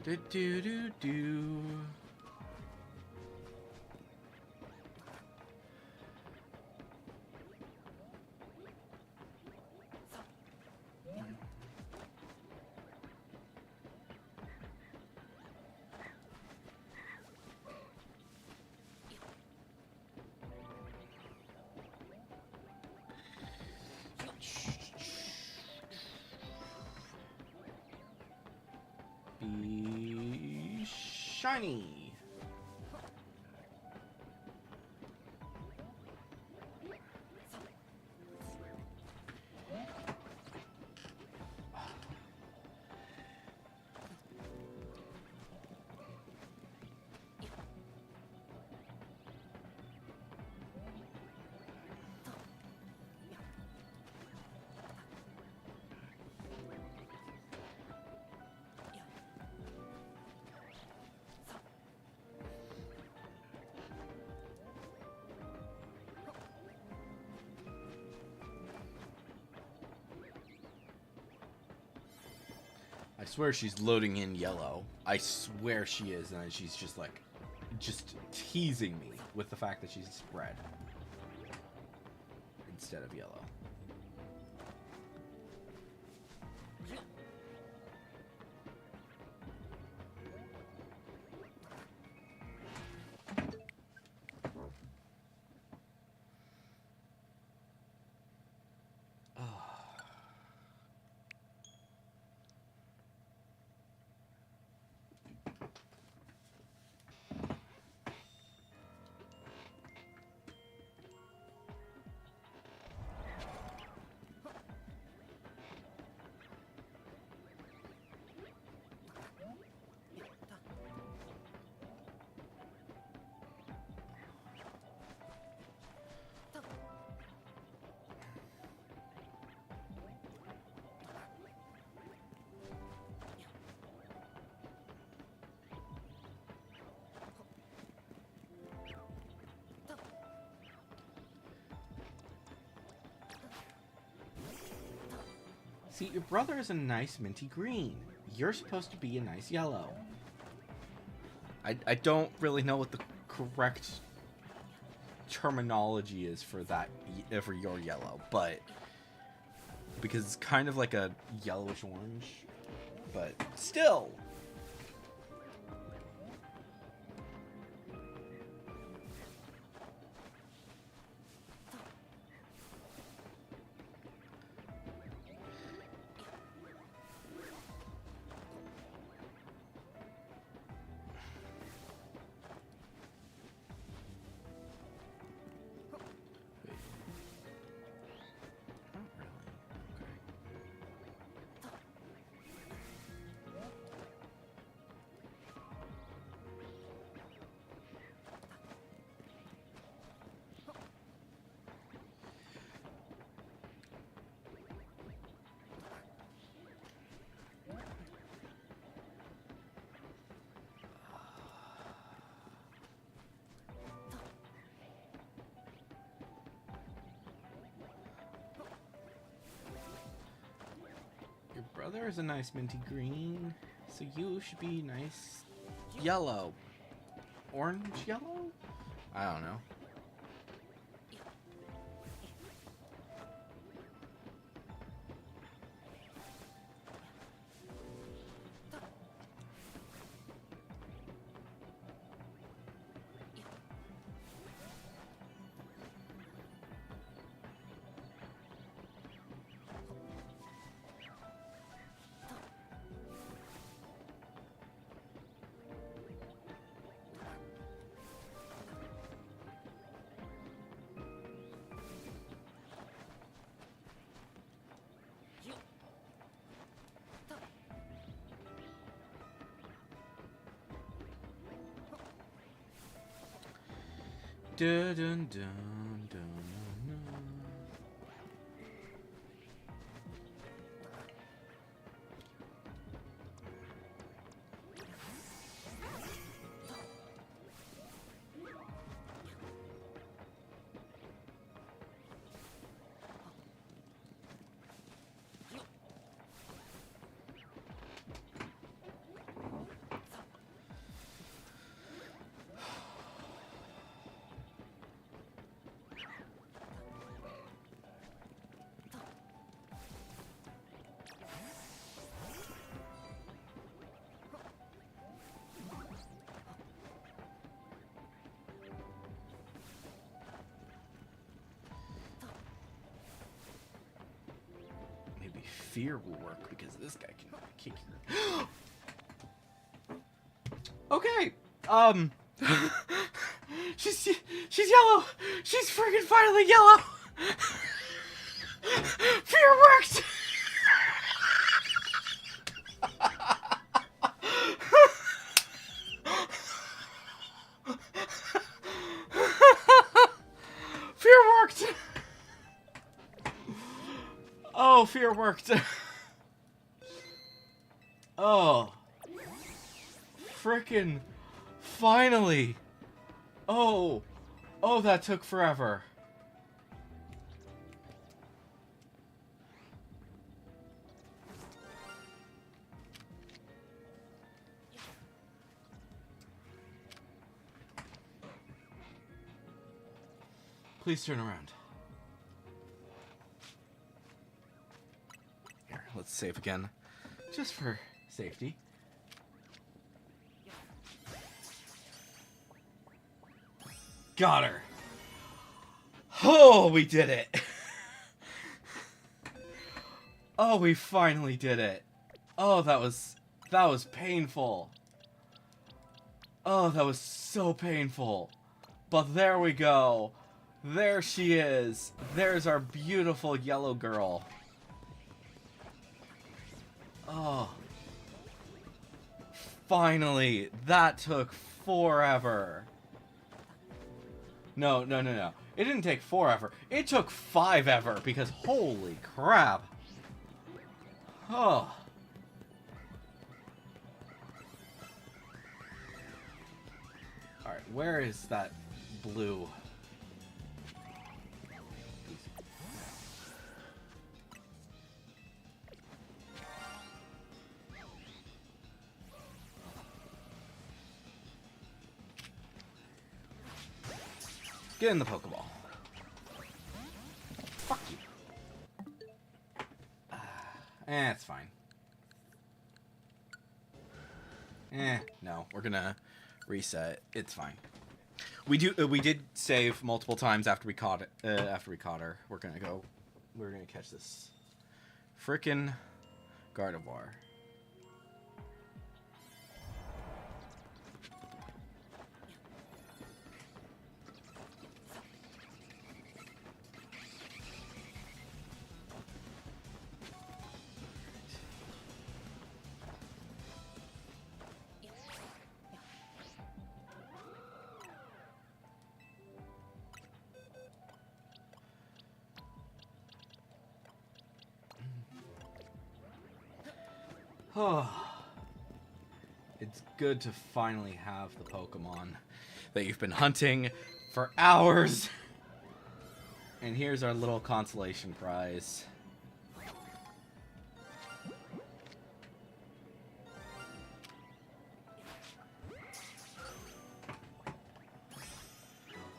Do do do do. Be shiny. I swear she's loading in yellow. I swear she is, and she's just like, just teasing me with the fact that she's red instead of yellow. See, your brother is a nice minty green. You're supposed to be a nice yellow. I don't really know what the correct terminology is for that, for your yellow, but because it's kind of like a yellowish orange, but still. Your brother is a nice minty green, so you should be nice yellow. Orange yellow? I don't know. Dun, dun, dun, dun, dun. fear will work because this guy can kick your... Okay, she's yellow. She's freaking finally yellow. Fear worked. Fear worked. Oh, fear worked. Oh. Frickin' finally. Oh. Oh, that took forever. Please turn around. Here, let's save again. Just for safety. Got her. Oh, we did it. Oh, we finally did it. Oh, that was painful. Oh, that was so painful. But there we go. There she is. There's our beautiful yellow girl. Oh. Finally. That took forever. No. It didn't take forever. It took 5 ever because holy crap. Oh. Alright, where is that blue? Get in the Pokeball. Fuck you. It's fine. No, we're gonna reset. It's fine. We did save multiple times after we caught it. After we caught her, we're gonna catch this frickin' Gardevoir. Oh, it's good to finally have the Pokemon that you've been hunting for hours. And here's our little consolation prize.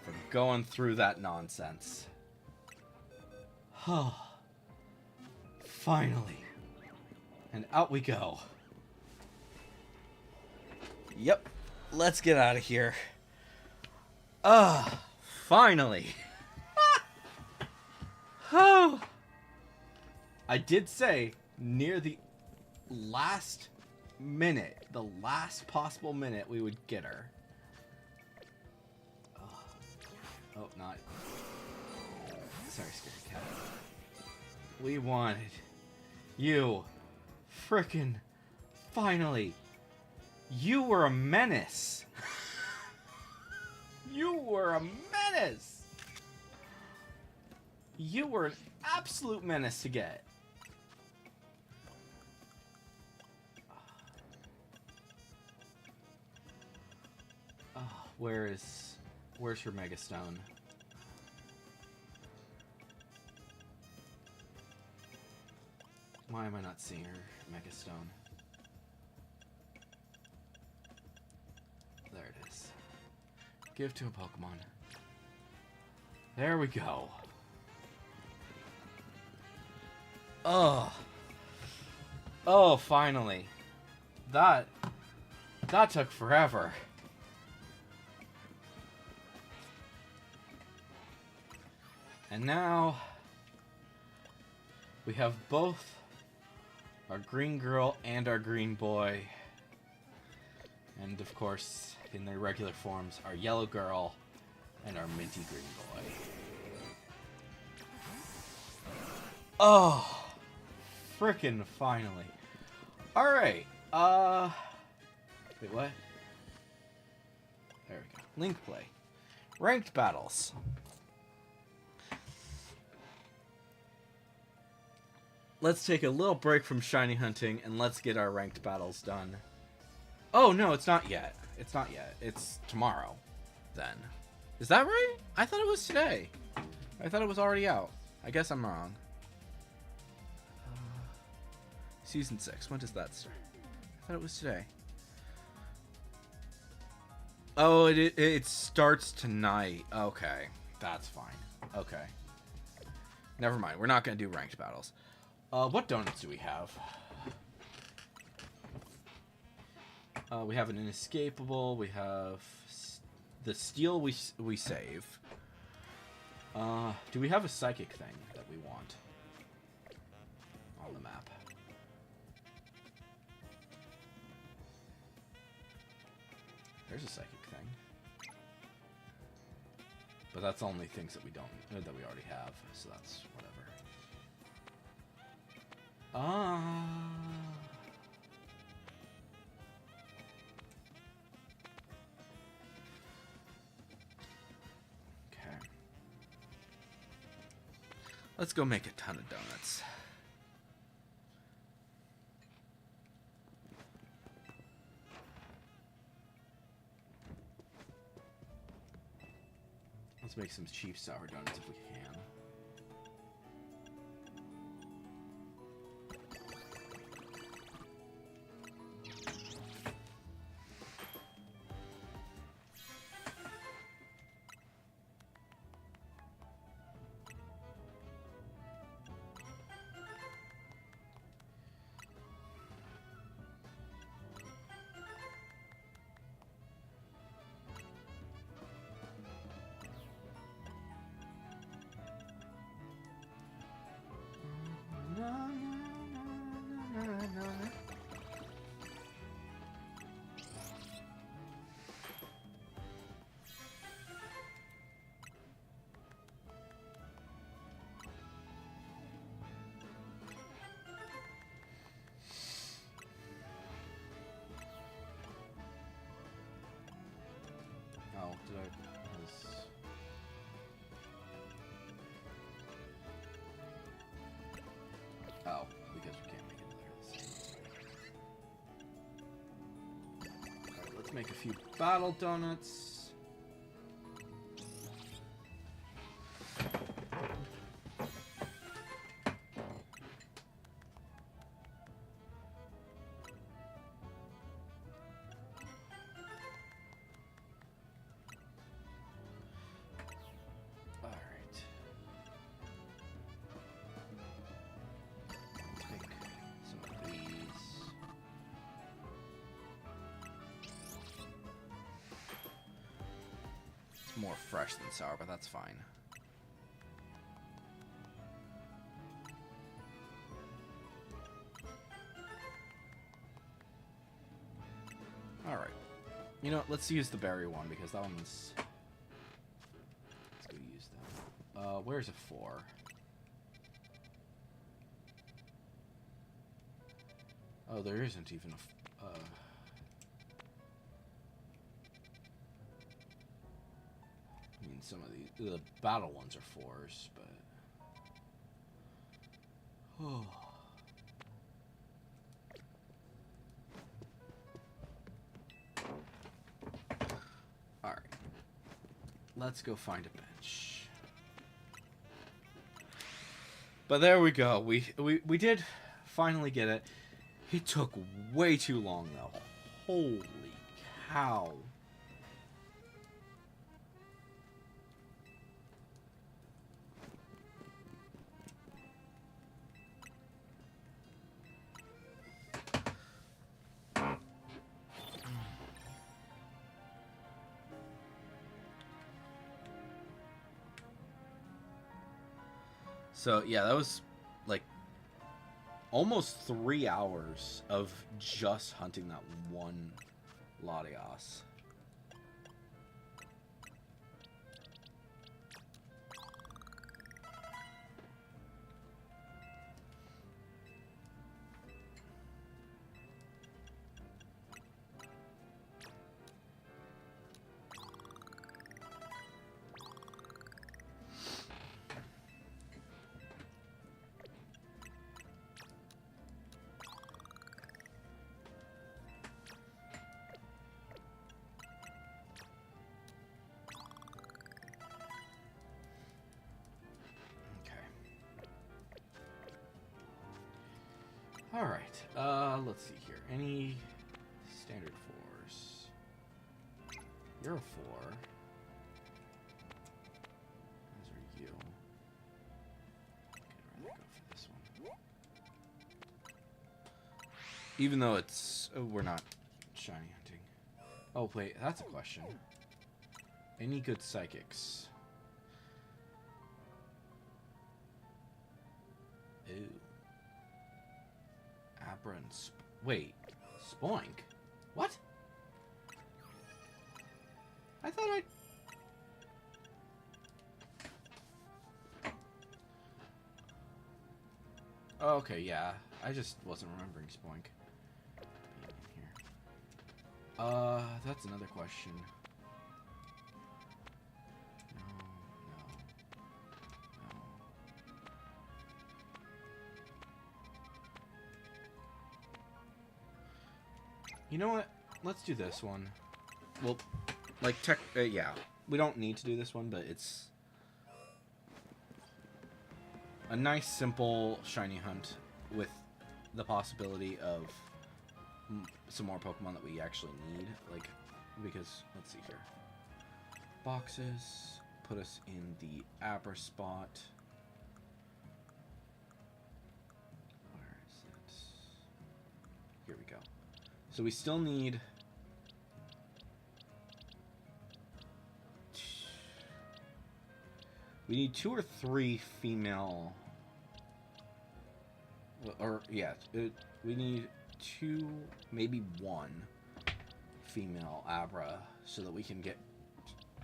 For going through that nonsense. Oh, finally. And out we go. Yep. Let's get out of here. Finally. Oh. I did say near the last minute, the last possible minute, we would get her. Oh, not. Sorry, scared cat. We wanted you. Frickin' finally. You were a menace. You were a menace. You were an absolute menace to get. Oh, where's your Mega Stone? Why am I not seeing her Mega Stone? There it is. Give to a Pokemon. There we go. Oh. Oh, finally. That took forever. And now we have both Our green girl and our green boy. And of course, in their regular forms, our yellow girl and our minty green boy. Oh, frickin' finally. Alright, wait, what? There we go. Link play. Ranked battles. Let's take a little break from shiny hunting and let's get our ranked battles done. Oh, no, it's not yet. It's not yet. It's tomorrow, then. Is that right? I thought it was today. I thought it was already out. I guess I'm wrong. Season 6. When does that start? I thought it was today. Oh, it starts tonight. Okay. That's fine. Okay. Never mind. We're not going to do ranked battles. What donuts do we have? We have an inescapable. We have the steel we save. Do we have a psychic thing that we want on the map? There's a psychic thing, but that's only things that we already have. So that's whatever. Okay. Let's go make a ton of donuts. Let's make some cheap sour donuts if we can. Oh, did I? Oh, because we can't make it there. Alright, let's make a few battle donuts. More fresh than sour, but that's fine. Alright. You know, let's use the berry one because that one's... Let's go use that. Where's a 4? Oh, there isn't even a... I mean, some of the battle ones are 4s, but... Oh. Alright. Let's go find a bench. But there we go. We did finally get it. It took way too long, though. Holy cow. So, yeah, that was, like, almost 3 hours of just hunting that one Latias. Alright, let's see here. Any standard 4s? You're a 4. As are you. Okay, I'd rather go for this one. Even though it's... Oh, we're not shiny hunting. Oh, wait, that's a question. Any good psychics? Ooh. Abra and wait, Spoink? What? I thought I... Oh, okay, yeah. I just wasn't remembering Spoink being in here. That's another question. You know what? Let's do this one. Well, like, yeah. We don't need to do this one, but it's a nice, simple shiny hunt with the possibility of some more Pokemon that we actually need. Like, because, let's see here. Boxes. Put us in the Abra spot. Where is it? Here we go. So we still need... We need 2 or 3 female... Or, yeah, we need 2, maybe 1 female Abra so that we can get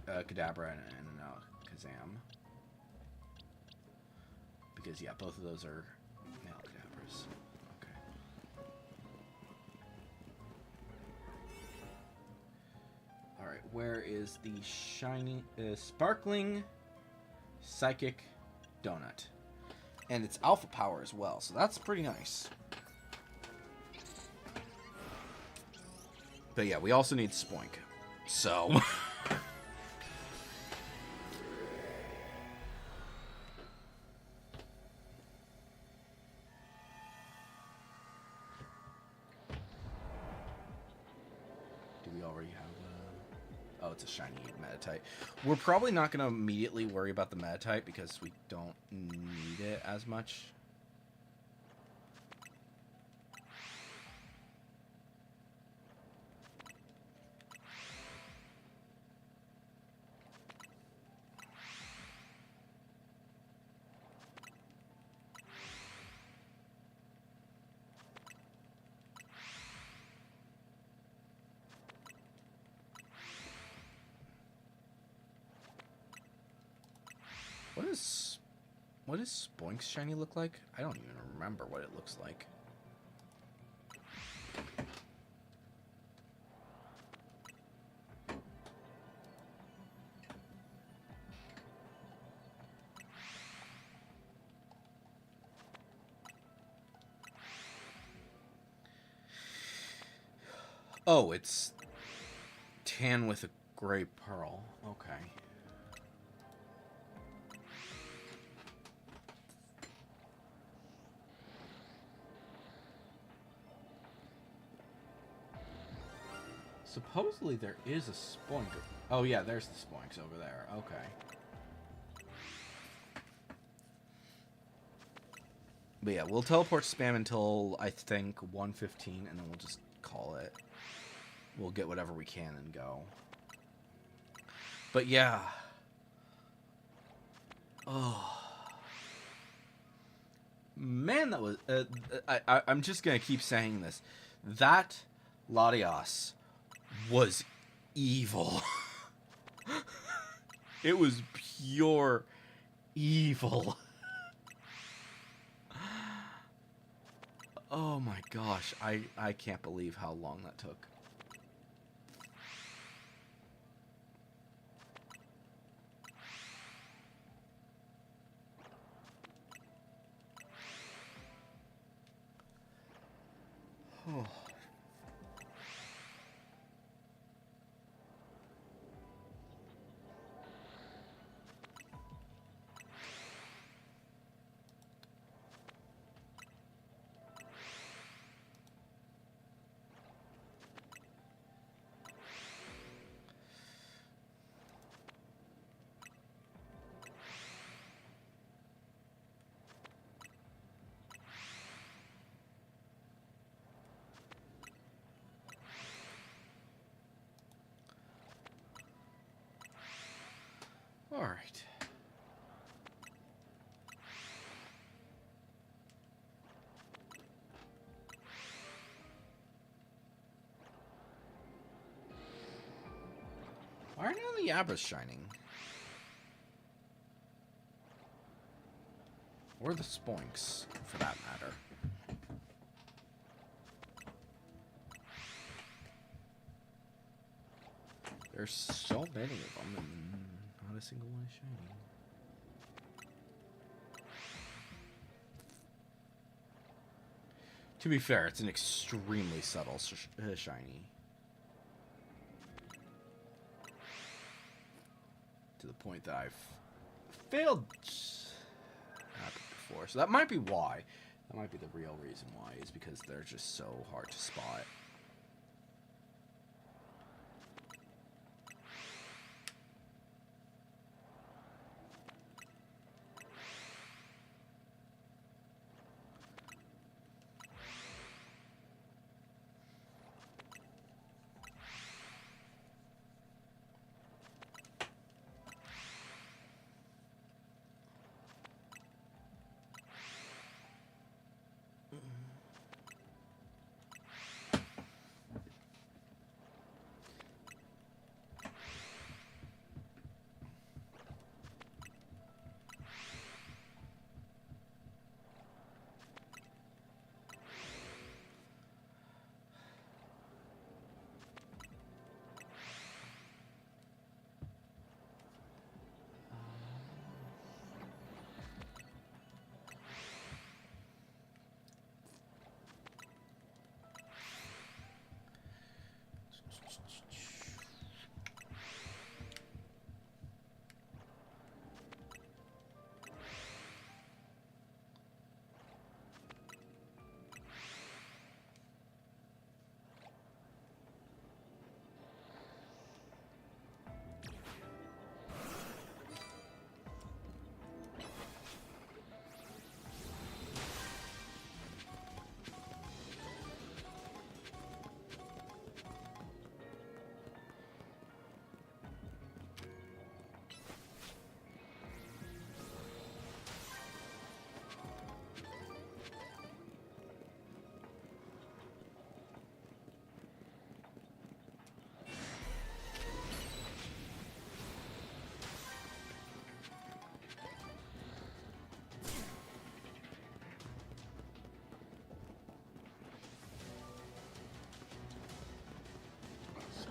Kadabra and Kazam. Because, yeah, both of those are male Kadabras. Alright, where is the shiny, sparkling psychic donut? And it's alpha power as well, so that's pretty nice. But yeah, we also need Spoink. So... it's a shiny Meta-type. We're probably not going to immediately worry about the Meta-type because we don't need it as much. What does Spoink's shiny look like? I don't even remember what it looks like. Oh, it's tan with a gray pearl. Okay. Supposedly there is a Spoink. Oh yeah, there's the Spoinks over there. Okay. But yeah, we'll teleport spam until I think 1:15, and then we'll just call it. We'll get whatever we can and go. But yeah. Oh. Man, that was... I'm just going to keep saying this. That Latias was evil. It was pure evil. Oh my gosh, I can't believe how long that took. Oh. All right. Why are none of the Abras shining? Or the Spoinks, for that matter. There's so many of them, and not a single one is shining. To be fair, it's an extremely subtle shiny. To the point that I've failed before. So that might be why. That might be the real reason why, is because they're just so hard to spot.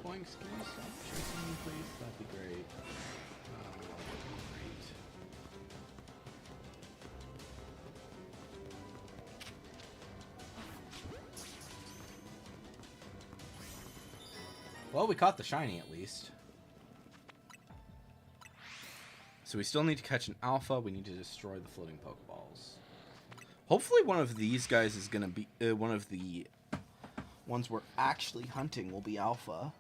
Spoinks, can you stop chasing me, please? That'd be great. Great. Well, we caught the shiny at least. So we still need to catch an alpha. We need to destroy the floating Pokeballs. Hopefully one of these guys is going to be... one of the ones we're actually hunting will be alpha.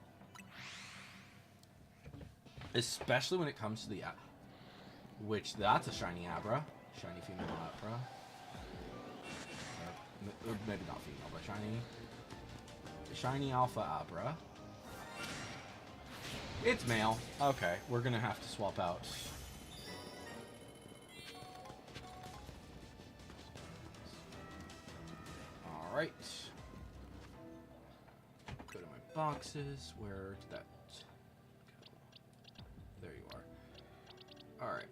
Especially when it comes to the... which, that's a shiny Abra. Shiny female Abra. Or maybe not female, but shiny... Shiny alpha Abra. It's male. Okay, we're going to have to swap out. Alright. Go to my boxes. Where did that go? There you are. Alright.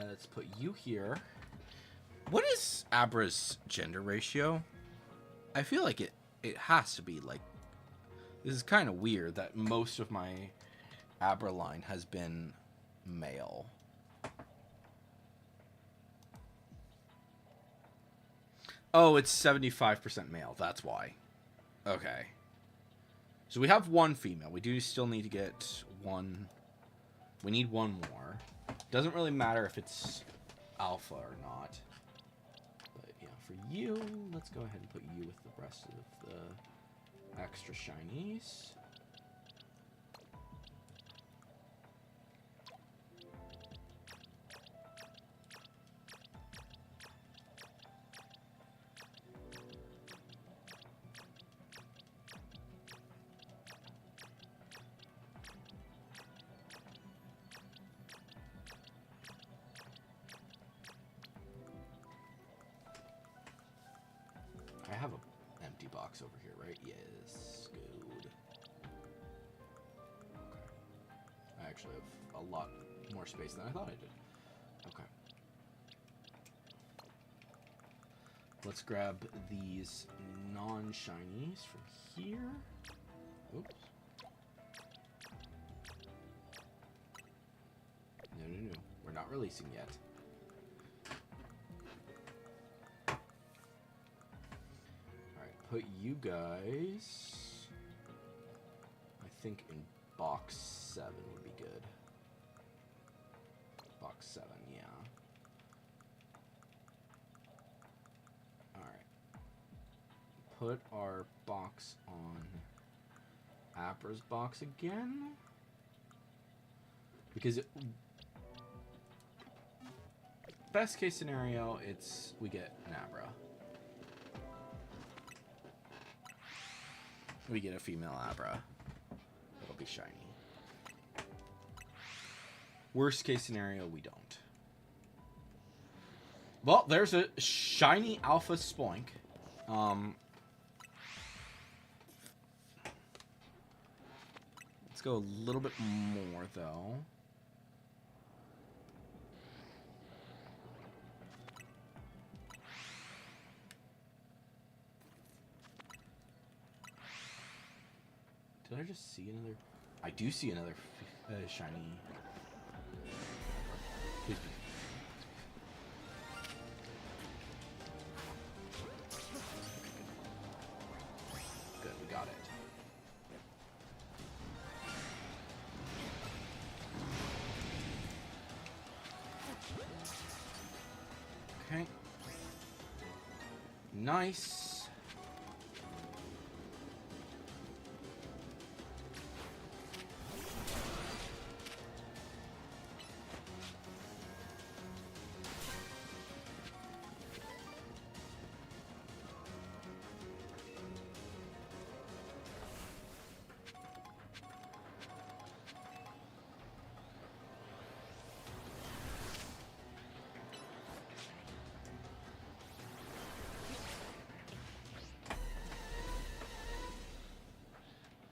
Let's put you here. What is Abra's gender ratio? I feel like it has to be like... This is kind of weird that most of my Abra line has been male. Oh, it's 75% male. That's why. Okay. So we have one female. We do still need to get one. We need one more. Doesn't really matter if it's alpha or not. But yeah, for you, let's go ahead and put you with the rest of the extra shinies. I have an empty box over here, right? Yes, good. Okay. I actually have a lot more space than I thought I did. Okay. Let's grab these non-shinies from here. Oops. No. We're not releasing yet. Put you guys, I think in box 7 would be good. Box 7, yeah. Alright. Put our box on Abra's box again. Because best case scenario, it's we get an Abra. We get a female Abra. It'll be shiny. Worst case scenario, we don't. Well, there's a shiny alpha Spoink. Let's go a little bit more, though. Did I just see another? I do see another shiny. Please be. Good, we got it. Okay. Nice.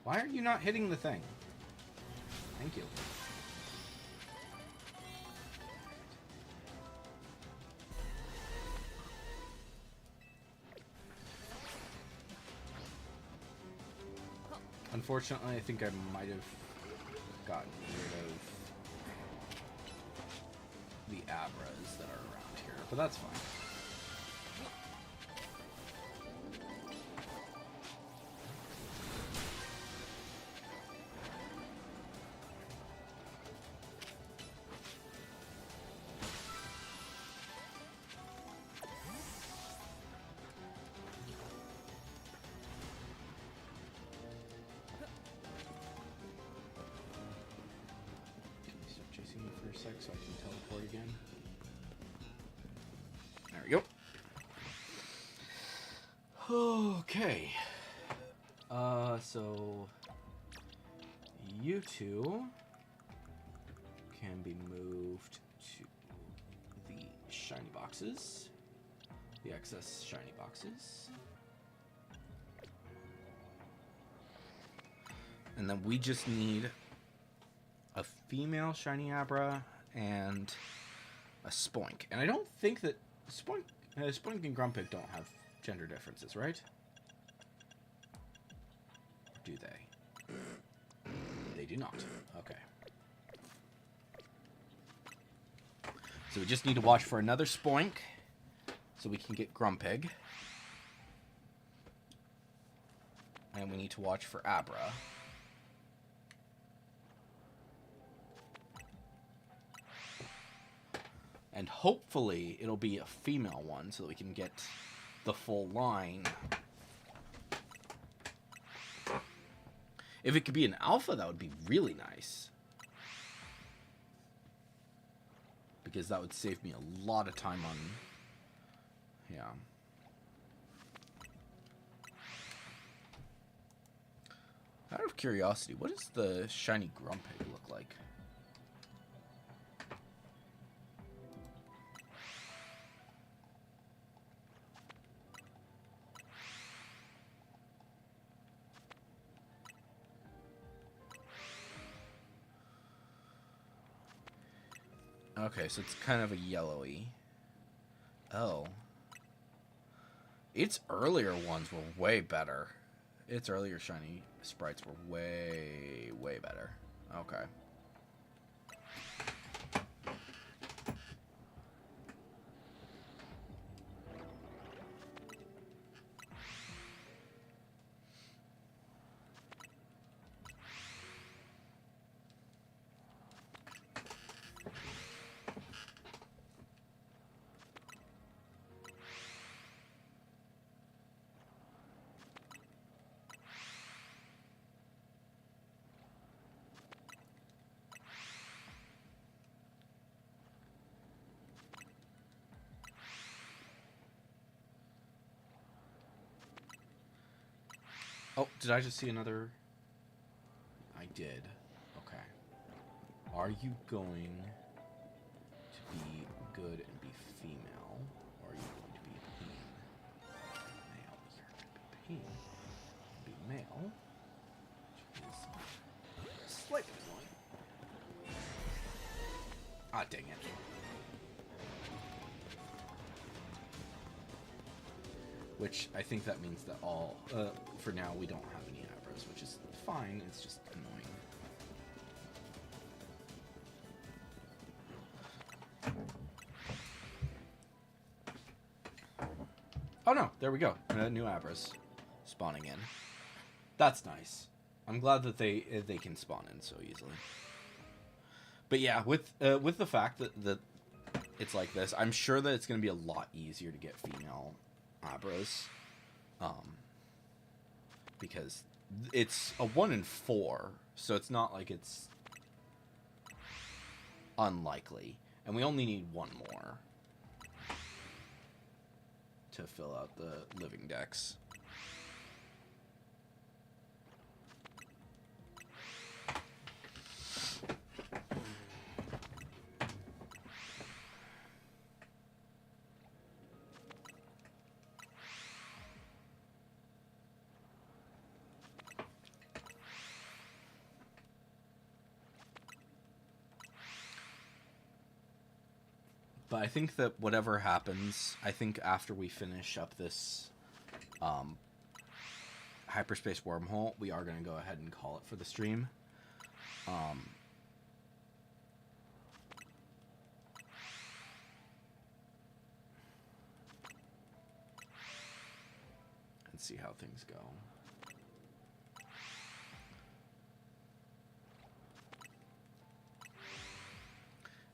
Why are you not hitting the thing? Thank you. Unfortunately, I think I might have gotten rid of the Abras that are around here, but that's fine. So I can teleport again. There we go. Okay. So you two can be moved to the shiny boxes. the excess shiny boxes. And then we just need a female shiny Abra and a Spoink. And I don't think that Spoink and Grumpig don't have gender differences, right? Or do they? They do not. Okay. So we just need to watch for another Spoink so we can get Grumpig. And we need to watch for Abra. And hopefully it'll be a female one so that we can get the full line. If it could be an alpha, that would be really nice. Because that would save me a lot of time on... Yeah. Out of curiosity, what does the shiny Grumpig look like? Okay, so it's kind of a yellowy. Oh. Its earlier ones were way better. Its earlier shiny sprites were way, way better. Okay. Oh, did I just see another? I did. Okay. Are you going to be good and be female? Or are you going to be male? You're going to be male. Which is slightly annoying. Ah, dang it. Which I think that means that all, for now, we don't have any Abras, which is fine. It's just annoying. Oh no, there we go. New Abras spawning in. That's nice. I'm glad that they can spawn in so easily. But yeah, with the fact that it's like this, I'm sure that it's going to be a lot easier to get female Abras, because it's a 1 in 4, so it's not like it's unlikely, and we only need one more to fill out the living decks. But I think that whatever happens, I think after we finish up this hyperspace wormhole, we are going to go ahead and call it for the stream. And see how things go.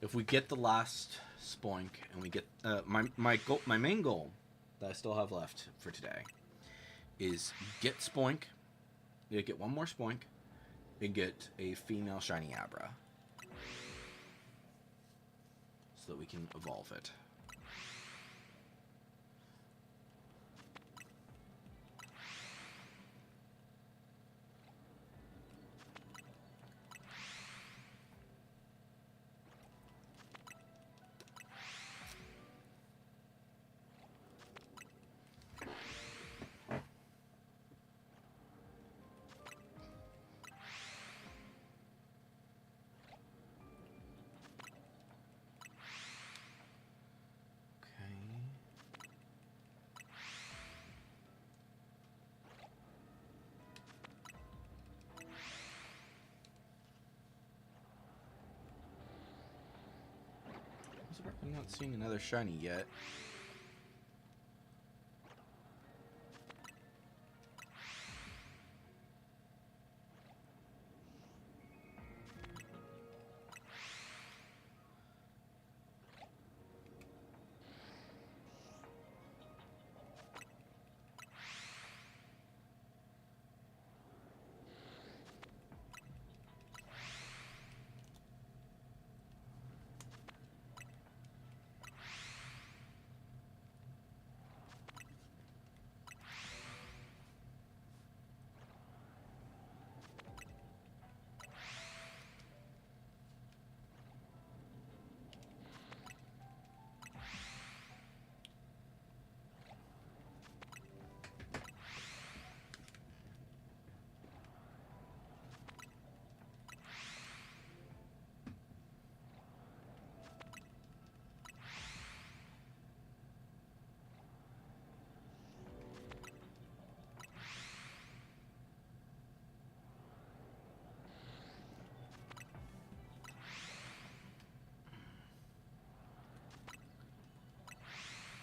If we get the last Spoink and we get my main goal that I still have left for today is get Spoink, get one more Spoink, and get a female shiny Abra so that we can evolve it. I'm not seeing another shiny yet.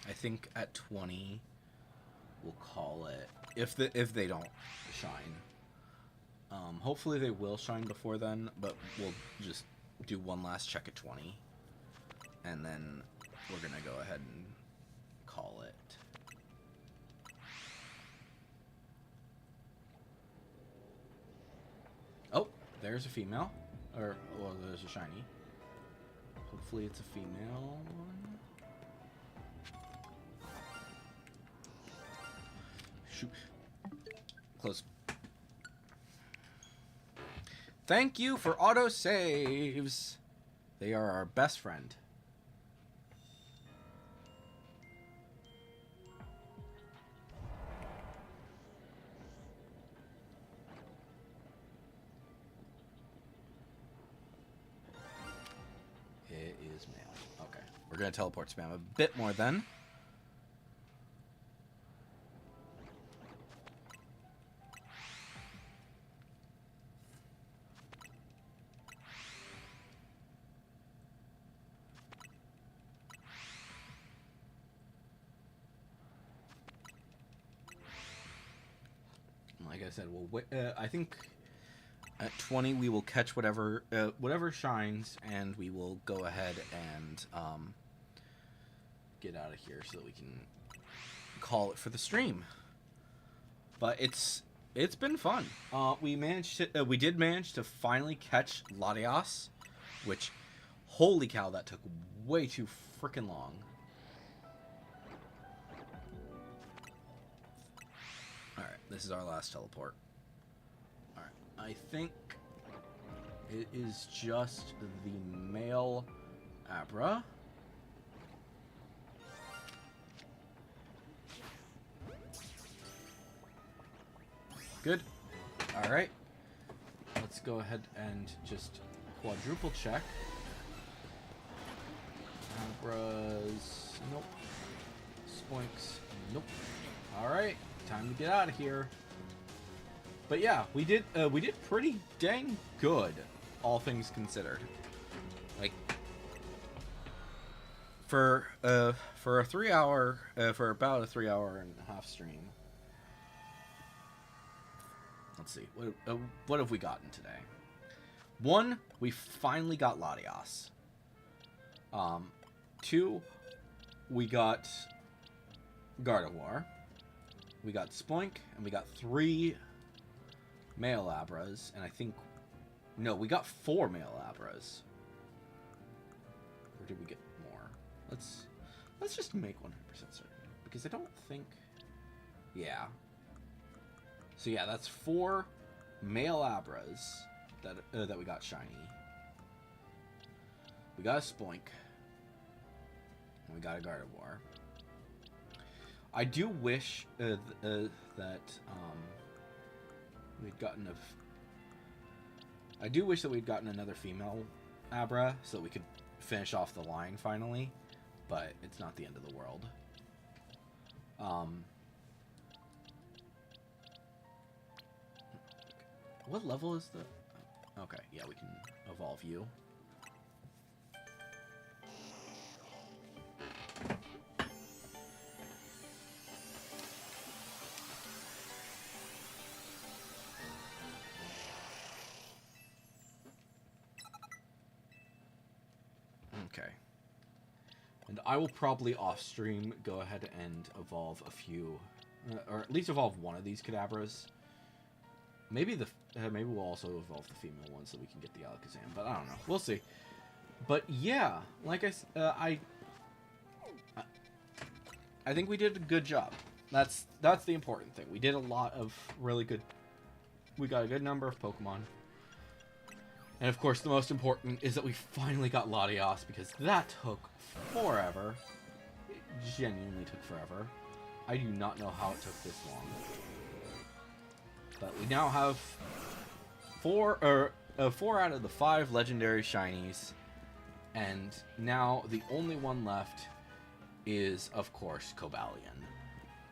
I think at 20, we'll call it. If they don't shine, hopefully they will shine before then. But we'll just do one last check at 20, and then we're gonna go ahead and call it. Oh, there's a female, or well, there's a shiny. Hopefully it's a female one. Shoot. Close. Thank you for auto saves. They are our best friend. It is male. Okay. We're going to teleport spam a bit more then. Like I said, we'll wait, I think at 20 we will catch whatever shines, and we will go ahead and get out of here so that we can call it for the stream. But it's been fun. We did manage to finally catch Latias, which, holy cow, that took way too freaking long. This is our last teleport. Alright, I think it is just the male Abra. Good. Alright. Let's go ahead and just quadruple check. Abras. Nope. Spoinks. Nope. Alright. Time to get out of here. But yeah, we did pretty dang good, all things considered. Like for a 3 hour for about a 3 hour and a half stream. Let's see, what have we gotten today? 1, we finally got Latias. 2, we got Gardevoir. We got Spoink, and we got 3 male Abras, and I think... No, we got 4 male Abras. Or did we get more? Let's just make 100% certain, because I don't think... Yeah. So yeah, that's 4 male Abras that we got shiny. We got a Spoink, and we got a Gardevoir. I do wish that we'd gotten I do wish that we'd gotten another female Abra so that we could finish off the line finally, but it's not the end of the world. What level is the... Okay, yeah, we can evolve you. Okay. And I will probably off-stream go ahead and evolve a few, or at least evolve one of these Kadabras. Maybe maybe we'll also evolve the female one so we can get the Alakazam, but I don't know. We'll see. But yeah, like I think we did a good job. That's the important thing. We did a lot of really good. We got a good number of Pokemon. And of course, the most important is that we finally got Latios, because that took forever. It genuinely took forever. I do not know how it took this long. But we now have 4 out of the 5 legendary shinies. And now the only one left is, of course, Cobalion.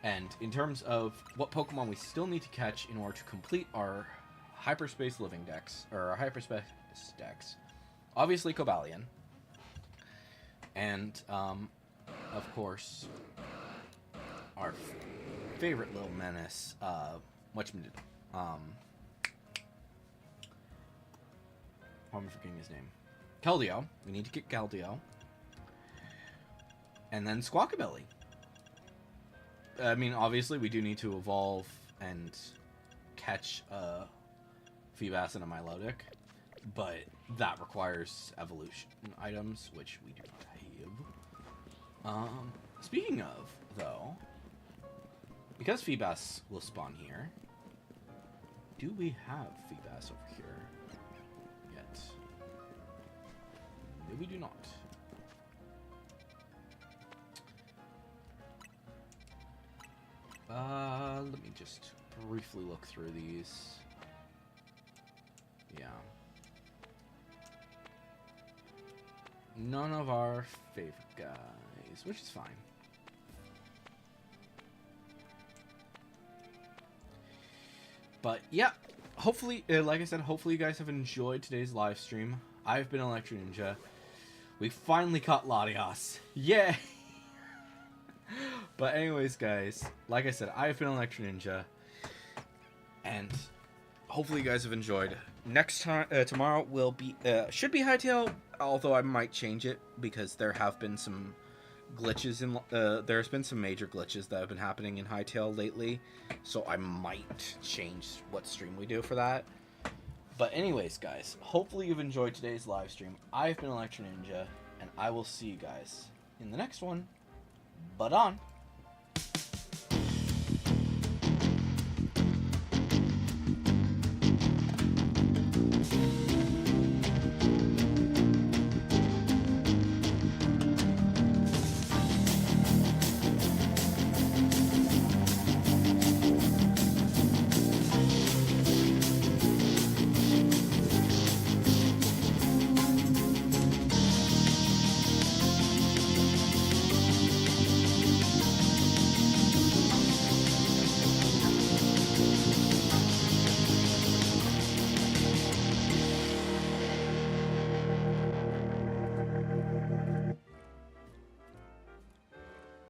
And in terms of what Pokemon we still need to catch in order to complete our Hyperspace Living Dex, or our Hyperspace Dex, obviously Cobalion. And, of course, our favorite little menace, I'm forgetting his name. Keldeo. We need to get Keldeo. And then Squawkabilly. I mean, obviously, we do need to evolve and catch Feebas and a Milotic, but that requires evolution items, which we do not have. Speaking of, though, because Feebas will spawn here, do we have Feebas over here yet? No, we do not. Let me just briefly look through these. Yeah. None of our favorite guys, which is fine. But yeah, hopefully, like I said, hopefully you guys have enjoyed today's live stream. I've been Electro Ninja. We finally caught Latios. Yay! But anyways, guys, like I said, I've been Electro Ninja, and hopefully you guys have enjoyed. Next time, tomorrow will be should be Hytale, although I might change it because there have been some glitches in there's been some major glitches that have been happening in Hytale lately, so I might change what stream we do for that. But anyways, guys, hopefully you've enjoyed today's live stream. I've been Electro Ninja, and I will see you guys in the next one. But on.